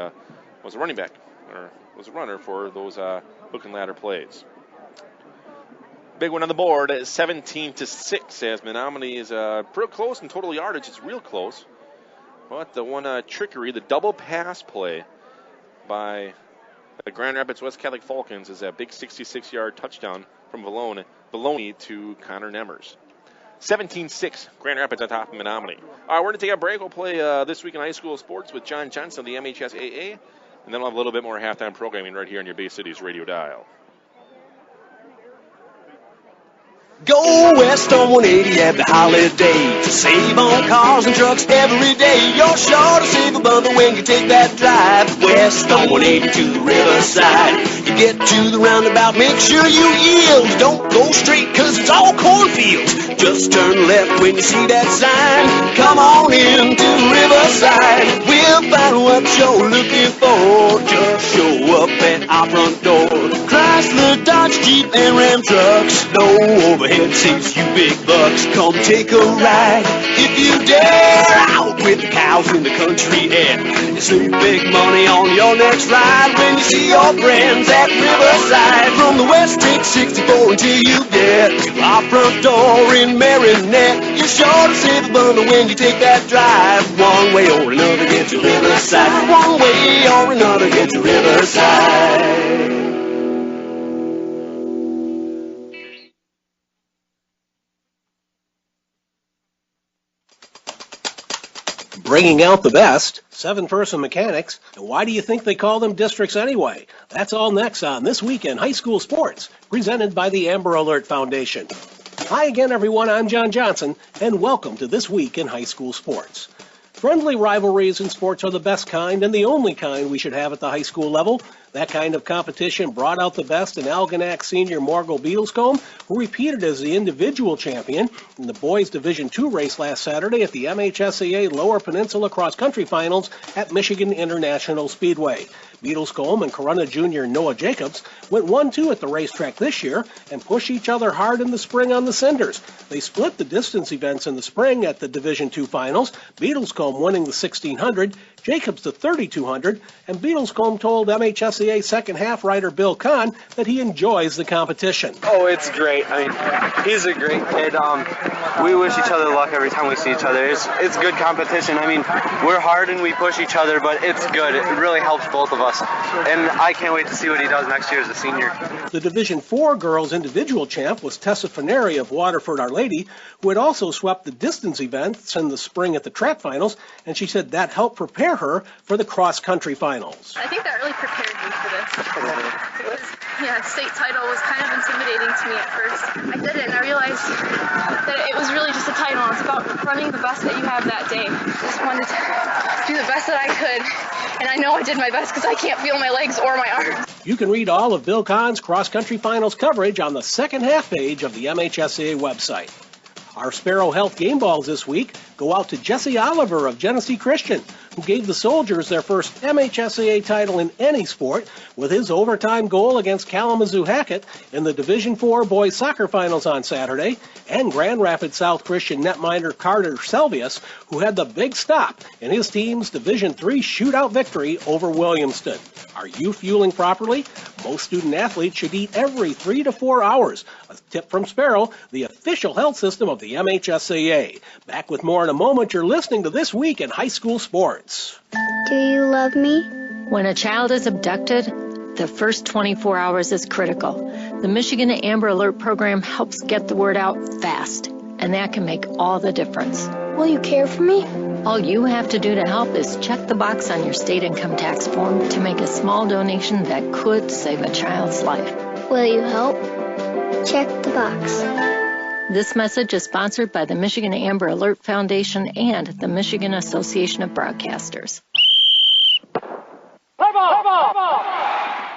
was a running back, or was a runner for those hook and ladder plays. Big one on the board, 17-6, as Menominee is pretty close in total yardage. It's real close. But the one trickery, the double pass play by the Grand Rapids West Catholic Falcons is that big 66-yard touchdown from Vallone to Connor Nemmers. 17-6, Grand Rapids on top of Menominee. All right, we're going to take a break. We'll play This Week in High School Sports with John Johnson of the MHSAA, and then we'll have a little bit more halftime programming right here on your Bay Cities radio dial. Go west on 180 at the holiday to save on cars and trucks every day. You're sure to save a bundle when you take that drive west on 180 to the riverside. You get to the roundabout, make sure you yield. Don't go straight, cause it's all cornfields. Just turn left when you see that sign. Come on in to Riverside. We'll find what you're looking for. Just show up at our front door. Chrysler, Dodge, Jeep, and Ram trucks. No overhead seats, you big bucks. Come take a ride if you dare. Out with the cows in the country air. You save big money on your next ride when you see your friends at Riverside. From the west, take 64 until you get to our front door in Marinette. You're sure to save a bundle when you take that drive. One way or another, get to Riverside. One way or another, get to Riverside. Bringing out the best, 7-person mechanics, and why do you think they call them districts anyway? That's all next on This Week in High School Sports, presented by the Amber Alert Foundation. Hi again, everyone. I'm John Johnson, and welcome to This Week in High School Sports. Friendly rivalries in sports are the best kind and the only kind we should have at the high school level. That kind of competition brought out the best in Algonac senior Morgul Beatlescombe, who repeated as the individual champion in the boys Division II race last Saturday at the MHSAA Lower Peninsula Cross Country Finals at Michigan International Speedway. Beatlescombe and Corunna junior Noah Jacobs went 1-2 at the racetrack this year and pushed each other hard in the spring on the cinders. They split the distance events in the spring at the Division II finals, Beatlescombe winning the 1600, Jacobs the 3200, and Beatlescombe told MHSAA second half writer Bill Kahn that he enjoys the competition. Oh, it's great. I mean, he's a great kid. We wish each other luck every time we see each other. It's good competition. I mean, we're hard and we push each other, but it's good. It really helps both of us. And I can't wait to see what he does next year as a senior. The Division IV girls individual champ was Tessa Faneri of Waterford Our Lady, who had also swept the distance events in the spring at the track finals, and she said that helped prepare her for the cross-country finals. I think that really prepared me for this. State title was kind of intimidating to me at first. I did it and I realized that it was is really just a title. It's about running the best that you have that day. Just wanted to do the best that I could, and I know I did my best because I can't feel my legs or my arms. You can read all of Bill Kahn's cross-country finals coverage on the second half page of the MHSAA website. Our Sparrow Health game balls this week go out to Jesse Oliver of Genesee Christian, who gave the Soldiers their first MHSAA title in any sport with his overtime goal against Kalamazoo Hackett in the Division IV boys soccer finals on Saturday, and Grand Rapids South Christian netminder Carter Selvius, who had the big stop in his team's Division III shootout victory over Williamston. Are you fueling properly? Most student athletes should eat every 3 to 4 hours. A tip from Sparrow, the official health system of the MHSAA. Back with more in a moment. You're listening to This Week in High School Sports. Do you love me? When a child is abducted, the first 24 hours is critical. The Michigan Amber Alert program helps get the word out fast, and that can make all the difference. Will you care for me? All you have to do to help is check the box on your state income tax form to make a small donation that could save a child's life. Will you help? Check the box. This message is sponsored by the Michigan Amber Alert Foundation and the Michigan Association of Broadcasters.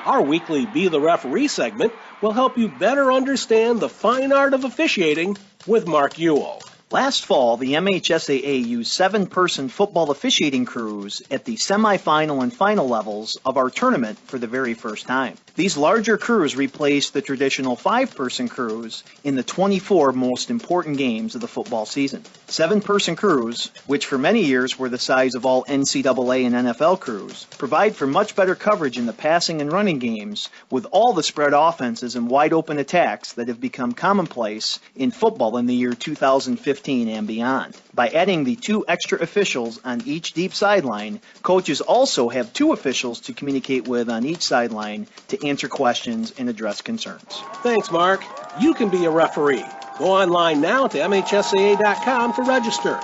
Our weekly Be the Referee segment will help you better understand the fine art of officiating with Mark Ewell. Last fall, the MHSAA used 7-person football officiating crews at the semifinal and final levels of our tournament for the very first time. These larger crews replaced the traditional 5-person crews in the 24 most important games of the football season. 7-person crews, which for many years were the size of all NCAA and NFL crews, provide for much better coverage in the passing and running games with all the spread offenses and wide open attacks that have become commonplace in football in the year 2015 and beyond. By adding the 2 extra officials on each deep sideline, coaches also have 2 officials to communicate with on each sideline to answer questions and address concerns. Thanks, Mark. You can be a referee. Go online now to MHSAA.com to register.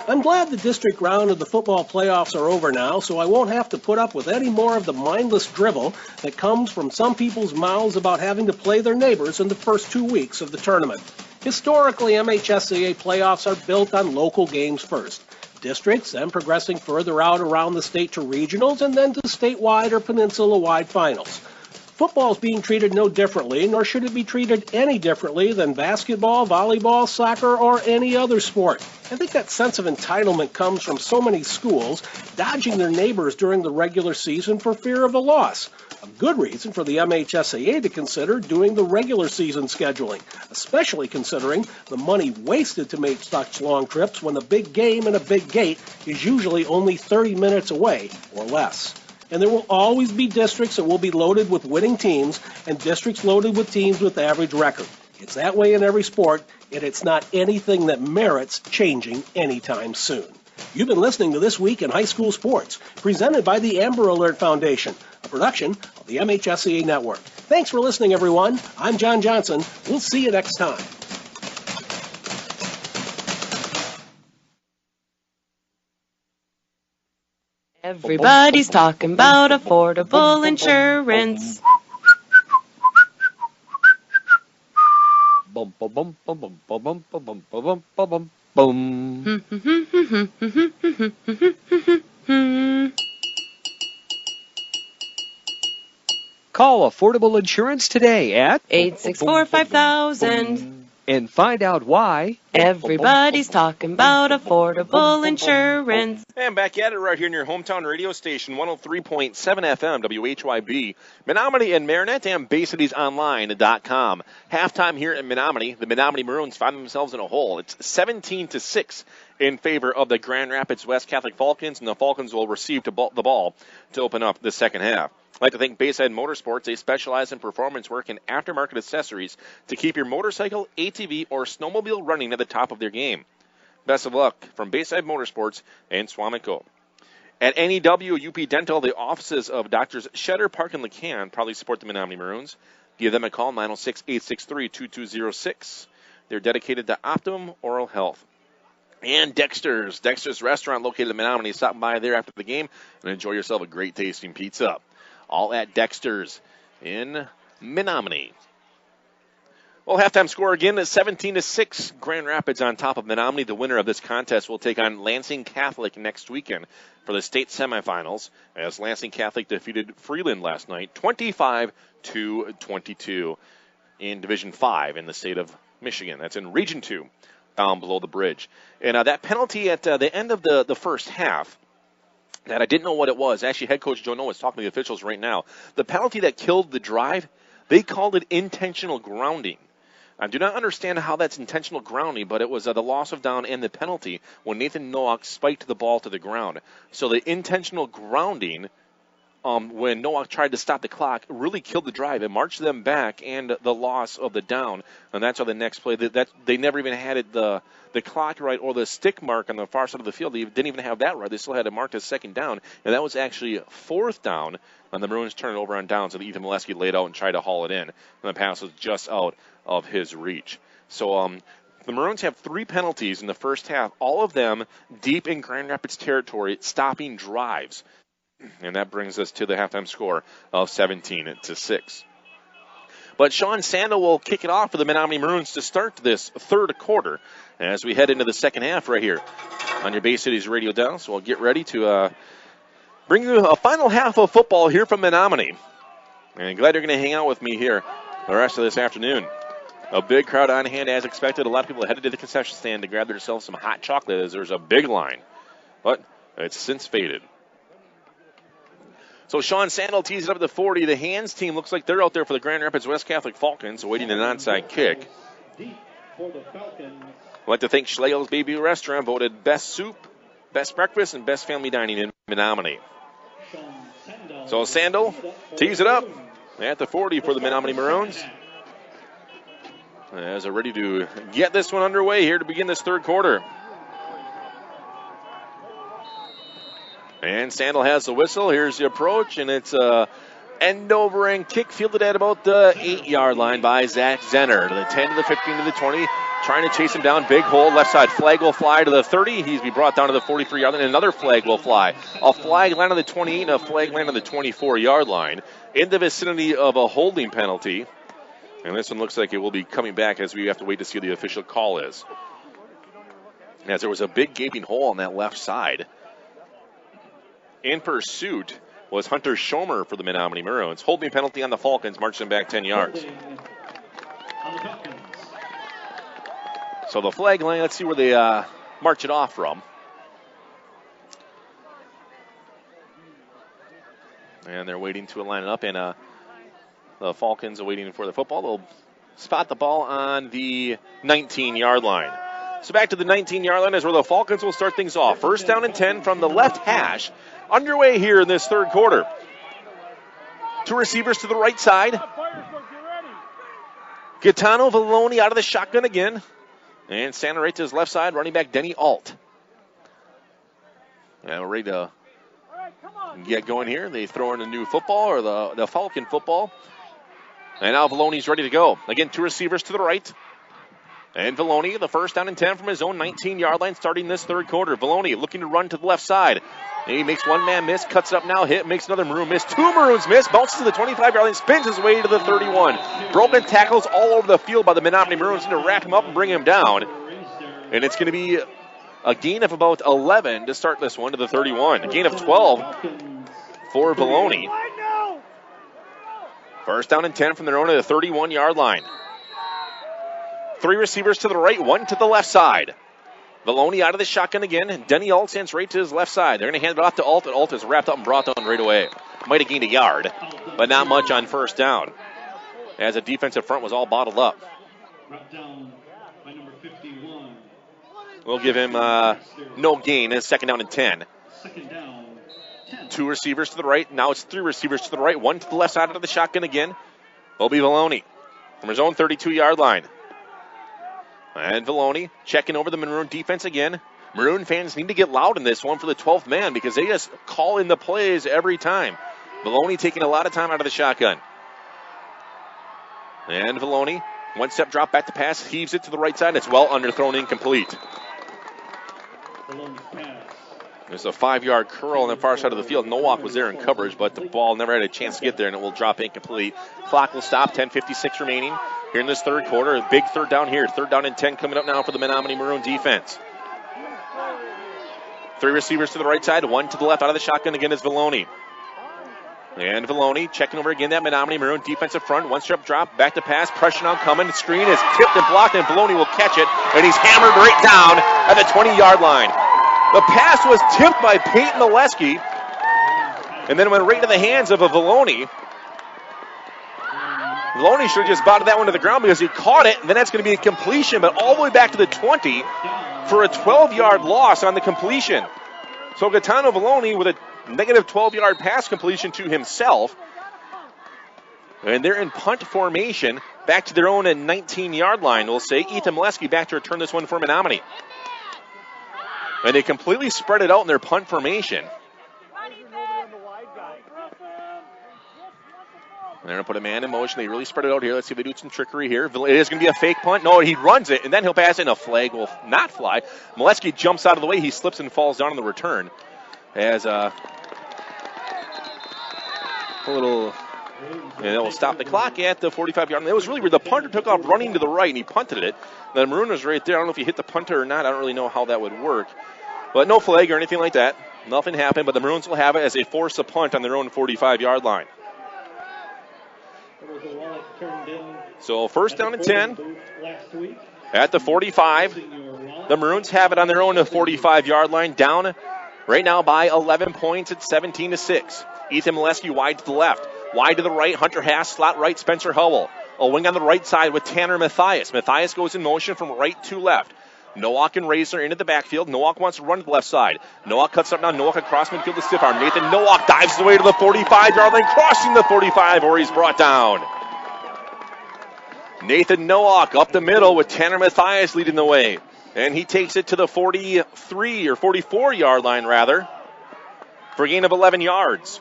I'm glad the district round of the football playoffs are over now, so I won't have to put up with any more of the mindless drivel that comes from some people's mouths about having to play their neighbors in the first 2 weeks of the tournament. Historically, MHSAA playoffs are built on local games first. Districts, then progressing further out around the state to regionals, and then to statewide or peninsula-wide finals. Football is being treated no differently, nor should it be treated any differently than basketball, volleyball, soccer, or any other sport. I think that sense of entitlement comes from so many schools dodging their neighbors during the regular season for fear of a loss. A good reason for the MHSAA to consider doing the regular season scheduling, especially considering the money wasted to make such long trips when a big game and a big gate is usually only 30 minutes away or less. And there will always be districts that will be loaded with winning teams and districts loaded with teams with average record. It's that way in every sport, and it's not anything that merits changing anytime soon. You've been listening to This Week in High School Sports, presented by the Amber Alert Foundation, a production of the MHSAA Network. Thanks for listening, everyone. I'm John Johnson. We'll see you next time. Everybody's talking about affordable insurance. Bum bum bum bum bum bum bum bum bum bum bum. Call Affordable Insurance today at 864-5000 and find out why everybody's talking about affordable insurance. And back at it right here in your hometown radio station, 103.7 FM, WHYB, Menominee and Marinette, and BayCitiesOnline.com. Halftime here in Menominee, the Menominee Maroons find themselves in a hole. It's 17-6 in favor of the Grand Rapids West Catholic Falcons, and the Falcons will receive the ball to open up the second half. I'd like to thank Bayside Motorsports. They specialize in performance work and aftermarket accessories to keep your motorcycle, ATV, or snowmobile running at the top of their game. Best of luck from Bayside Motorsports and Swamico. At NEW UP Dental, the offices of Doctors Shetter, Park, and LeCan proudly support the Menominee Maroons. Give them a call, 906-863-2206. They're dedicated to optimum oral health. And Dexter's Restaurant, located in Menominee. Stop by there after the game and enjoy yourself a great tasting pizza. All at Dexter's in Menominee. Well, halftime score again is 17-6. Grand Rapids on top of Menominee. The winner of this contest will take on Lansing Catholic next weekend for the state semifinals, as Lansing Catholic defeated Freeland last night 25-22 in Division 5 in the state of Michigan. That's in Region 2, down below the bridge. And that penalty at the end of the first half, that I didn't know what it was. Actually, head coach Joe Noah is talking to the officials right now. The penalty that killed the drive, they called it intentional grounding. I do not understand how that's intentional grounding, but it was the loss of down and the penalty when Nathan Nowak spiked the ball to the ground. So the intentional grounding, when Nowak tried to stop the clock, really killed the drive. It marched them back and the loss of the down. And that's how the next play, they never even had it, the clock right or the stick mark on the far side of the field. They didn't even have that right. They still had it marked as second down. And that was actually fourth down. And the Maroons turned it over on downs, and Ethan Molesky laid out and tried to haul it in. And the pass was just out of his reach. So the Maroons have 3 penalties in the first half, all of them deep in Grand Rapids territory, stopping drives. And that brings us to the halftime score of 17-6. But Sean Sandel will kick it off for the Menominee Maroons to start this third quarter as we head into the second half right here on your Bay Cities Radio Dial. So we'll get ready to bring you a final half of football here from Menominee. And glad you're going to hang out with me here the rest of this afternoon. A big crowd on hand as expected. A lot of people headed to the concession stand to grab themselves some hot chocolate as there's a big line. But it's since faded. So Sean Sandel tees it up at the 40. The hands team looks like they're out there for the Grand Rapids West Catholic Falcons, awaiting an onside kick. I'd like to thank Schlegel's Baby Restaurant, voted best soup, best breakfast, and best family dining in Menominee. So Sandel tees it up at the 40 for the Menominee Maroons, as they're ready to get this one underway here to begin this third quarter. And Sandel has the whistle. Here's the approach, and it's a end over end kick fielded at about the 8-yard line by Zach Zenner. To the 10, to the 15, to the 20, trying to chase him down. Big hole, left side flag will fly to the 30. He's be brought down to the 43-yard line. Another flag will fly. A flag land on the 28 and a flag land on the 24-yard line in the vicinity of a holding penalty. And this one looks like it will be coming back as we have to wait to see what the official call is. As there was a big gaping hole on that left side. In pursuit was Hunter Schomer for the Menominee Maroons. Holding penalty on the Falcons, marched them back 10 yards. So the flag line, let's see where they march it off from. And they're waiting to line it up, and the Falcons are waiting for the football. They'll spot the ball on the 19-yard line. So back to the 19-yard line is where the Falcons will start things off. First down and 10 from the left hash. Underway here in this third quarter. 2 receivers to the right side. Gaetano Vallone out of the shotgun again. And Santa right to his left side, running back Denny Alt. And we're ready to get going here. They throw in a new football, or the Falcon football. And now Vallone's ready to go. Again, 2 receivers to the right. And Vallone, the first down and 10 from his own 19-yard line, starting this third quarter. Vallone looking to run to the left side. He makes one man miss, cuts it up now, hit, makes another Maroon miss. 2 Maroons miss, bounces to the 25-yard line, spins his way to the 31. Broken tackles all over the field by the Menominee Maroons to wrap him up and bring him down. And it's going to be a gain of about 11 to start this one to the 31. A gain of 12 for Vallone. First down and 10 from their own at the 31-yard line. 3 receivers to the right, 1 to the left side. Vallone out of the shotgun again, and Denny Alt sends right to his left side. They're going to hand it off to Alt, and Alt is wrapped up and brought down right away. Might have gained a yard, but not much on first down, as the defensive front was all bottled up. We'll give him no gain. It's second down and 10. 2 receivers to the right. Now it's 3 receivers to the right, 1 to the left side of the shotgun again. Will be Vallone from his own 32-yard line. And Vallone checking over the Maroon defense again. Maroon fans need to get loud in this one for the 12th man because they just call in the plays every time. Vallone taking a lot of time out of the shotgun. And Vallone, 1-step drop back to pass, heaves it to the right side. It's well underthrown, incomplete. There's a 5-yard curl on the far side of the field. Nowak was there in coverage, but the ball never had a chance to get there, and it will drop incomplete. Clock will stop, 10:56 remaining here here in this third quarter. A big third down here. 3rd down and 10 coming up now for the Menominee Maroon defense. 3 receivers to the right side, 1 to the left. Out of the shotgun again is Vallone. And Vallone checking over again that Menominee Maroon defensive front. 1-step drop, back to pass, pressure now coming. The screen is tipped and blocked, and Vallone will catch it. And he's hammered right down at the 20-yard line. The pass was tipped by Peyton Molesky, and then went right into the hands of a Vallone. Vallone should have just botted that one to the ground because he caught it, and then that's going to be a completion, but all the way back to the 20 for a 12-yard loss on the completion. So Gaetano Vallone with a negative 12-yard pass completion to himself. And they're in punt formation back to their own 19-yard line, we'll say. Ethan Molesky back to return this one for Menominee. And they completely spread it out in their punt formation. They're going to put a man in motion. They really spread it out here. Let's see if they do some trickery here. It is going to be a fake punt. No, he runs it, and then he'll pass it, and a flag will not fly. Molesky jumps out of the way. He slips and falls down on the return. As a little, and it will stop the clock at the 45-yard line. It was really weird. The punter took off running to the right, and he punted it. The Maroon was right there. I don't know if he hit the punter or not. I don't really know how that would work. But no flag or anything like that. Nothing happened, but the Maroons will have it as they force a punt on their own 45-yard line. So 1st down and 10 at the 45. The Maroons have it on their own 45-yard line, down right now by 11 points at 17-6. Ethan Molesky wide to the left, wide to the right. Hunter Haas, slot right. Spencer Howell, a wing on the right side with Tanner Mathias. Mathias goes in motion from right to left. Nowak and Razor into the backfield. Nowak wants to run to the left side. Nowak cuts up now. Nowak across midfield to stiff arm. Nathan Nowak dives his way to the 45-yard line, crossing the 45, or he's brought down. Nathan Nowak up the middle with Tanner Mathias leading the way. And he takes it to the 43 or 44-yard line, rather, for a gain of 11 yards.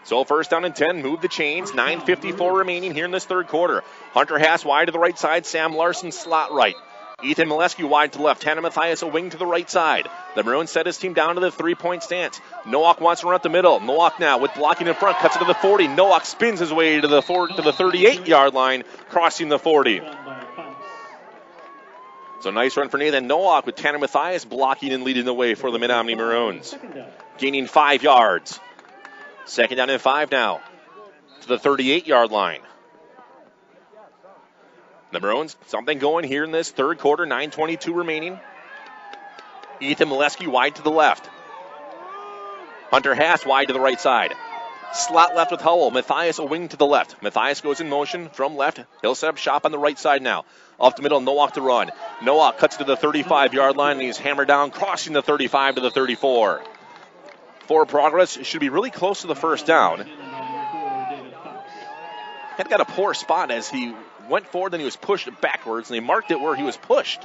So 1st down and 10, move the chains. 9:54 remaining here in this third quarter. Hunter Haas wide to the right side. Sam Larson slot right. Ethan Molesky wide to the left. Tanner Mathias a wing to the right side. The Maroons set his team down to the 3-point stance. Nowak wants to run up the middle. Nowak now with blocking in front, cuts it to the 40. Nowak spins his way to the 38-yard line, crossing the 40. So nice run for Nathan Nowak with Tanner Mathias blocking and leading the way for the Menominee Maroons. Gaining 5 yards. 2nd down and 5 now to the 38-yard line. The Maroons, something going here in this third quarter, 9:22 remaining. Ethan Molesky wide to the left. Hunter Haas wide to the right side. Slot left with Howell. Mathias a wing to the left. Mathias goes in motion from left. He'll set up shop on the right side now. Up the middle, Nowak to run. Nowak cuts to the 35-yard line, and he's hammered down, crossing the 35 to the 34. For progress, it should be really close to the 1st down. Had got a poor spot as he went forward, then he was pushed backwards, and they marked it where he was pushed.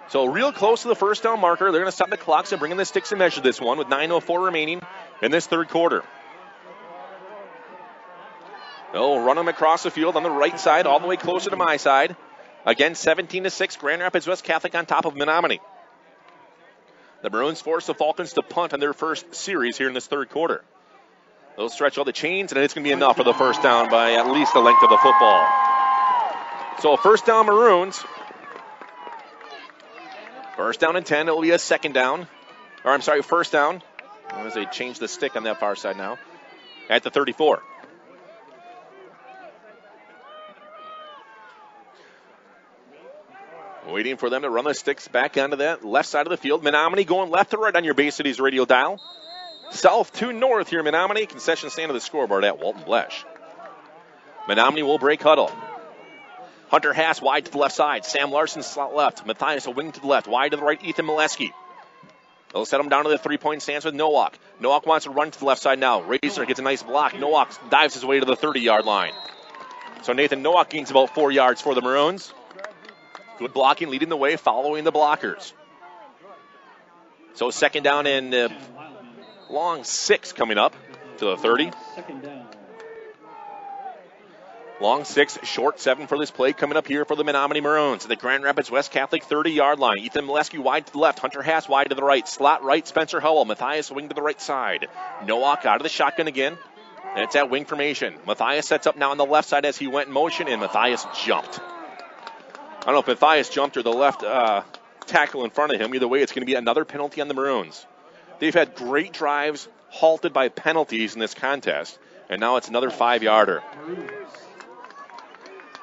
So real close to the 1st down marker. They're going to stop the clock, so bring in the sticks and measure this one with 9:04 remaining in this third quarter. They'll run him across the field on the right side, all the way closer to my side. Again, 17-6, Grand Rapids West Catholic on top of Menominee. The Maroons force the Falcons to punt on their first series here in this third quarter. They'll stretch all the chains, and it's going to be enough for the 1st down by at least the length of the football. So 1st down Maroons. 1st down and 10. It will be a 2nd down. Or I'm sorry, 1st down. As they change the stick on that far side now. At the 34. Waiting for them to run the sticks back onto that left side of the field. Menominee going left to right on your Bay Cities radio dial. South to north here, Menominee. Concession stand of the scoreboard at Walton Blesh. Menominee will break huddle. Hunter Haas wide to the left side. Sam Larson slot left. Mathias a wing to the left. Wide to the right, Ethan Molesky. They'll set him down to the 3-point stance with Nowak. Nowak wants to run to the left side now. Razor gets a nice block. Nowak dives his way to the 30-yard line. So Nathan Nowak gains about 4 yards for the Maroons. Good blocking, leading the way, following the blockers. So 2nd down and long 6 coming up to the 30. Long 6, short 7 for this play coming up here for the Menominee Maroons. The Grand Rapids West Catholic 30-yard line. Ethan Molesky wide to the left. Hunter Haas wide to the right. Slot right, Spencer Howell. Mathias wing to the right side. Nowak out of the shotgun again. And it's at wing formation. Matthias sets up now on the left side as he went in motion, and Matthias jumped. I don't know if Matthias jumped or the left tackle in front of him. Either way, it's going to be another penalty on the Maroons. They've had great drives halted by penalties in this contest, and now it's another 5-yarder.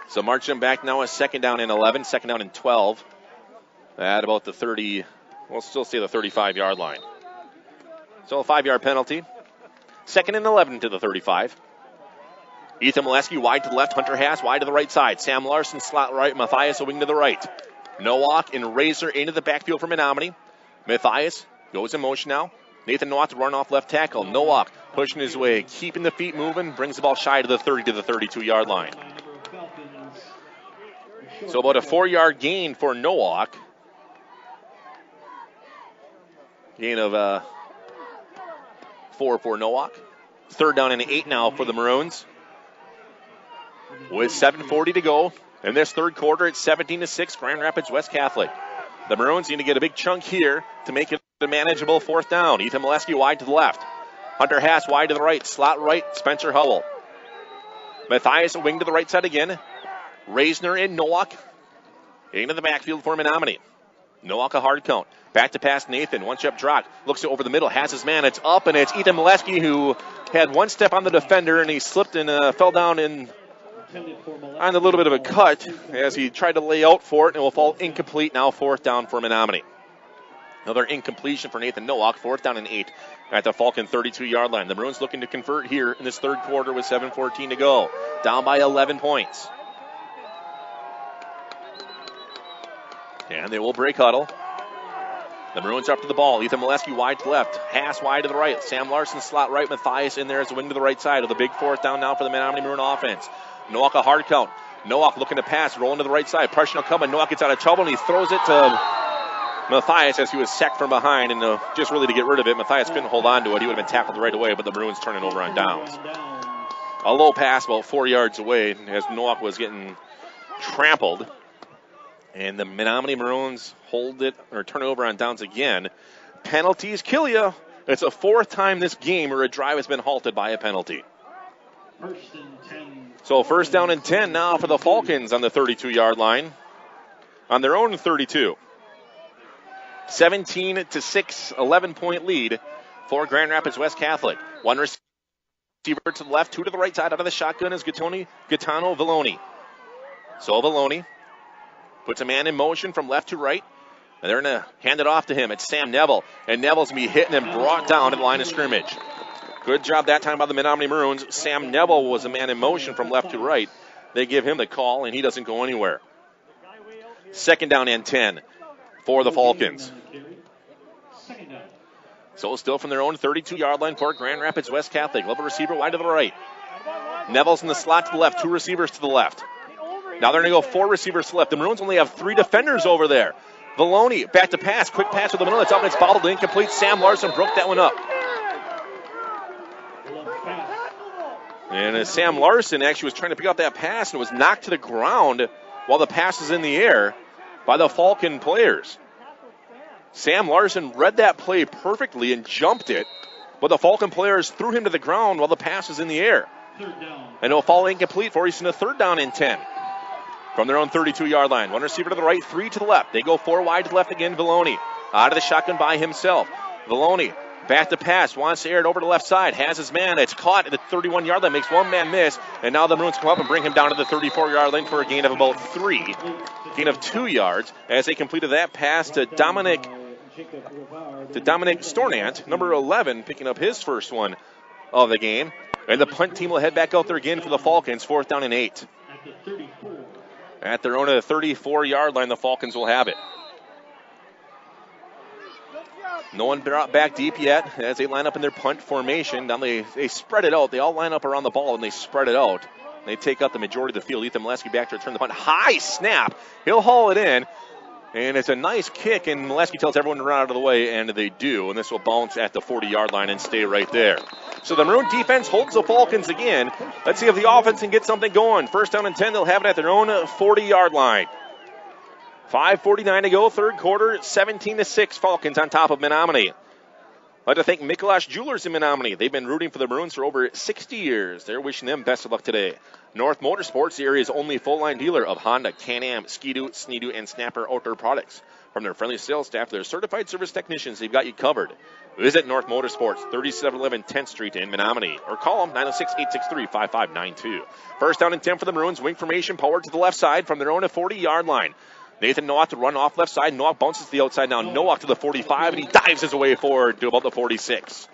So march them back now as 2nd down and 11, 2nd down and 12. At about the 30, we'll still say the 35-yard line. So a 5-yard penalty. 2nd and 11 to the 35. Ethan Molesky wide to the left, Hunter Haas wide to the right side. Sam Larson slot right, Matthias a wing to the right. Nowak and Razor into the backfield for Menominee. Matthias goes in motion now. Nathan Nowak to run off left tackle. Nowak pushing his way, keeping the feet moving, brings the ball shy to the 30 to the 32-yard line. So about a 4-yard gain for Nowak. Gain of 4 for Nowak. 3rd down and 8 now for the Maroons. With 7:40 to go in this third quarter, it's 17-6, Grand Rapids West Catholic. The Maroons need to get a big chunk here to make it a manageable 4th down. Ethan Molesky wide to the left. Hunter Haas wide to the right. Slot right, Spencer Howell. Matthias a wing to the right side again. Reisner and Nowak into the backfield for Menominee. Nowak a hard count. Back to pass Nathan. One-step drop. Looks over the middle. Has his man. It's up, and it's Ethan Molesky who had one step on the defender, and he slipped and fell down on a little bit of a cut as he tried to lay out for it, and it will fall incomplete now. 4th down for Menominee. Another incompletion for Nathan Nowak. 4th down and 8 at the Falcon 32-yard line. The Maroons looking to convert here in this third quarter with 7:14 to go. Down by 11 points. And they will break huddle. The Maroons are up to the ball. Ethan Molesky wide to the left. Haas wide to the right. Sam Larson slot right. Matthias in there as a wing to the right side of the big 4th down now for the Menominee Maroon offense. Nowak a hard count. Nowak looking to pass, rolling to the right side. Pressure will come, and Nowak gets out of trouble, and he throws it to Matthias as he was sacked from behind, and just really to get rid of it. Matthias couldn't hold on to it. He would have been tackled right away, but the Maroons turning over on downs. A low pass about 4 yards away as Nowak was getting trampled. And the Menominee Maroons hold it or turn it over on downs again. Penalties kill you. It's a 4th time this game where a drive has been halted by a penalty. So 1st down and 10 now for the Falcons on the 32-yard line. On their own 32. 17-6, 11-point lead for Grand Rapids West Catholic. One receiver to the left, 2 to the right side. Out of the shotgun is Gaetano Villoni. So Villoni puts a man in motion from left to right. And they're going to hand it off to him. It's Sam Neville. And Neville's going to be hit and then brought down at the line of scrimmage. Good job that time by the Menominee Maroons. Sam Neville was a man in motion from left to right. They give him the call, and he doesn't go anywhere. 2nd down and 10 for the Falcons. So still from their own 32-yard line for Grand Rapids West Catholic. Level receiver wide to the right. Neville's in the slot to the left. 2 receivers to the left. Now they're going to go 4 receivers to the left. The Maroons only have 3 defenders over there. Villoni back to pass. Quick pass with the middle. It's up and it's bobbled incomplete. Sam Larson broke that one up. And Sam Larson actually was trying to pick up that pass and was knocked to the ground while the pass is in the air by the Falcon players. Sam Larson read that play perfectly and jumped it, but the Falcon players threw him to the ground while the pass is in the air. And it'll fall incomplete for Easton, a 3rd down and 10 from their own 32-yard line. 1 receiver to the right, 3 to the left. They go 4 wide to the left again. Villoni out of the shotgun by himself. Villoni back to pass, wants to air it over to the left side, has his man, it's caught at the 31-yard line, makes one man miss, and now the Maroons come up and bring him down to the 34-yard line for a gain of about 3, gain of 2 yards, as they completed that pass to Dominic Stornant, number 11, picking up his first one of the game, and the punt team will head back out there again for the Falcons, 4th down and 8. At their own 34-yard line, the Falcons will have it. No one brought back deep yet as they line up in their punt formation. Now they spread it out. They all line up around the ball and they spread it out. They take up the majority of the field. Ethan Molesky back to return the punt. High snap. He'll haul it in. And it's a nice kick, and Molesky tells everyone to run out of the way, and they do. And this will bounce at the 40-yard line and stay right there. So the Maroon defense holds the Falcons again. Let's see if the offense can get something going. 1st down and 10. They'll have it at their own 40-yard line. 5:49 to go, third quarter, 17-6, Falcons on top of Menominee. I'd like to thank Mikolash Jewelers in Menominee. They've been rooting for the Maroons for over 60 years. They're wishing them best of luck today. North Motorsports, the area's only full-line dealer of Honda, Can-Am, Ski-Doo, Snee-Doo, and Snapper outdoor products. From their friendly sales staff to their certified service technicians, they've got you covered. Visit North Motorsports, 3711 10th Street in Menominee, or call them 906-863-5592. First down and 10 for the Maroons. Wing formation powered to the left side from their own 40-yard line. Nathan Nowak to run off left side. Nowak bounces to the outside now. Nowak to the 45, and he dives his way forward to about the 46.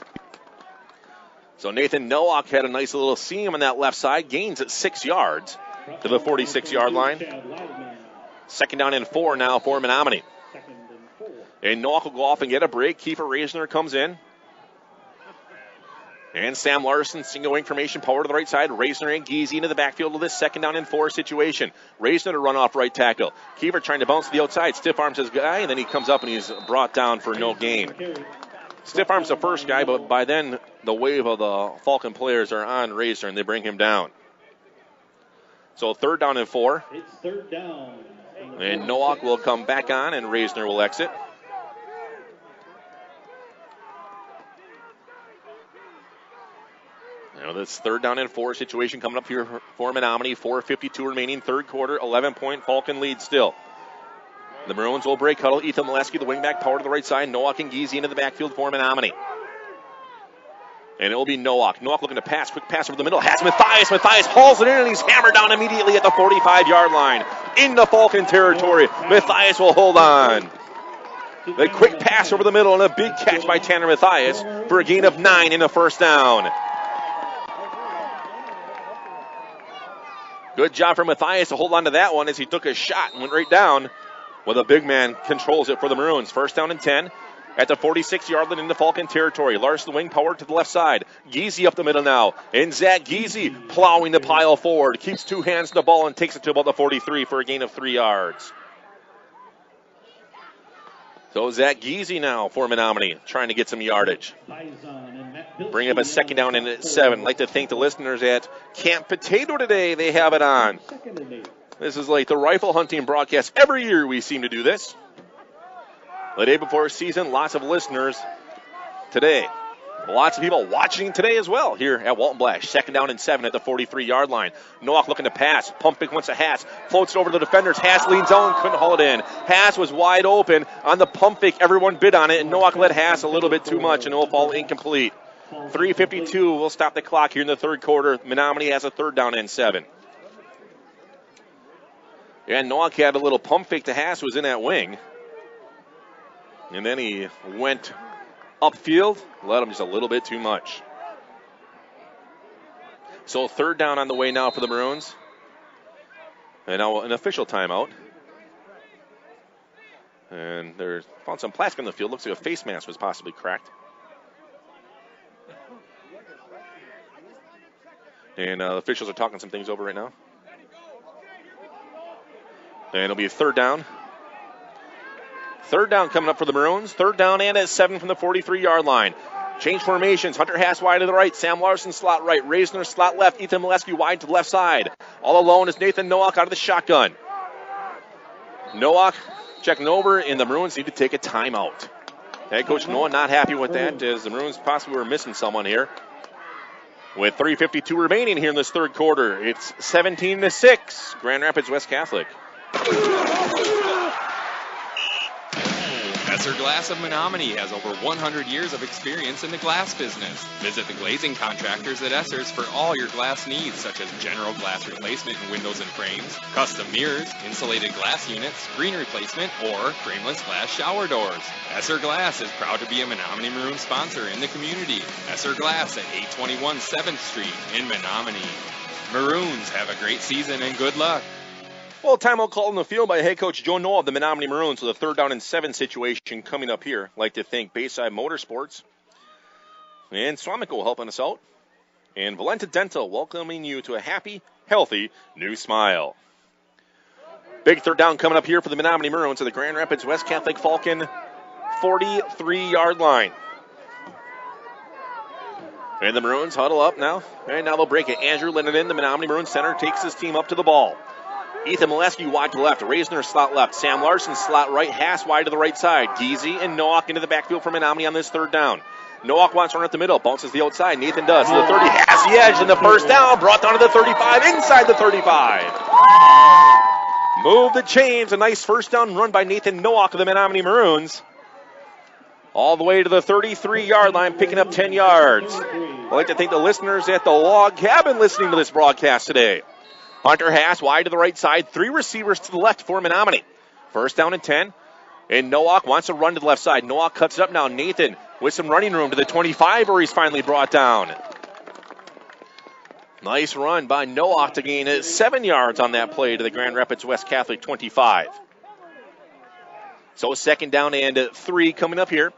So Nathan Nowak had a nice little seam on that left side. Gains at 6 yards to the 46-yard line. Second down and 4 now for Menominee. And Nowak will go off and get a break. Kiefer Reisner comes in. And Sam Larson, single wing formation, power to the right side. Reisner and Giese into the backfield with this second down and 4 situation. Reisner to run off right tackle. Kiefer trying to bounce to the outside. Stiff arms his guy, and then he comes up and he's brought down for no gain. Stiff arms the first guy, but by then the wave of the Falcon players are on Reisner, and they bring him down. So third down and 4. It's third down. And Nowak will come back on, and Reisner will exit. Now this third down and 4 situation coming up here for Menominee. 4:52 remaining, third quarter, 11-point Falcon lead still. The Maroons will break huddle. Ethan Molesky, the wingback, power to the right side. Nowak and Giese into the backfield for Menominee. And it will be Nowak. Nowak looking to pass. Quick pass over the middle. Has Matthias. Matthias hauls it in, and he's hammered down immediately at the 45-yard line. Into Falcon territory. Matthias will hold on. The quick pass over the middle and a big catch by Tanner Matthias for a gain of 9 in the first down. Good job for Matthias to hold on to that one as he took a shot and went right down. Well, the big man controls it for the Maroons. First down and 10 at the 46-yard line into Falcon territory. Larson wing power to the left side. Giese up the middle now. And Zach Giese plowing the pile forward. Keeps 2 hands to the ball and takes it to about the 43 for a gain of 3 yards. So Zach Giese now for Menominee, trying to get some yardage. Bring up a second down and at 7. I'd like to thank the listeners at Camp Potato today. They have it on. This is like the rifle hunting broadcast. Every year we seem to do this. The day before season, lots of listeners today. Lots of people watching today as well here at Walton Blash. Second down and 7 at the 43-yard line. Nowak looking to pass. Pump fake once to Haas. Floats it over to the defenders. Haas leans on, couldn't haul it in. Haas was wide open on the pump fake. Everyone bid on it, and Nowak led Haas a little bit too much, and it will fall incomplete. 3:52 will stop the clock here in the third quarter. Menominee has a third down and 7. And Nowak had a little pump fake to Haas, who was in that wing. And then he went upfield, led him just a little bit too much. So third down on the way now for the Maroons. And now an official timeout. And there's found some plastic on the field. Looks like a face mask was possibly cracked. And the officials are talking some things over right now. And it'll be a third down. Third down coming up for the Maroons. Third down and at 7 from the 43-yard line. Change formations. Hunter Haas wide to the right. Sam Larson slot right. Reisner slot left. Ethan Molesky wide to the left side. All alone is Nathan Nowak out of the shotgun. Nowak checking over, and the Maroons need to take a timeout. Head coach Noah not happy with that, as the Maroons possibly were missing someone here. With 3:52 remaining here in this third quarter, it's 17-6. Grand Rapids West Catholic. Esser Glass of Menominee has over 100 years of experience in the glass business. Visit the glazing contractors at Esser's for all your glass needs, such as general glass replacement in windows and frames, custom mirrors, insulated glass units, screen replacement, or frameless glass shower doors. Esser Glass is proud to be a Menominee Maroon sponsor in the community. Esser Glass at 821 7th Street in Menominee. Maroons, have a great season and good luck. Well, timeout called in the field by head coach Joe Noah of the Menominee Maroons. So the third down and 7 situation coming up here. I'd like to thank Bayside Motorsports and Swamico helping us out. And Valenta Dental welcoming you to a happy, healthy new smile. Big third down coming up here for the Menominee Maroons to the Grand Rapids West Catholic Falcon 43-yard line. And the Maroons huddle up now. And now they'll break it. Andrew Lennon, the Menominee Maroons center, takes his team up to the ball. Ethan Molesky wide to the left. Reisner slot left. Sam Larson slot right. Haas wide to the right side. Giese and Nowak into the backfield for Menominee on this third down. Nowak wants to run up the middle, bounces the outside. Nathan does. To the 30, has the edge, and the first down brought down to the 35, inside the 35. Move the chains. A nice first down run by Nathan Nowak of the Menominee Maroons. All the way to the 33-yard line, picking up 10 yards. I'd like to thank the listeners at the log cabin listening to this broadcast today. Hunter Haas wide to the right side, 3 receivers to the left for Menominee. First down and 10. And Nowak wants to run to the left side. Nowak cuts it up now. Nathan with some running room to the 25 where he's finally brought down. Nice run by Nowak to gain 7 yards on that play to the Grand Rapids West Catholic 25. So second down and 3 coming up here.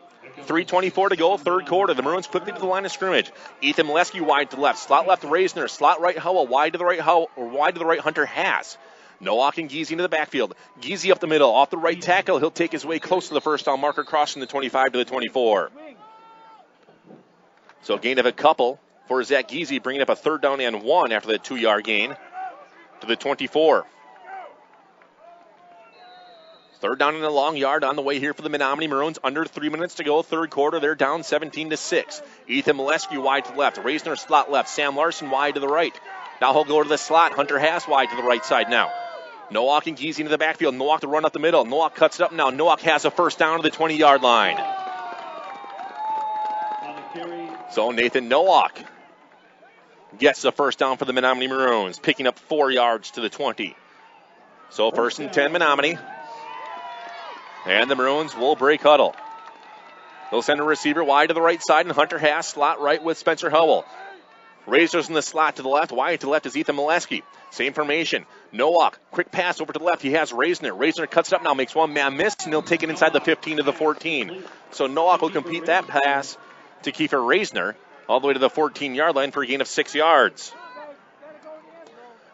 3:24 to go, third quarter. The Maroons quickly to the line of scrimmage. Ethan Molesky wide to the left. Slot left Reisner. Slot right Howell. Wide to the right Hunter Haas. Nowak and Giese into the backfield. Giese up the middle. Off the right tackle. He'll take his way close to the first down marker, crossing the 25 to the 24. So gain of a couple for Zach Giese, bringing up a third down and 1 after that 2-yard gain to the 24. Third down and a long yard on the way here for the Menominee Maroons. Under 3 minutes to go, third quarter. They're down 17-6. Ethan Molesky wide to the left. Reisner slot left. Sam Larson wide to the right. Now he'll go to the slot. Hunter Haas wide to the right side now. Nowak and Giese into the backfield. Nowak to run up the middle. Nowak cuts it up now. Nowak has a first down to the 20-yard line. So Nathan Nowak gets the first down for the Menominee Maroons, picking up 4 yards to the 20. So first and 10 Menominee. And the Maroons will break huddle. They'll send a receiver wide to the right side, and Hunter Haas slot right with Spencer Howell. Razors in the slot to the left. Wide to the left is Ethan Molesky. Same formation. Nowak, quick pass over to the left. He has Reisner. Reisner cuts it up now, makes one man miss, and he'll take it inside the 15 to the 14. So Nowak will complete that pass to Kiefer Reisner all the way to the 14-yard line for a gain of 6 yards.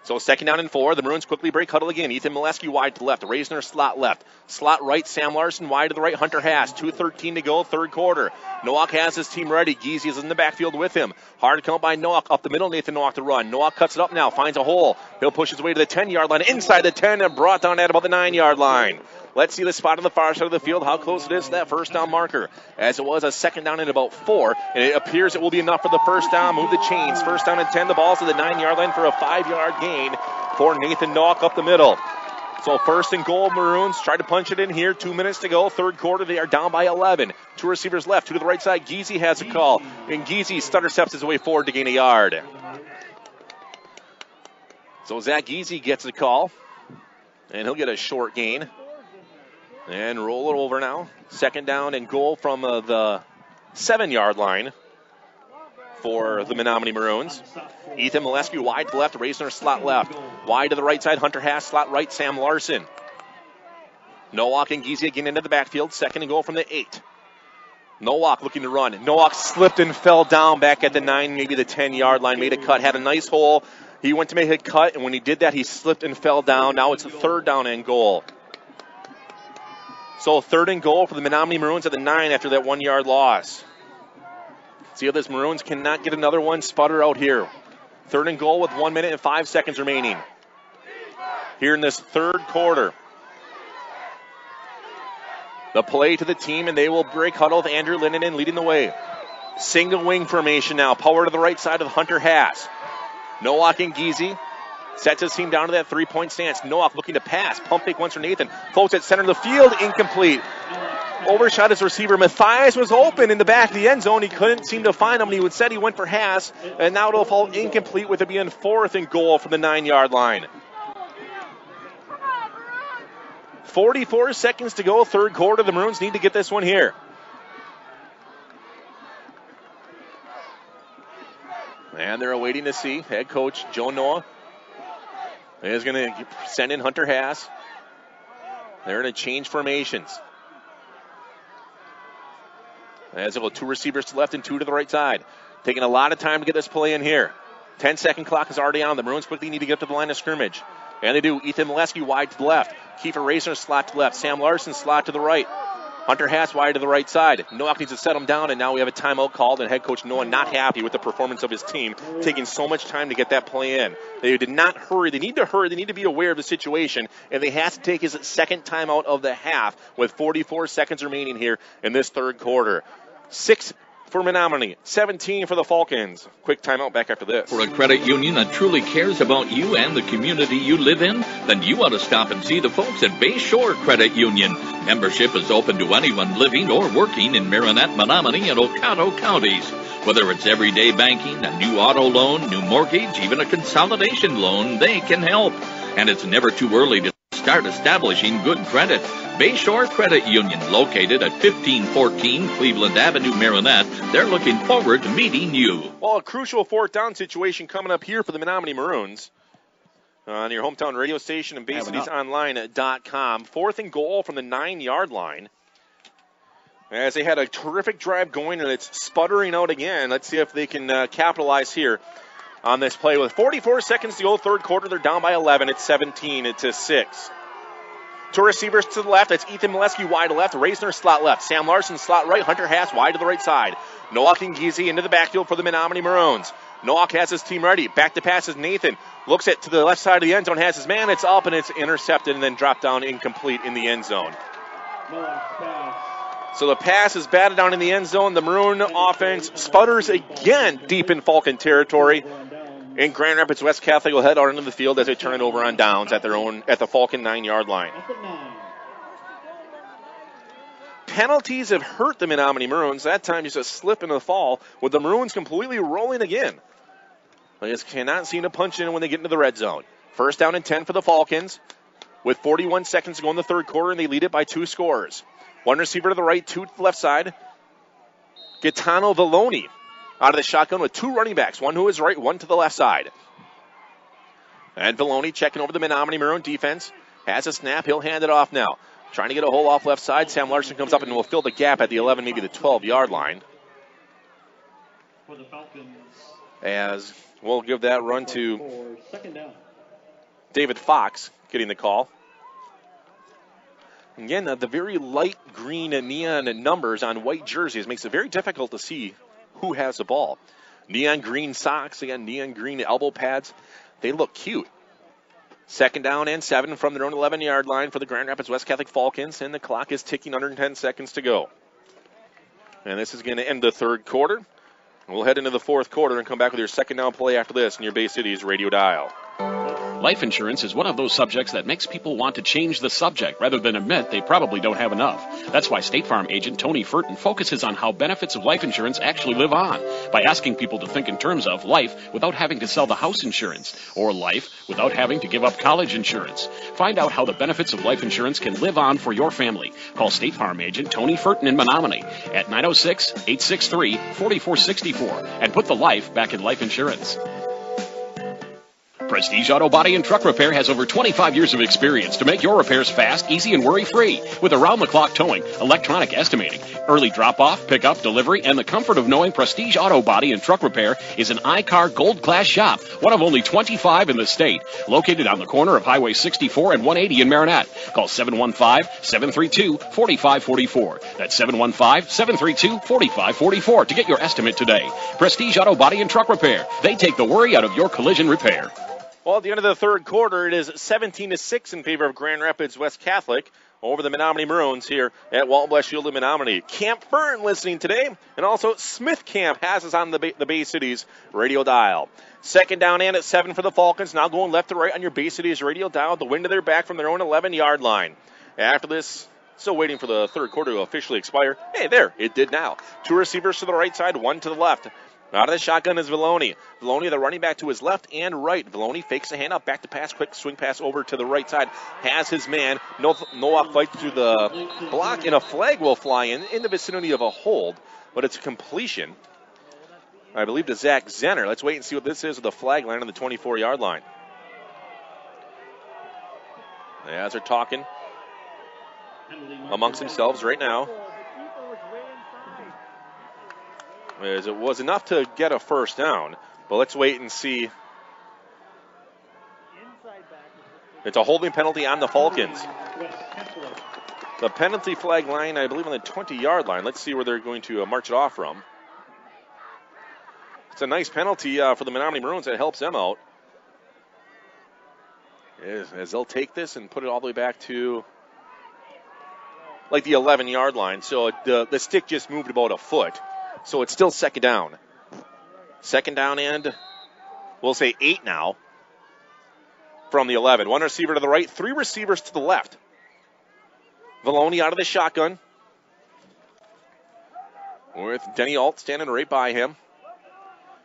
So second down and 4. The Maroons quickly break huddle again. Ethan Molesky wide to the left. Reisner slot left. Slot right. Sam Larson wide to the right. Hunter Haas. 2:13 to go. Third quarter. Nowak has his team ready. Giese is in the backfield with him. Hard count by Nowak. Up the middle. Nathan Nowak to run. Nowak cuts it up now. Finds a hole. He'll push his way to the 10-yard line. Inside the 10 and brought down at about the 9-yard line. Let's see the spot on the far side of the field, how close it is to that first down marker. As it was a second down and about 4, and it appears it will be enough for the first down. Move the chains. First down and 10. The ball's to the 9-yard line for a 5-yard gain for Nathan Nowak up the middle. So first and goal, Maroons try to punch it in here. 2 minutes to go. Third quarter, they are down by 11. 2 receivers left. 2 to the right side. Giese has a call, and Giese stutter steps his way forward to gain a yard. So Zach Giese gets a call, and he'll get a short gain. And roll it over now. Second down and goal from the 7-yard line for the Menominee Maroons. Ethan Molesky wide to the left. Reisner slot left. Wide to the right side. Hunter Haas slot right. Sam Larson. Nowak and Giese again into the backfield. Second and goal from the 8. Nowak looking to run. Nowak slipped and fell down back at the 9, maybe the 10-yard line. Made a cut. Had a nice hole. He went to make a cut, and when he did that, he slipped and fell down. Now it's a third down and goal. So third and goal for the Menominee Maroons at the 9 after that 1-yard loss. See how this Maroons cannot get another one sputter out here. Third and goal with 1 minute and 5 seconds remaining here in this third quarter. The play to the team, and they will break huddle with Andrew Lindenan leading the way. Single wing formation now. Power to the right side of Hunter Haas. Nowak and Giese sets his team down to that 3-point stance. Nowak looking to pass. Pump fake once for Nathan. Floats at center of the field. Incomplete. Overshot his receiver. Matthias was open in the back of the end zone. He couldn't seem to find him. And he said he went for Haas. And now it'll fall incomplete with it being fourth and goal from the 9-yard line. 44 seconds to go. Third quarter. The Maroons need to get this one here. And they're waiting to see. Head coach Joe Noah is going to send in Hunter Haas. They're going to change formations. As they go 2 receivers to the left and 2 to the right side. Taking a lot of time to get this play in here. 10-second clock is already on. The Maroons quickly need to get up to the line of scrimmage. And they do. Ethan Molesky wide to the left. Kiefer Reisner slot to the left. Sam Larson slot to the right. Hunter Haas wide to the right side. Nowak needs to set him down, and now we have a timeout called, and head coach Noah not happy with the performance of his team, taking so much time to get that play in. They did not hurry. They need to hurry. They need to be aware of the situation, and they have to take his second timeout of the half with 44 seconds remaining here in this third quarter. for Menominee, 17 for the Falcons. Quick timeout, back after this. For a credit union that truly cares about you and the community you live in, then you ought to stop and see the folks at Bayshore Credit Union. Membership is open to anyone living or working in Marinette, Menominee, and Oconto counties. Whether it's everyday banking, a new auto loan, new mortgage, even a consolidation loan, they can help. And it's never too early to start establishing good credit. Bayshore Credit Union, located at 1514 Cleveland Avenue, Marinette. They're looking forward to meeting you. Well, a crucial fourth down situation coming up here for the Menominee Maroons on your hometown radio station and BayCitiesOnline.com. 4th and goal from the 9-yard line. As they had a terrific drive going, and it's sputtering out again. Let's see if they can capitalize here on this play. With 44 seconds to go, third quarter, they're down by 11. It's 17-6. Two receivers to the left. That's Ethan Molesky wide to left. Reisner slot left. Sam Larson slot right. Hunter Haas wide to the right side. Nowak and Giese into the backfield for the Menominee Maroons. Nowak has his team ready. Back to pass is Nathan. Looks it to the left side of the end zone. Has his man. It's up and it's intercepted and then dropped down incomplete in the end zone. So the pass is batted down in the end zone. The Maroon offense sputters again deep in Falcon territory. And Grand Rapids West Catholic will head out into the field as they turn it over on downs at the Falcon 9-yard line. Penalties have hurt the Menominee Maroons. That time just a slip and a fall with the Maroons completely rolling again. They just cannot seem to punch in when they get into the red zone. First down and 10 for the Falcons with 41 seconds to go in the third quarter, and they lead it by 2 scores. One receiver to the right, 2 to the left side. Gaetano Vallone out of the shotgun with 2 running backs, one to his right, one to the left side. And Vallone checking over the Menominee Maroon defense. Has a snap. He'll hand it off now. Trying to get a hole off left side. Sam Larson comes up and will fill the gap at the 11, maybe the 12-yard line. For the Falcons. As we'll give that run to David Fox getting the call. Again, the very light green neon numbers on white jerseys makes it very difficult to see who has the ball. Neon green socks, again, neon green elbow pads. They look cute. Second down and 7 from their own 11-yard line for the Grand Rapids West Catholic Falcons, and the clock is ticking under 10 seconds to go. And this is going to end the third quarter. We'll head into the fourth quarter and come back with your second down play after this in your Bay Cities radio dial. Life insurance is one of those subjects that makes people want to change the subject rather than admit they probably don't have enough. That's why State Farm agent Tony Furton focuses on how benefits of life insurance actually live on by asking people to think in terms of life without having to sell the house insurance or life without having to give up college insurance. Find out how the benefits of life insurance can live on for your family. Call State Farm agent Tony Furton in Menominee at 906-863-4464 and put the life back in life insurance. Prestige Auto Body and Truck Repair has over 25 years of experience to make your repairs fast, easy, and worry-free. With around-the-clock towing, electronic estimating, early drop-off, pickup, delivery, and the comfort of knowing Prestige Auto Body and Truck Repair is an iCar Gold Class shop, one of only 25 in the state, located on the corner of Highway 64 and 180 in Marinette. Call 715-732-4544. That's 715-732-4544 to get your estimate today. Prestige Auto Body and Truck Repair. They take the worry out of your collision repair. Well, at the end of the third quarter, it is 17-6 in favor of Grand Rapids West Catholic over the Menominee Maroons here at Walton Bless Shield in Menominee. Camp Fern listening today, and also Smith Camp has us on the Bay Cities radio dial. Second down and at 7 for the Falcons, now going left to right on your Bay Cities radio dial, the wind to their back from their own 11-yard line. After this, still waiting for the third quarter to officially expire. Hey, there, it did now. 2 receivers to the right side, 1 to the left. Out of the shotgun is Vallone. Vallone, the running back to his left and right. Vallone fakes the handoff, back to pass, quick swing pass over to the right side. Has his man. Noah fights through the block, and a flag will fly in the vicinity of a hold, but it's a completion, I believe, to Zach Zenner. Let's wait and see what this is with the flag line on the 24-yard line. As they're talking amongst themselves right now. As it was enough to get a first down, but let's wait and see. It's a holding penalty on the Falcons. The penalty flag line, I believe, on the 20-yard line. Let's see where they're going to march it off from. It's a nice penalty for the Menominee Maroons. That helps them out. As they'll take this and put it all the way back to like the 11-yard line. So the stick just moved about a foot. So it's still second down. Second down and we'll say 8 now from the 11. One receiver to the right, 3 receivers to the left. Valoni out of the shotgun with Denny Alt standing right by him.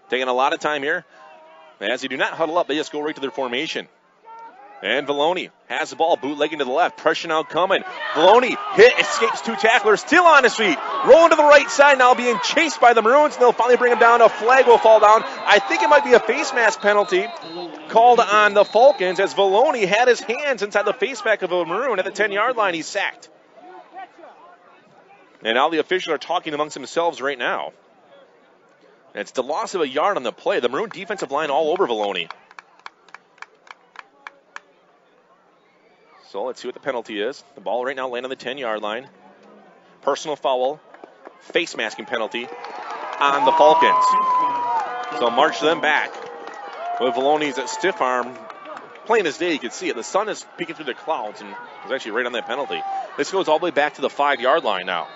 Taking a lot of time here. As they do not huddle up, they just go right to their formation. And Valoni has the ball, bootlegging to the left. Pressure now coming. Valoni escapes 2 tacklers, still on his feet. Rolling to the right side, now being chased by the Maroons. And they'll finally bring him down. A flag will fall down. I think it might be a face mask penalty called on the Falcons as Valoni had his hands inside the face mask of a Maroon at the 10-yard line. He's sacked. And now the officials are talking amongst themselves right now. It's the loss of a yard on the play. The Maroon defensive line all over Valoni. So let's see what the penalty is. The ball right now landing on the 10-yard line. Personal foul, face masking penalty on the Falcons. So march them back with Valoni's stiff arm. Plain as day, you can see it. The sun is peeking through the clouds and is actually right on that penalty. This goes all the way back to the 5-yard line now.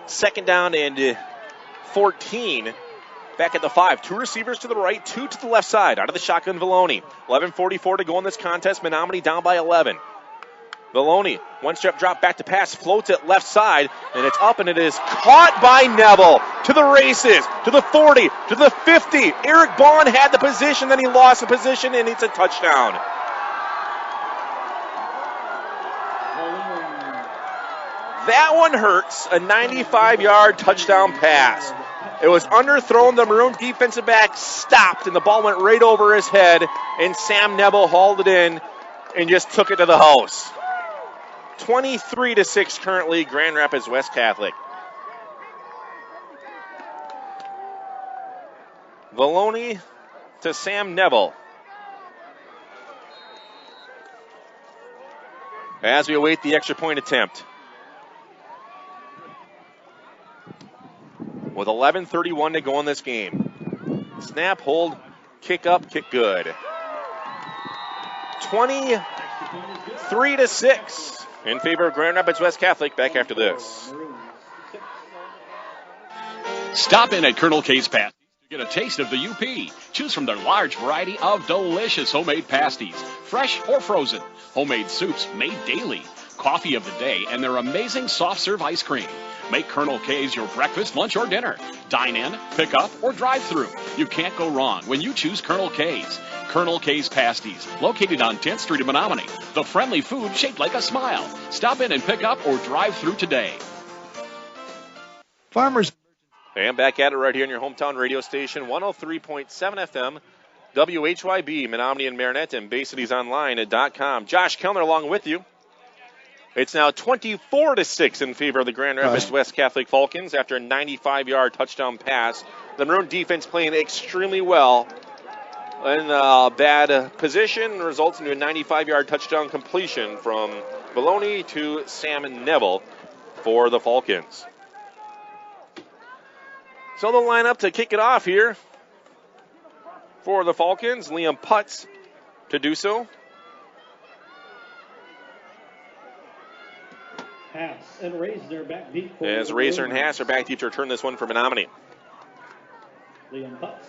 Second down and 14. Back at the 5. 2 receivers to the right, 2 to the left side. Out of the shotgun, Valoni. 11:44 to go in this contest. Menominee down by 11. Valoni, 1-step drop back to pass, floats it left side, and it's up, and it is caught by Neville. To the races, to the 40, to the 50. Eric Bond had the position, then he lost the position, and it's a touchdown. That one hurts. A 95-yard touchdown pass. It was underthrown. The Maroon defensive back stopped, and the ball went right over his head, and Sam Neville hauled it in and just took it to the house. 23-6 currently, Grand Rapids West Catholic. Valoni to Sam Neville. As we await the extra point attempt. With 11:31 to go in this game. Snap, hold, kick up, kick good. 23-6 in favor of Grand Rapids West Catholic. Back after this. Stop in at Colonel K's Pasties to get a taste of the UP. Choose from their large variety of delicious homemade pasties, fresh or frozen. Homemade soups made daily. Coffee of the day and their amazing soft serve ice cream. Make Colonel K's your breakfast, lunch, or dinner. Dine in, pick up, or drive through. You can't go wrong when you choose Colonel K's. Colonel K's Pasties, located on 10th Street in Menominee. The friendly food shaped like a smile. Stop in and pick up or drive through today. Farmers. And back at it right here on your hometown radio station, 103.7 FM, WHYB, Menominee and Marinette, and BayCitiesOnline.com. Josh Kellner along with you. It's now 24-6 in favor of the Grand Rapids West Catholic Falcons after a 95-yard touchdown pass. The Maroon defense playing extremely well in a bad position results in a 95-yard touchdown completion from Valoni to Sam Neville for the Falcons. So the lineup to kick it off here for the Falcons, Liam Putz to do so. Hass and Razor back deep. As Razor and Hass are back deep to return this one for Menominee. Liam Putz.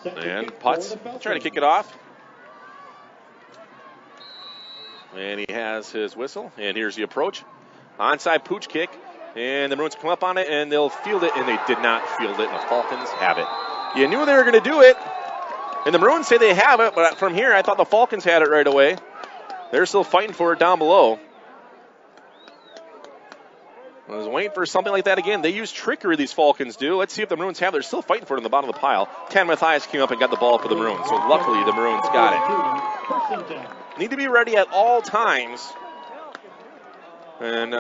And Putz trying to kick it off. And he has his whistle. And here's the approach. Onside pooch kick. And the Maroons come up on it, and they'll field it, and they did not field it, and the Falcons have it. You knew they were going to do it, and the Maroons say they have it, but from here, I thought the Falcons had it right away. They're still fighting for it down below. I was waiting for something like that again. They use trickery, these Falcons do. Let's see if the Maroons have it. They're still fighting for it in the bottom of the pile. Ken Mathias came up and got the ball for the Maroons, so luckily the Maroons got it. Need to be ready at all times. And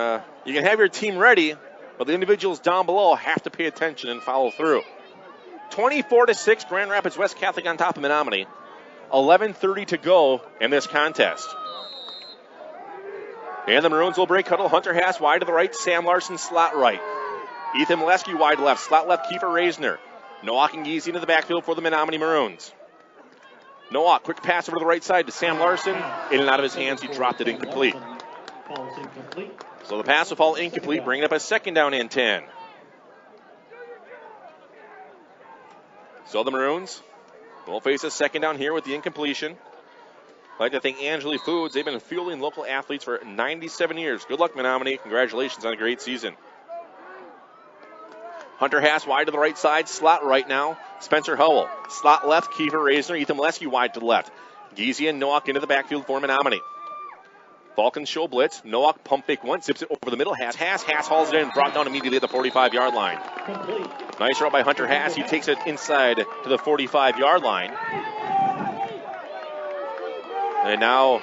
you can have your team ready, but the individuals down below have to pay attention and follow through. 24-6, Grand Rapids West Catholic on top of Menominee. 11:30 to go in this contest. And the Maroons will break huddle. Hunter Hass wide to the right. Sam Larson slot right. Ethan Molesky wide left. Slot left, Kiefer Reisner. Nowak and Giese into the backfield for the Menominee Maroons. Nowak, quick pass over to the right side to Sam Larson. In and out of his hands, he dropped it incomplete. So the pass will fall incomplete, bringing up a second down and 10. So the Maroons will face a second down here with the incompletion. I'd like to thank Angeli Foods. They've been fueling local athletes for 97 years. Good luck, Menominee. Congratulations on a great season. Hunter Haas wide to the right side, slot right now. Spencer Howell, slot left, Kiefer Reisner, Ethan Molesky wide to the left. Giese and Nowak into the backfield for Menominee. Falcons show blitz. Nowak pump fake one, zips it over the middle. Haas hauls it in, brought down immediately at the 45-yard line. Nice route by Hunter Haas. He takes it inside to the 45-yard line. And now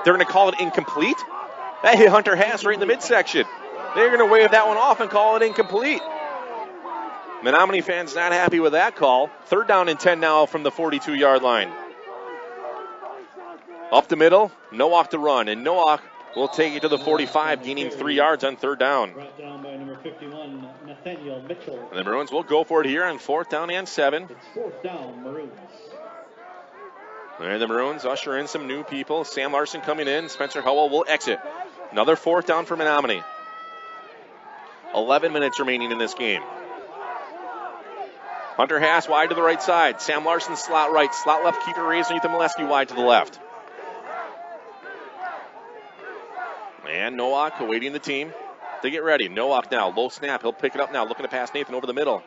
they're going to call it incomplete. That hit Hunter Haas right in the midsection. They're going to wave that one off and call it incomplete. Menominee fans not happy with that call. 3rd down and 10 now from the 42-yard line. Up the middle, Nowak to run, and Nowak will take it to the 45, gaining 3 yards on 3rd down. Brought down by number 51, Nathaniel Mitchell. And the Maroons will go for it here on 4th down and 7. It's 4th down, Maroons. And the Maroons usher in some new people. Sam Larson coming in. Spencer Howell will exit. Another 4th down for Menominee. 11 minutes remaining in this game. Hunter Haas wide to the right side. Sam Larson slot right. Slot left, Kiefer Reisner, Ethan Molesky wide to the left. And Nowak awaiting the team to get ready. Nowak now, low snap. He'll pick it up now, looking to pass Nathan over the middle.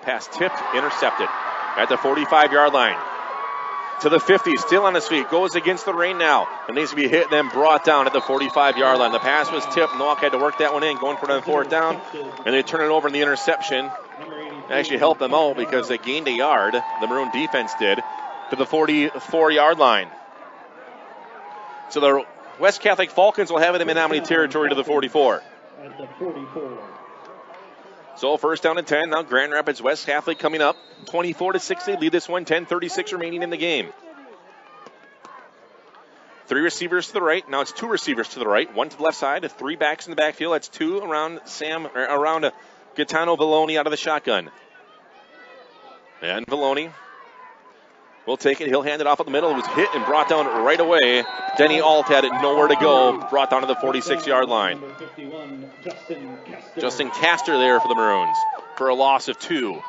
Pass tipped, intercepted at the 45-yard line. To the 50, still on his feet. Goes against the rain now. It needs to be hit and then brought down at the 45-yard line. The pass was tipped. Nowak had to work that one in, going for the 4th down. And they turn it over in the interception. Actually helped them out because they gained a yard. The Maroon defense did. To the 44-yard line. So the West Catholic Falcons will have it in Menominee territory to the 44. At the 44. So 1st down and 10. Now Grand Rapids West Catholic coming up. 24-6. They lead this one. 10:36 remaining in the game. 3 receivers to the right. Now it's 2 receivers to the right. 1 to the left side. 3 backs in the backfield. That's 2 around Gaetano Vallone out of the shotgun. And Vallone will take it. He'll hand it off at the middle. It was hit and brought down right away. Denny Alt had it nowhere to go. Brought down to the 46-yard line. Justin Castor there for the Maroons for a loss of 2.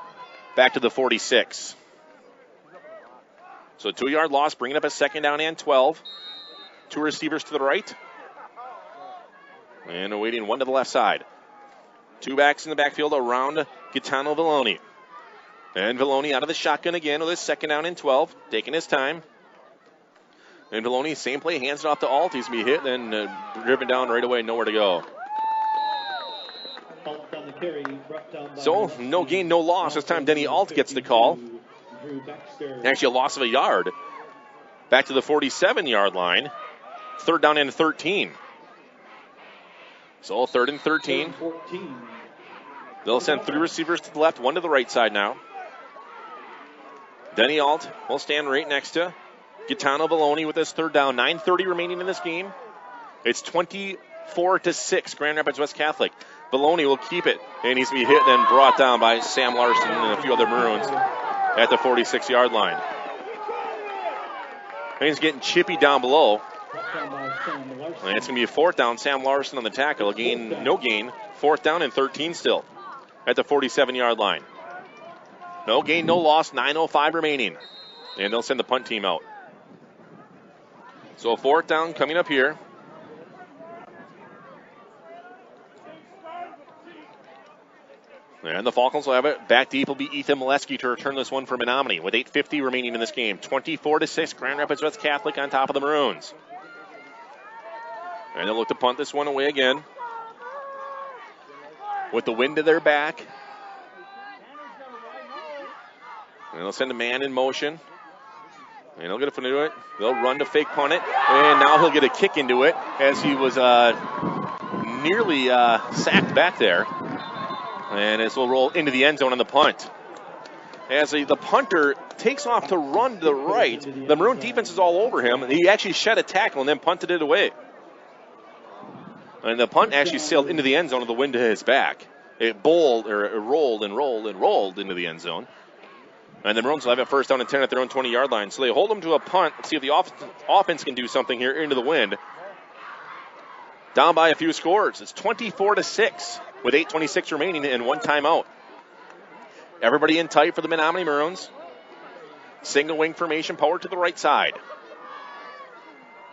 Back to the 46. So 2-yard loss, bringing up a 2nd down and 12. 2 receivers to the right. And awaiting 1 to the left side. 2 backs in the backfield around Gaetano Vallone. And Vallone out of the shotgun again with his 2nd down and 12. Taking his time. And Vallone, same play, hands it off to Alt. He's going to be hit and driven down right away, nowhere to go. So, no gain, no loss. This time Denny Alt gets the call. Actually, a loss of a yard. Back to the 47-yard line. 3rd down and 13. So, 3rd and 13. They'll send 3 receivers to the left, 1 to the right side now. Denny Alt will stand right next to Gaetano Vallone with his 3rd down. 9:30 remaining in this game. It's 24-6, Grand Rapids West Catholic. Vallone will keep it, and he's going to be hit and then brought down by Sam Larson and a few other Maroons at the 46-yard line. And he's getting chippy down below. And it's going to be a 4th down. Sam Larson on the tackle. No gain. 4th down and 13 still at the 47-yard line. No gain, no loss. 9:05 remaining. And they'll send the punt team out. So 4th down coming up here. And the Falcons will have it. Back deep will be Ethan Molesky to return this one for Menominee with 8:50 remaining in this game. 24-6, Grand Rapids West Catholic on top of the Maroons. And they'll look to punt this one away again. With the wind to their back. And they'll send a man in motion. And he'll get a into it. They'll run to fake punt it. And now he'll get a kick into it as he was nearly sacked back there. And this will roll into the end zone on the punt. As the punter takes off to run to the right, the Maroon defense is all over him. He actually shed a tackle and then punted it away. And the punt actually sailed into the end zone with the wind to his back. It rolled into the end zone. And the Maroons will have it 1st down and 10 at their own 20-yard line. So they hold them to a punt. Let's see if the offense can do something here into the wind. Down by a few scores. It's 24-6 with 8:26 remaining and 1 timeout. Everybody in tight for the Menominee Maroons. Single wing formation, power to the right side.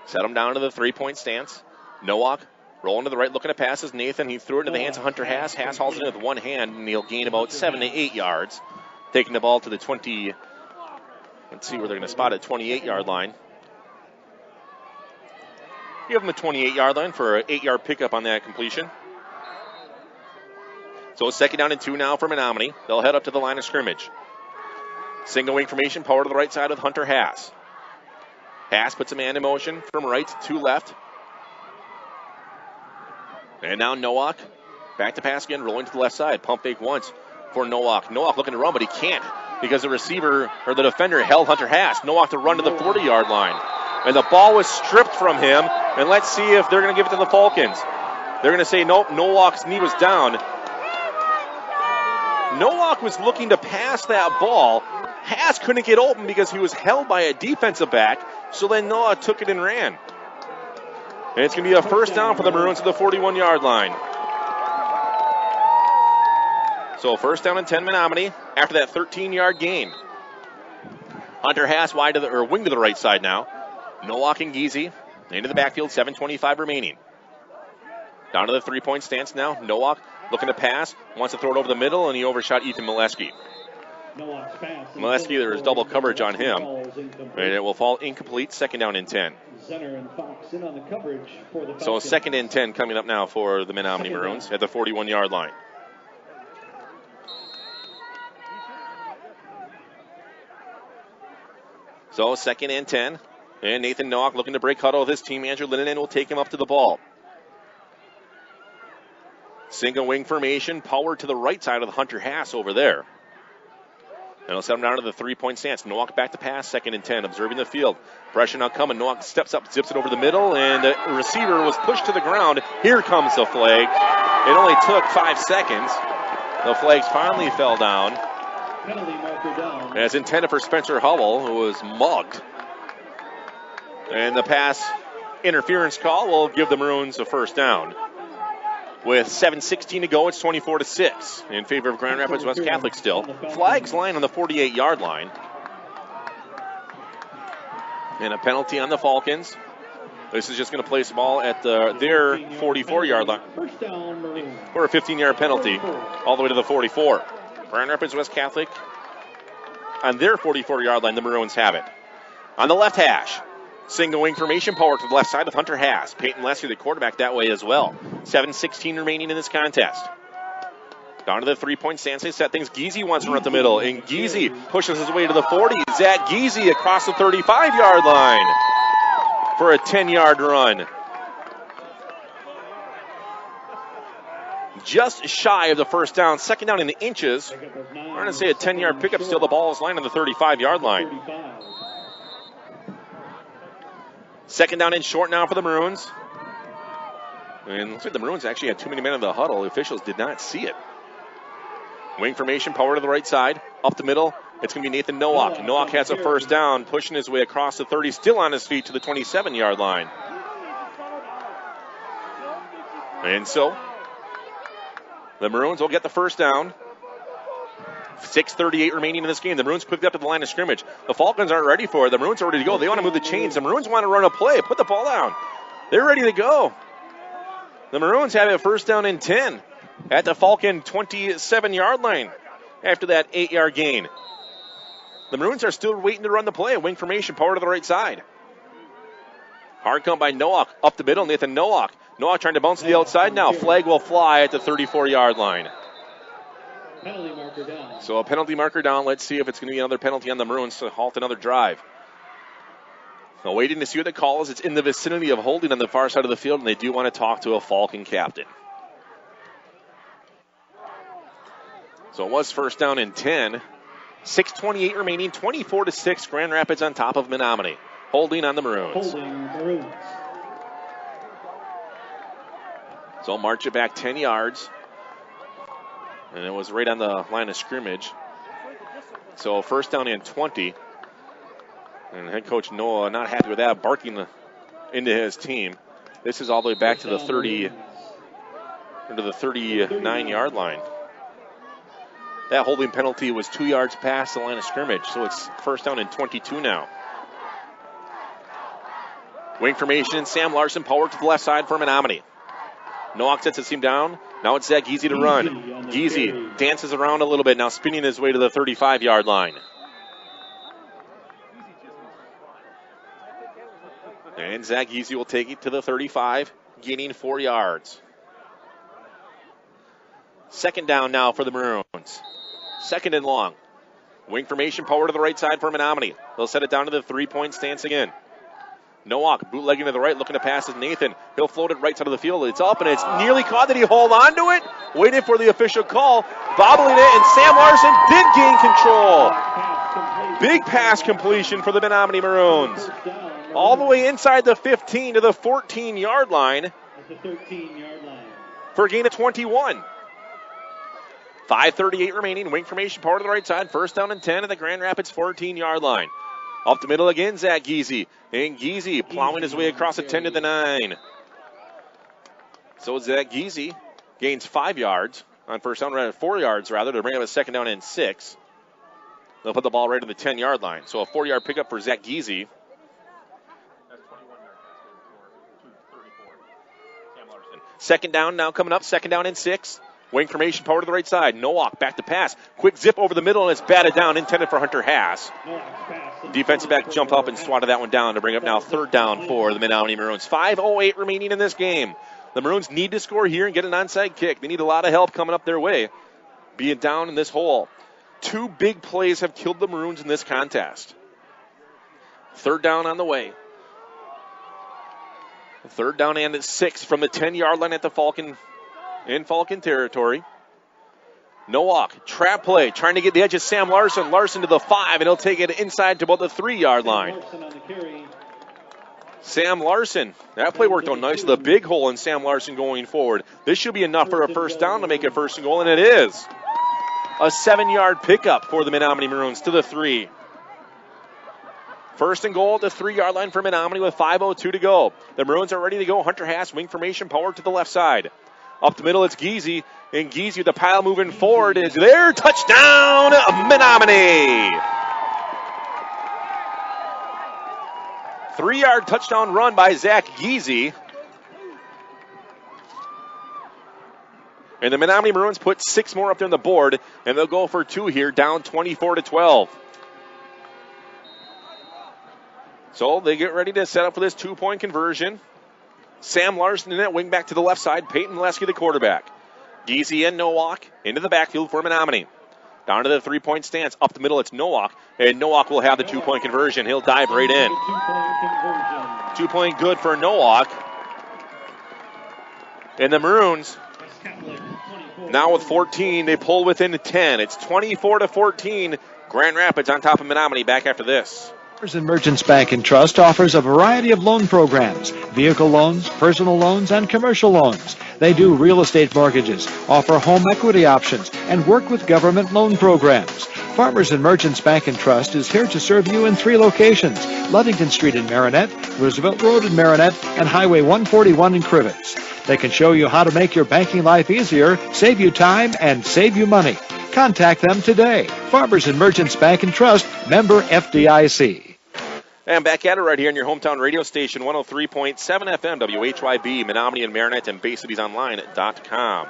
Set him down to the 3-point stance. Nowak rolling to the right, looking at passes. Nathan, he threw it into the hands of Hunter Haas. Haas hauls it in with one hand, and he'll gain about 7 to 8 yards. Taking the ball to the 20, let's see where they're going to spot it, 28-yard line. Give them the 28-yard line for an 8-yard pickup on that completion. So it's 2nd down and 2 now for Menominee. They'll head up to the line of scrimmage. Single wing formation, power to the right side with Hunter Haas. Haas puts a man in motion from right to left. And now Nowak, back to pass again, rolling to the left side. Pump fake once for Nowak. Nowak looking to run, but he can't because the receiver, or the defender, held Hunter Haas. Nowak to run to the 40-yard line. And the ball was stripped from him. And let's see if they're going to give it to the Falcons. They're going to say, nope, Nowak's knee was down. Nowak was looking to pass that ball. Haas couldn't get open because he was held by a defensive back. So then Nowak took it and ran. And it's going to be a 1st down for the Maroons at the 41-yard line. So 1st down and 10 Menominee after that 13-yard gain. Hunter Haas wide to the, wing to the right side now. Nowak and Giese into the backfield, 7:25 remaining. Down to the 3-point stance now. Nowak looking to pass, wants to throw it over the middle, and he overshot Ethan Molesky. Molesky, there is double coverage on him, and it will fall incomplete. 2nd down and 10. So 2nd and 10 coming up now for the Menominee Maroons at the 41-yard line. So 2nd and 10. And Nathan Nowak looking to break huddle with his team. Andrew Linninen will take him up to the ball. Single wing formation, power to the right side of Hunter Haas over there. And he'll set him down to the 3-point stance. Nowak back to pass, 2nd and 10, observing the field. Pressure now coming. Nowak steps up, zips it over the middle, and the receiver was pushed to the ground. Here comes the flag. It only took 5 seconds. The flags finally fell down. As intended for Spencer Hubble, who was mugged. And the pass interference call will give the Maroons a 1st down. With 7:16 to go, it's 24-6 in favor of Grand Rapids West Catholic still. Flags line on the 48-yard line. And a penalty on the Falcons. This is just going to place the ball at their 44-yard line. For a 15-yard penalty all the way to the 44. Grand Rapids West Catholic on their 44-yard line, the Maroons have it. On the left hash. Single wing formation, power to the left side with Hunter Haas. Peyton Leslie, the quarterback, that way as well. 7:16 remaining in this contest. Down to the 3-point stance. They set things. Giese wants to run up the middle, and Giese pushes his way to the 40. Zach Giese across the 35-yard line for a 10-yard run. Just shy of the 1st down. 2nd down in the inches. We're going to say a 10-yard pickup. Still the ball is lined on the 35-yard line. 2nd down and short now for the Maroons. And looks like the Maroons actually had too many men in the huddle. The officials did not see it. Wing formation, power to the right side. Up the middle, it's going to be Nathan Nowak. Nowak has a 1st down, pushing his way across the 30, still on his feet to the 27-yard line. And so, the Maroons will get the 1st down. 6:38 remaining in this game. The Maroons quickly up to the line of scrimmage. The Falcons aren't ready for it. The Maroons are ready to go. They want to move the chains. The Maroons want to run a play. Put the ball down. They're ready to go. The Maroons have a 1st down and 10 at the Falcon 27-yard line after that 8-yard gain. The Maroons are still waiting to run the play. Wing formation, power to the right side. Hard come by Nowak. Up the middle, Nathan Nowak. Nowak trying to bounce to the outside now. Flag will fly at the 34-yard line. Penalty marker down. So a penalty marker down. Let's see if it's going to be another penalty on the Maroons to halt another drive. Now waiting to see what the call is. It's in the vicinity of holding on the far side of the field, and they do want to talk to a Falcon captain. So it was 1st down and 10. 6:28 remaining, 24-6. Grand Rapids on top of Menominee. Holding on the Maroons. So march it back 10 yards. And it was right on the line of scrimmage. So 1st down and 20. And head coach Noah not happy with that, barking into his team. This is all the way back to the 30, into the 39-yard line. That holding penalty was 2 yards past the line of scrimmage, so it's first down and 22 now. Wing formation, and Sam Larson power to the left side for Menominee. Nowak sets his team down. Now it's Zach Giese to run. Giese dances around a little bit, now spinning his way to the 35-yard line. And Zach Giese will take it to the 35, gaining 4 yards. Second down now for the Maroons. Second and long. Wing formation, power to the right side for Menominee. They'll set it down to the 3-point stance again. Nowak bootlegging to the right, looking to pass is Nathan. He'll float it right side of the field. It's up, and it's nearly caught. Did he hold on to it? Waiting for the official call. Bobbling it, and Sam Larson did gain control. Big pass completion for the Menominee Maroons. All the way inside the 15 to the 14-yard line. For a gain of 21. 5:38 remaining. Wing formation, power to the right side. First down and 10 at the Grand Rapids 14-yard line. Up the middle again, Zach Giese. And Giese plowing his way across the 10 to the 9. So Zach Giese gains 5 yards on first down, 4 yards rather, to bring up a second down and 6. They'll put the ball right on the 10-yard line. So a 4-yard pickup for Zach Giese. Second down now coming up, second down and 6. Wing formation, power to the right side. Nowak back to pass. Quick zip over the middle, and it's batted down, intended for Hunter Haas. Defensive back jump up and swatted that one down to bring up now third down for the Menominee Maroons. 5:08 remaining in this game. The Maroons need to score here and get an onside kick. They need a lot of help coming up their way, being down in this hole. 2 big plays have killed the Maroons in this contest. Third down on the way. Third down and 6 from the 10-yard line at the Falcon territory. Nowak, trap play, trying to get the edge of Sam Larson. Larson to the 5, and he'll take it inside to about the 3-yard line. Sam Larson, that play worked out nice. The big hole in Sam Larson going forward. This should be enough for a first down to make it first and goal, and it is. A 7-yard pickup for the Menominee Maroons to the 3. First and goal at the 3-yard line for Menominee with 5:02 to go. The Maroons are ready to go. Hunter Haas, wing formation, power to the left side. Up the middle, it's Giese. And Giese with the pile moving forward is there. Touchdown, Menominee! 3-yard touchdown run by Zach Giese. And the Menominee Maroons put 6 more up there on the board, and they'll go for 2 here, down 24-12. So they get ready to set up for this 2-point conversion. Sam Larson in it, wing back to the left side. Peyton Lesky, the quarterback. Giese and Nowak into the backfield for Menominee. Down to the 3-point stance. Up the middle, it's Nowak. And Nowak will have the 2-point conversion. He'll dive right in. 2-point good for Nowak. And the Maroons, now with 14, they pull within 10. It's 24-14. Grand Rapids on top of Menominee. Back after this. Farmers and Merchants Bank and Trust offers a variety of loan programs, vehicle loans, personal loans, and commercial loans. They do real estate mortgages, offer home equity options, and work with government loan programs. Farmers and Merchants Bank and Trust is here to serve you in 3 locations: Ludington Street in Marinette, Roosevelt Road in Marinette, and Highway 141 in Crivets. They can show you how to make your banking life easier, save you time, and save you money. Contact them today. Farmers and Merchants Bank and Trust, member FDIC. And back at it right here on your hometown radio station, 103.7 FM, WHYB, Menominee and Marinette, and BayCitiesOnline.com.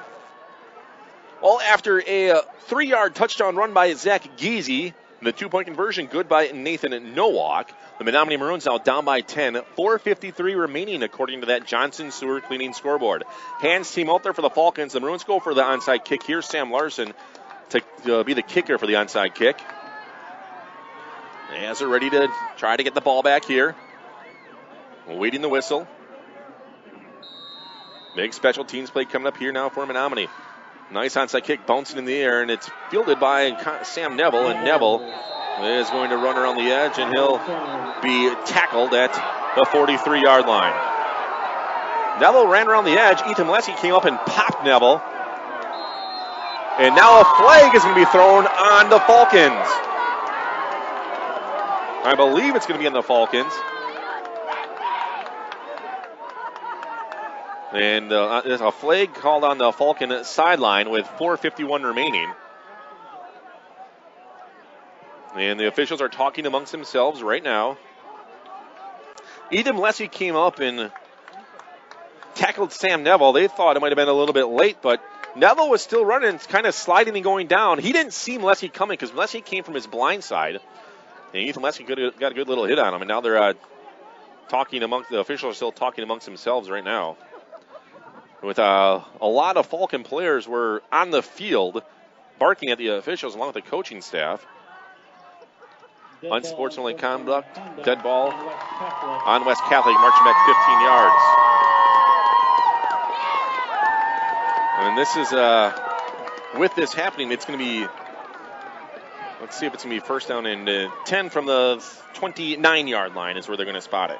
Well, after a 3-yard touchdown run by Zach Giese, the 2-point conversion good by Nathan Nowak, the Menominee Maroons now down by 10, 4:53 remaining according to that Johnson Sewer Cleaning scoreboard. Hands team out there for the Falcons. The Maroons go for the onside kick here. Sam Larson to be the kicker for the onside kick. As they're ready to try to get the ball back here. Waiting the whistle. Big special teams play coming up here now for Menominee. Nice onside kick bouncing in the air, and it's fielded by Sam Neville, and Neville is going to run around the edge, and he'll be tackled at the 43-yard line. Neville ran around the edge. Ethan Lesky came up and popped Neville. And now a flag is going to be thrown on the Falcons. I believe it's going to be on the Falcons. And there's a flag called on the Falcon sideline with 4:51 remaining. And the officials are talking amongst themselves right now. Ethan Leslie came up and tackled Sam Neville. They thought it might have been a little bit late, but Neville was still running, kind of sliding and going down. He didn't see Leslie coming because Leslie came from his blind side. And Ethan Leslie got a good little hit on him. And now they're the officials are still talking amongst themselves right now. With a lot of Falcon players were on the field barking at the officials along with the coaching staff. Unsportsmanlike conduct, dead ball on West Catholic, marching back 15 yards. And this is, with this happening, it's going to be, let's see if it's going to be first down and 10 from the 29-yard line is where they're going to spot it.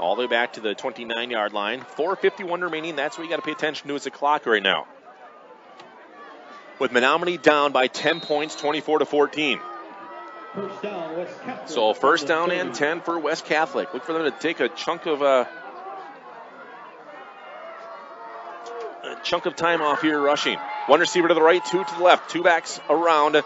All the way back to the 29-yard line. 4:51 remaining. That's what you got to pay attention to is the clock right now. With Menominee down by 10 points, 24-14. So first down and 10 for West Catholic. Look for them to take a chunk of time off here rushing. One receiver to the right, two to the left. Two backs around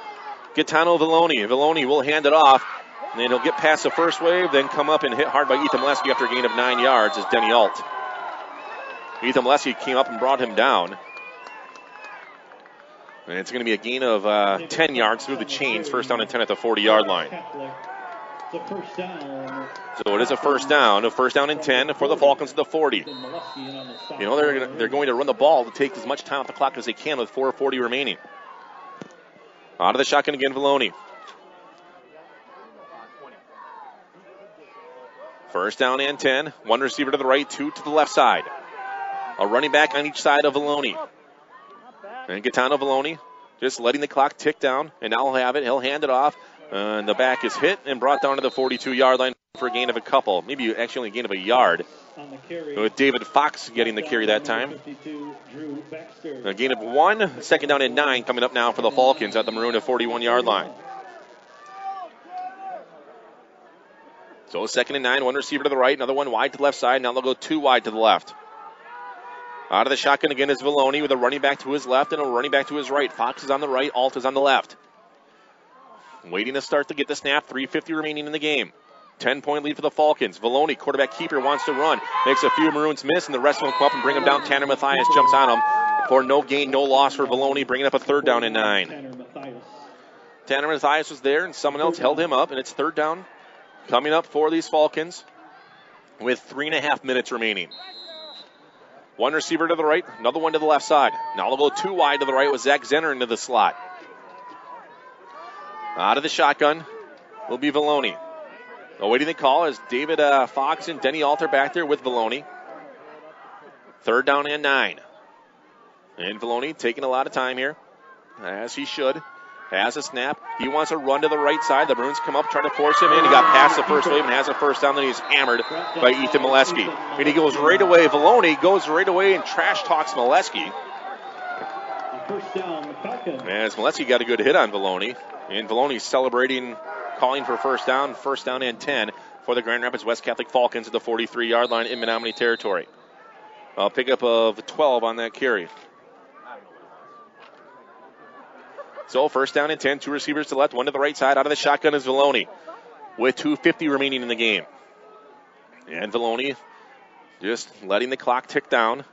Gaetano Villoni. Villoni will hand it off. And then he'll get past the first wave, then come up and hit hard by Ethan Lesky after a gain of 9 yards is Denny Alt. Ethan Lesky came up and brought him down. And it's going to be a gain of 10 yards through the chains. First down and 10 at the 40-yard line. So it is a first down and 10 for the Falcons at the 40. You know, they're going to run the ball to take as much time off the clock as they can with 4:40 remaining. Out of the shotgun again, Villoni. First down and 10. One receiver to the right, two to the left side. A running back on each side of Villoni. And Gaetano Villoni just letting the clock tick down. And now he'll have it. He'll hand it off. And the back is hit and brought down to the 42-yard line for a gain of a couple. Maybe actually only a gain of a yard. With David Fox getting the carry that time. A gain of 1. Second down and 9 coming up now for the Falcons at the Maroon 41-yard line. So second and 9, one receiver to the right, another one wide to the left side. Now they'll go 2 wide to the left. Out of the shotgun again is Villoni with a running back to his left and a running back to his right. Fox is on the right, Alt is on the left. Waiting to start to get the snap, 3:50 remaining in the game. 10-point lead for the Falcons. Villoni, quarterback keeper, wants to run. Makes a few Maroons miss, and the rest of them come up and bring him down. Tanner Mathias jumps on him for no gain, no loss for Villoni, bringing up a third down and 9. Tanner Mathias was there, and someone else held him up, and it's third down coming up for these Falcons with 3.5 minutes remaining. One receiver to the right, another one to the left side. Now they'll go 2 wide to the right with Zach Zenner into the slot. Out of the shotgun will be Villoni. Awaiting the call is David Fox and Denny Alter back there with Villoni. Third down and 9. And Villoni taking a lot of time here, as he should. Has a snap. He wants to run to the right side. The Maroons come up, try to force him in. He got past the first wave and has a first down. Then he's hammered by Ethan Molesky. And he goes right away. Villoni goes right away and trash talks Molesky. As Molesky got a good hit on Villoni. And Villoni celebrating, calling for first down and 10 for the Grand Rapids West Catholic Falcons at the 43-yard line in Menominee territory. A pickup of 12 on that carry. So first down and 10, 2 receivers to the left, 1 to the right side. Out of the shotgun is Villoni with 2:50 remaining in the game. And Villoni just letting the clock tick down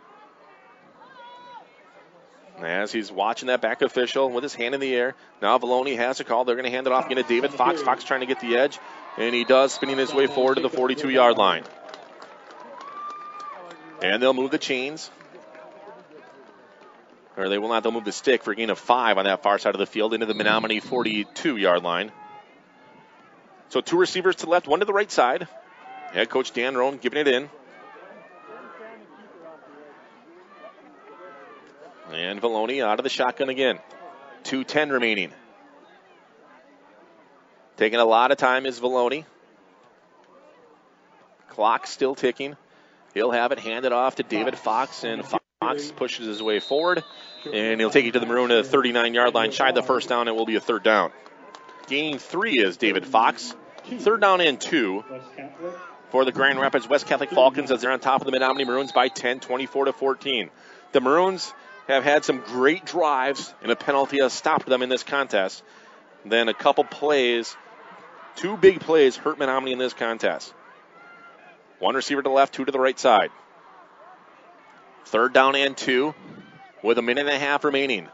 as he's watching that back official with his hand in the air. Now Villoni has a call. They're going to hand it off again to David Fox. Fox trying to get the edge, and he does, spinning his way forward to the 42-yard line. And they'll move the chains. Or they will not. They'll move the stick for a gain of 5 on that far side of the field into the Menominee 42-yard line. So 2 receivers to the left, 1 to the right side. Head coach Dan Rohn giving it in. And Villoni out of the shotgun again. 2:10 remaining. Taking a lot of time is Villoni. Clock still ticking. He'll have it handed off to David Fox, and Fox pushes his way forward, and he'll take it to the Maroon at the 39-yard line. Shy of the first down, it will be a third down. Gaining 3 is David Fox. Third down and 2 for the Grand Rapids West Catholic Falcons as they're on top of the Menominee Maroons by 10, 24-14. The Maroons have had some great drives, and a penalty has stopped them in this contest. Then a couple plays, 2 big plays hurt Menominee in this contest. 1 receiver to the left, 2 to the right side. 3rd down and 2 with a minute and a half remaining.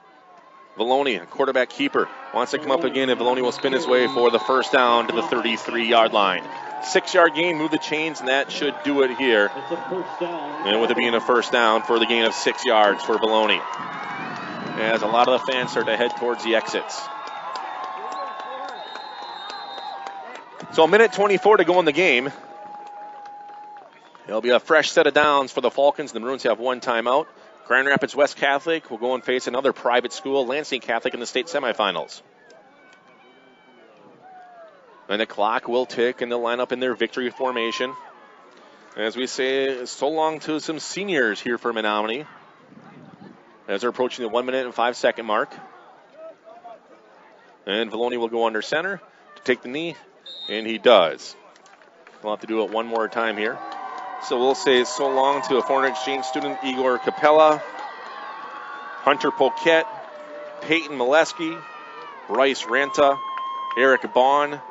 Valoni, quarterback keeper, wants to come up again, and Valoni will spin his way for the first down to the 33-yard line. 6-yard gain, move the chains, and that should do it here. And with it being a first down for the gain of 6 yards for Valoni. As a lot of the fans start to head towards the exits. So a minute 24 to go in the game. It'll be a fresh set of downs for the Falcons. The Maroons have 1 timeout. Grand Rapids West Catholic will go and face another private school, Lansing Catholic, in the state semifinals. And the clock will tick, and they'll line up in their victory formation. As we say, so long to some seniors here for Menominee, as they're approaching the 1 minute and 5 second mark. And Valoni will go under center to take the knee, and he does. We'll have to do it one more time here. So we'll say so long to a foreign exchange student, Igor Capella, Hunter Poquette, Peyton Molesky, Bryce Ranta, Eric Bond,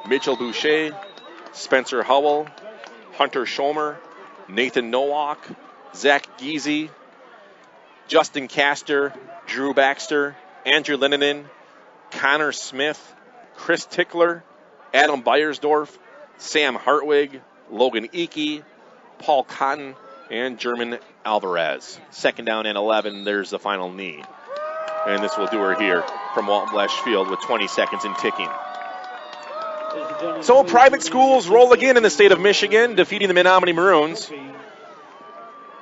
Mitchell Boucher, Spencer Howell, Hunter Schomer, Nathan Nowak, Zach Geezy, Justin Castor, Drew Baxter, Andrew Linnenan, Connor Smith, Chris Tickler, Adam Beiersdorf, Sam Hartwig, Logan Eakey, Paul Cotton, and German Alvarez. 2nd down and 11. There's the final knee. And this will do her here from Walton Blesh Field with 20 seconds and ticking. So private schools roll again in the state of Michigan, defeating the Menominee Maroons.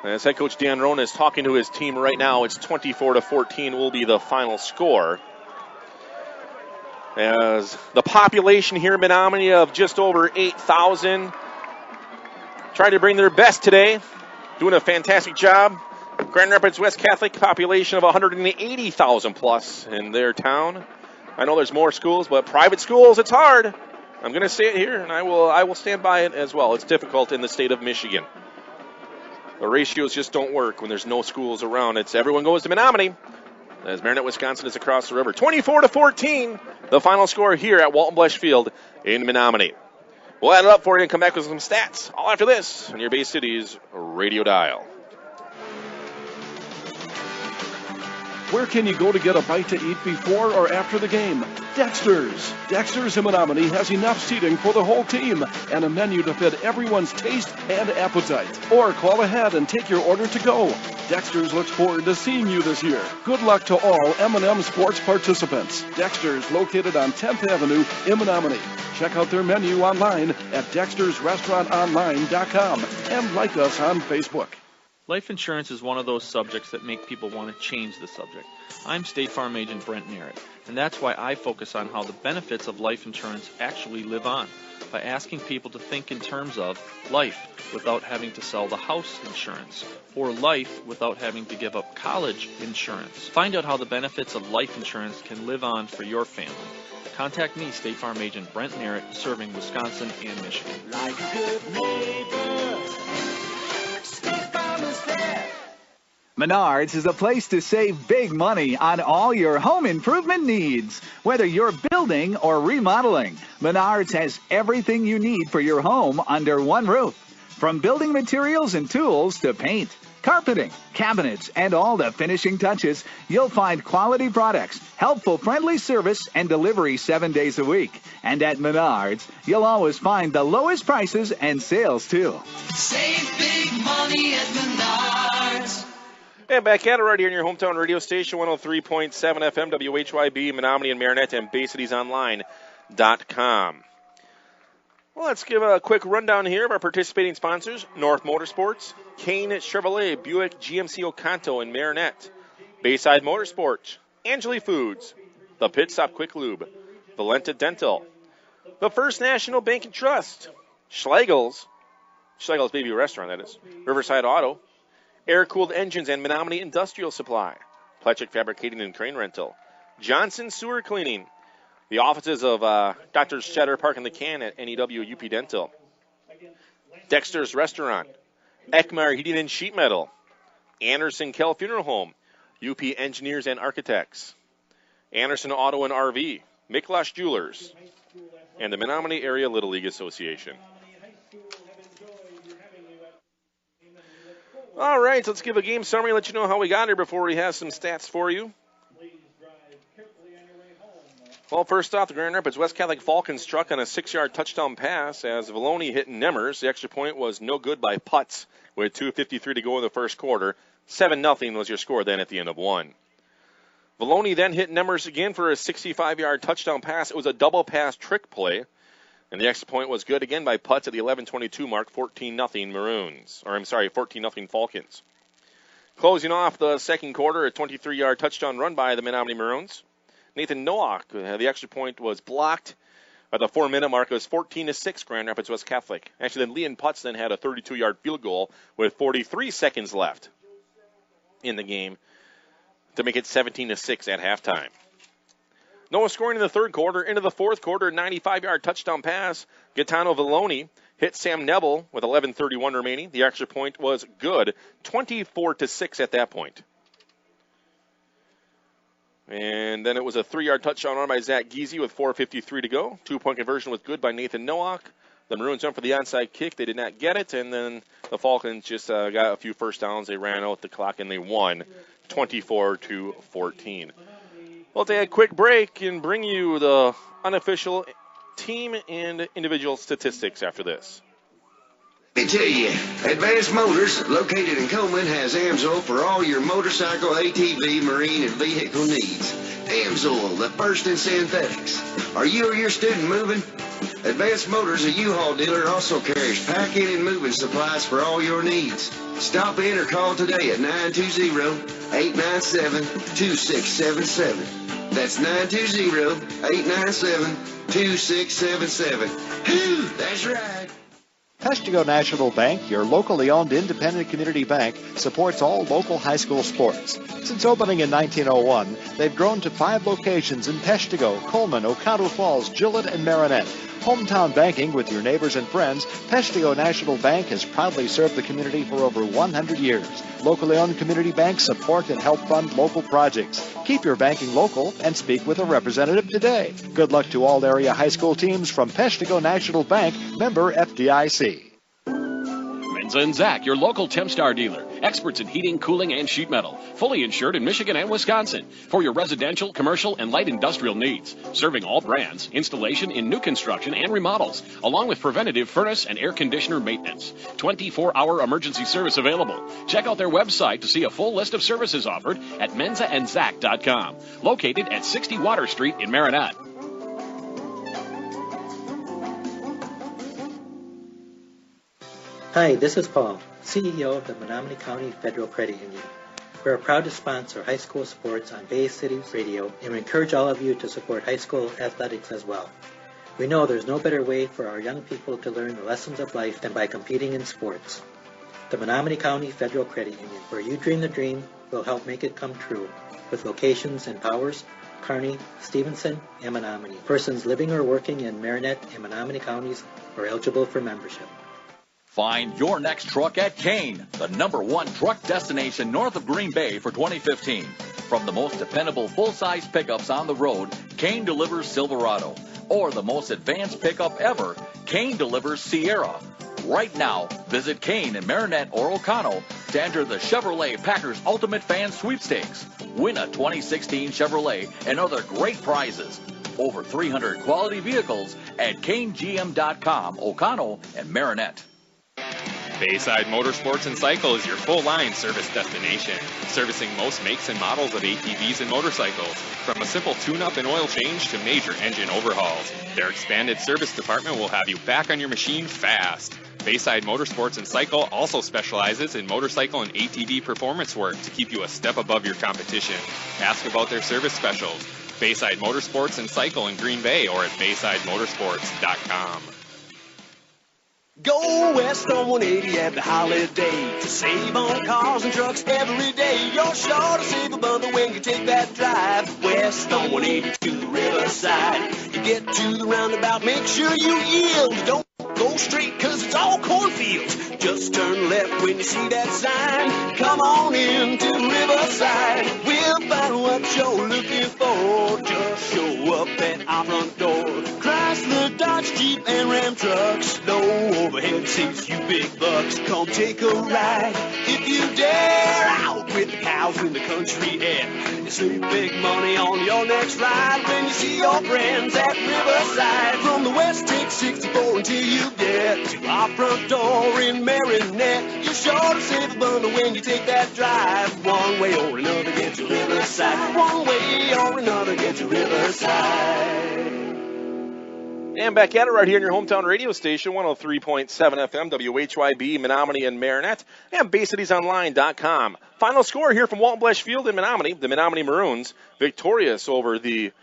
As head coach Dan Rohn is talking to his team right now, it's 24-14 will be the final score. As the population here in Menominee of just over 8,000 trying to bring their best today, doing a fantastic job. Grand Rapids West Catholic population of 180,000 plus in their town. I know there's more schools, but private schools, it's hard. I'm going to say it here, and I will stand by it as well. It's difficult in the state of Michigan. The ratios just don't work when there's no schools around. It's everyone goes to Menominee, as Marinette, Wisconsin is across the river. 24-14, the final score here at Walton Blesh Field in Menominee. We'll add it up for you and come back with some stats all after this on your Bay City's radio dial. Where can you go to get a bite to eat before or after the game? Dexter's. Dexter's in Menominee has enough seating for the whole team and a menu to fit everyone's taste and appetite. Or call ahead and take your order to go. Dexter's looks forward to seeing you this year. Good luck to all M&M sports participants. Dexter's, located on 10th Avenue in Menominee. Check out their menu online at dextersrestaurantonline.com and like us on Facebook. Life insurance is one of those subjects that make people want to change the subject. I'm State Farm Agent Brent Merritt, and that's why I focus on how the benefits of life insurance actually live on, by asking people to think in terms of life without having to sell the house insurance, or life without having to give up college insurance. Find out how the benefits of life insurance can live on for your family. Contact me, State Farm Agent Brent Merritt, serving Wisconsin and Michigan. Like a good neighbor, State Farm is there. Menards is a place to save big money on all your home improvement needs. Whether you're building or remodeling, Menards has everything you need for your home under one roof. From building materials and tools to paint, carpeting, cabinets, and all the finishing touches, you'll find quality products, helpful, friendly service, and delivery 7 days a week. And at Menards, you'll always find the lowest prices and sales, too. Save big money at Menards. And back at it right here in your hometown radio station, 103.7 FM, WHYB, Menominee and Marinette, and BayCitiesOnline.com. Well, let's give a quick rundown here of our participating sponsors. North Motorsports, Kane Chevrolet, Buick GMC Oconto and Marinette, Bayside Motorsports, Angeli Foods, The Pit Stop Quick Lube, Valenta Dental, the First National Bank and Trust, Schlegel's Baby Restaurant, that is, Riverside Auto, Air-Cooled Engines and Menominee Industrial Supply, Pletchik Fabricating and Crane Rental, Johnson Sewer Cleaning, the offices of Dr. Shatter Park and the Can at NEW UP Dental, Dexter's Restaurant, Ekmar Heating and Sheet Metal, Anderson Kell Funeral Home, UP Engineers and Architects, Anderson Auto and RV, Miklosh Jewelers, and the Menominee Area Little League Association. All right, so let's give a game summary, let you know how we got here before we have some stats for you. Well, first off, the Grand Rapids West Catholic Falcons struck on a 6-yard touchdown pass as Valoni hit Nemmers. The extra point was no good by Putz with 2:53 to go in the first quarter. 7-0 was your score then at the end of one. Valoni then hit Nemmers again for a 65-yard touchdown pass. It was a double pass trick play. And the extra point was good again by Putz at the 11:22 mark, 14-0 Maroons. 14-0 Falcons. Closing off the second quarter, a 23-yard touchdown run by the Menominee Maroons. Nathan Nowak, the extra point was blocked. At the 4-minute mark, it was 14-6 Grand Rapids West Catholic. Actually, then Leon Putz then had a 32-yard field goal with 43 seconds left in the game to make it 17-6 at halftime. No scoring in the third quarter. Into the fourth quarter, 95-yard touchdown pass. Gaetano Valoni hit Sam Nebel with 11:31 remaining. The extra point was good, 24-6 at that point. And then it was a 3-yard touchdown run by Zach Giese with 4:53 to go. 2-point conversion was good by Nathan Nowak. The Maroons went for the onside kick. They did not get it. And then the Falcons just got a few first downs. They ran out the clock and they won 24-14. We'll take a quick break and bring you the unofficial team and individual statistics after this. Let me tell you, Advanced Motors, located in Coleman, has AMSOIL for all your motorcycle, ATV, marine, and vehicle needs. AMSOIL, the first in synthetics. Are you or your student moving? Advanced Motors, a U-Haul dealer, also carries packing and moving supplies for all your needs. Stop in or call today at 920-897-2677. That's 920-897-2677. Whew, that's right. Peshtigo National Bank, your locally owned independent community bank, supports all local high school sports. Since opening in 1901, they've grown to 5 locations in Peshtigo, Coleman, Oconto Falls, Gillett, and Marinette. Hometown banking with your neighbors and friends, Peshtigo National Bank has proudly served the community for over 100 years. Locally owned community banks support and help fund local projects. Keep your banking local and speak with a representative today. Good luck to all area high school teams from Peshtigo National Bank, member FDIC. Menza and Zach, your local Tempstar dealer. Experts in heating, cooling, and sheet metal. Fully insured in Michigan and Wisconsin. For your residential, commercial, and light industrial needs. Serving all brands. Installation in new construction and remodels. Along with preventative furnace and air conditioner maintenance. 24-hour emergency service available. Check out their website to see a full list of services offered at menzaandzac.com. Located at 60 Water Street in Marinette. Hi, this is Paul, CEO of the Menominee County Federal Credit Union. We're proud to sponsor high school sports on Bay Cities Radio, and we encourage all of you to support high school athletics as well. We know there's no better way for our young people to learn the lessons of life than by competing in sports. The Menominee County Federal Credit Union, where you dream the dream, will help make it come true, with locations in Powers, Kearney, Stevenson, and Menominee. Persons living or working in Marinette and Menominee counties are eligible for membership. Find your next truck at Kane, the #1 truck destination north of Green Bay for 2015. From the most dependable full-size pickups on the road, Kane delivers Silverado. Or the most advanced pickup ever, Kane delivers Sierra. Right now, visit Kane in Marinette or Oconto to enter the Chevrolet Packers Ultimate Fan Sweepstakes. Win a 2016 Chevrolet and other great prizes. Over 300 quality vehicles at KaneGM.com, Oconto, and Marinette. Bayside Motorsports and Cycle is your full-line service destination, servicing most makes and models of ATVs and motorcycles, from a simple tune-up and oil change to major engine overhauls. Their expanded service department will have you back on your machine fast. Bayside Motorsports and Cycle also specializes in motorcycle and ATV performance work to keep you a step above your competition. Ask about their service specials. Bayside Motorsports and Cycle in Green Bay or at BaysideMotorsports.com. Go west on 180 at the holiday to save on cars and trucks every day. You're sure to save a bundle when you take that drive west on 180 to the riverside. You get to the roundabout, make sure you yield. Don't go go straight, cause it's all cornfields. Just turn left when you see that sign. Come on in to Riverside. We'll find what you're looking for. Just show up at our front door. Chrysler, Dodge, Jeep, and Ram trucks. No overhead seats, you big bucks. Come take a ride if you dare. Out with the cows in the country air. You save big money on your next ride when you see your friends at Riverside. From the west, take 64 until you get to our front door in Marinette. You're sure to save a bundle when you take that drive. One way or another, get to Riverside. One way or another, get to Riverside. And back at it right here in your hometown radio station, 103.7 FM, WHYB, Menominee and Marinette, and BayCitiesOnline.com. Final score here from Walton Blesh Field in Menominee. The Menominee Maroons victorious over the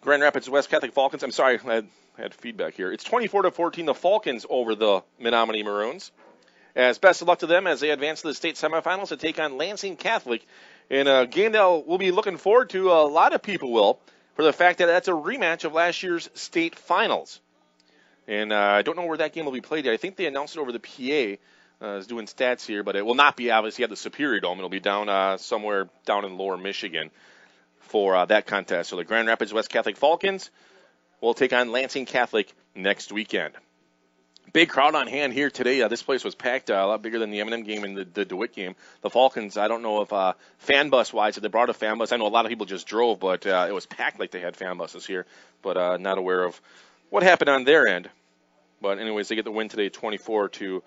Grand Rapids West Catholic Falcons. I'm sorry, I had feedback here. It's 24-14, the Falcons over the Menominee Maroons. As best of luck to them as they advance to the state semifinals to take on Lansing Catholic in a game that we'll be looking forward to. A lot of people will, for the fact that that's a rematch of last year's state finals. And I don't know where that game will be played yet. I think they announced it over the PA. Is doing stats here, but it will not be obviously at the Superior Dome. It'll be down somewhere down in Lower Michigan for that contest. So the Grand Rapids West Catholic Falcons will take on Lansing Catholic next weekend. Big crowd on hand here today. This place was packed, a lot bigger than the M&M game and the DeWitt game. The Falcons, I don't know if fan bus-wise, if they brought a fan bus. I know a lot of people just drove, but it was packed like they had fan buses here. But not aware of what happened on their end. But anyways, they get the win today, 24-14.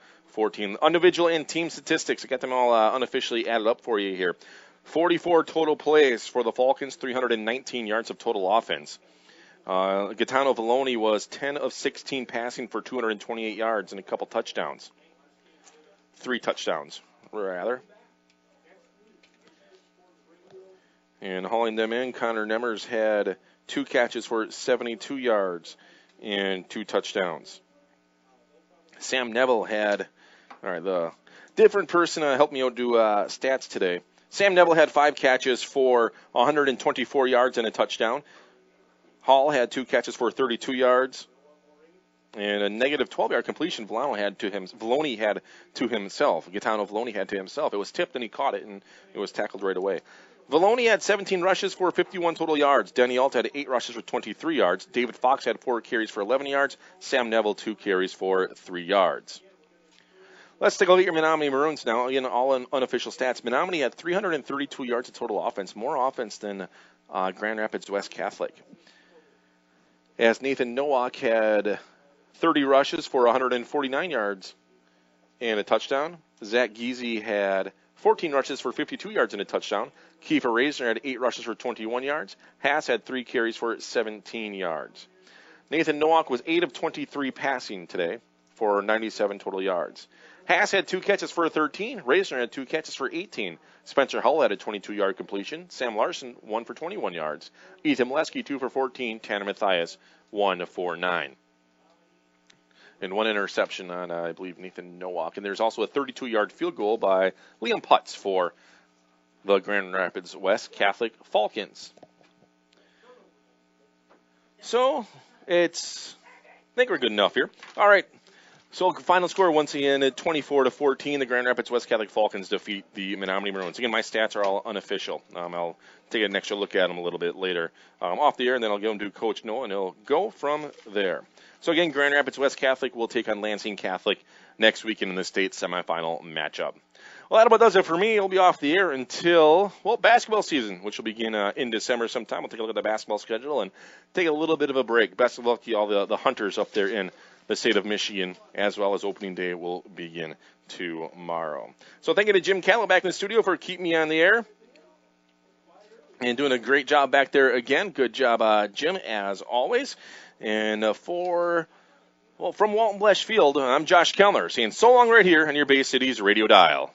Individual and team statistics, I got them all unofficially added up for you here. 44 total plays for the Falcons, 319 yards of total offense. Gaetano Vallone was 10 of 16 passing for 228 yards and a couple touchdowns. 3 touchdowns, rather. And hauling them in, Connor Nemmers had 2 catches for 72 yards and 2 touchdowns. Sam Neville had, the different person helped me out do stats today. Sam Neville had 5 catches for 124 yards and a touchdown. Hall had 2 catches for 32 yards and a negative 12-yard completion Vallone had to himself. Gaetano Vallone had to himself. It was tipped and he caught it, and it was tackled right away. Vallone had 17 rushes for 51 total yards. Denny Alt had 8 rushes for 23 yards. David Fox had 4 carries for 11 yards. Sam Neville 2 carries for 3 yards. Let's take a look at your Menominee Maroons now. Again, all in unofficial stats. Menominee had 332 yards of total offense, more offense than Grand Rapids West Catholic. As Nathan Nowak had 30 rushes for 149 yards and a touchdown. Zach Giese had 14 rushes for 52 yards and a touchdown. Kiefer Reisner had 8 rushes for 21 yards. Haas had 3 carries for 17 yards. Nathan Nowak was 8 of 23 passing today for 97 total yards. Haas had 2 catches for 13. Reisner had 2 catches for 18. Spencer Hull had a 22-yard completion. Sam Larson, 1 for 21 yards. Ethan Molesky, 2 for 14. Tanner Mathias, 1 for 9. And 1 interception on, I believe, Nathan Nowak. And there's also a 32-yard field goal by Liam Putz for the Grand Rapids West Catholic Falcons. So, I think we're good enough here. All right. So, final score once again at 24-14. The Grand Rapids West Catholic Falcons defeat the Menominee Maroons. Again, my stats are all unofficial. I'll take an extra look at them a little bit later off the air, and then I'll give them to Coach Noah, and he'll go from there. So, again, Grand Rapids West Catholic will take on Lansing Catholic next weekend in the state semifinal matchup. Well, that about does it for me. It'll be off the air until, basketball season, which will begin in December sometime. We'll take a look at the basketball schedule and take a little bit of a break. Best of luck to all the Hunters up there in the state of Michigan, as well as opening day will begin tomorrow. So thank you to Jim Callow back in the studio for keeping me on the air and doing a great job back there again. Good job, Jim, as always. And from Walton Blesh Field, I'm Josh Kellner saying so long right here on your Bay Cities radio dial.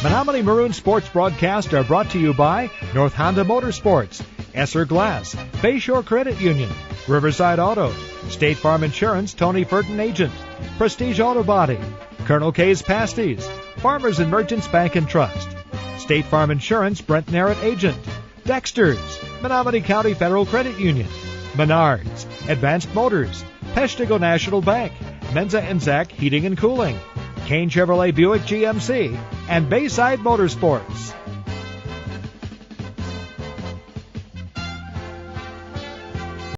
Menominee Maroon Sports broadcasts are brought to you by North Honda Motorsports, Esser Glass, Bayshore Credit Union, Riverside Auto, State Farm Insurance, Tony Furton Agent, Prestige Auto Body, Colonel K's Pasties, Farmers and Merchants Bank and Trust, State Farm Insurance, Brent Narrett Agent, Dexter's, Menominee County Federal Credit Union, Menards, Advanced Motors, Peshtigo National Bank, Menza and Zach Heating and Cooling, Kane Chevrolet Buick GMC, and Bayside Motorsports.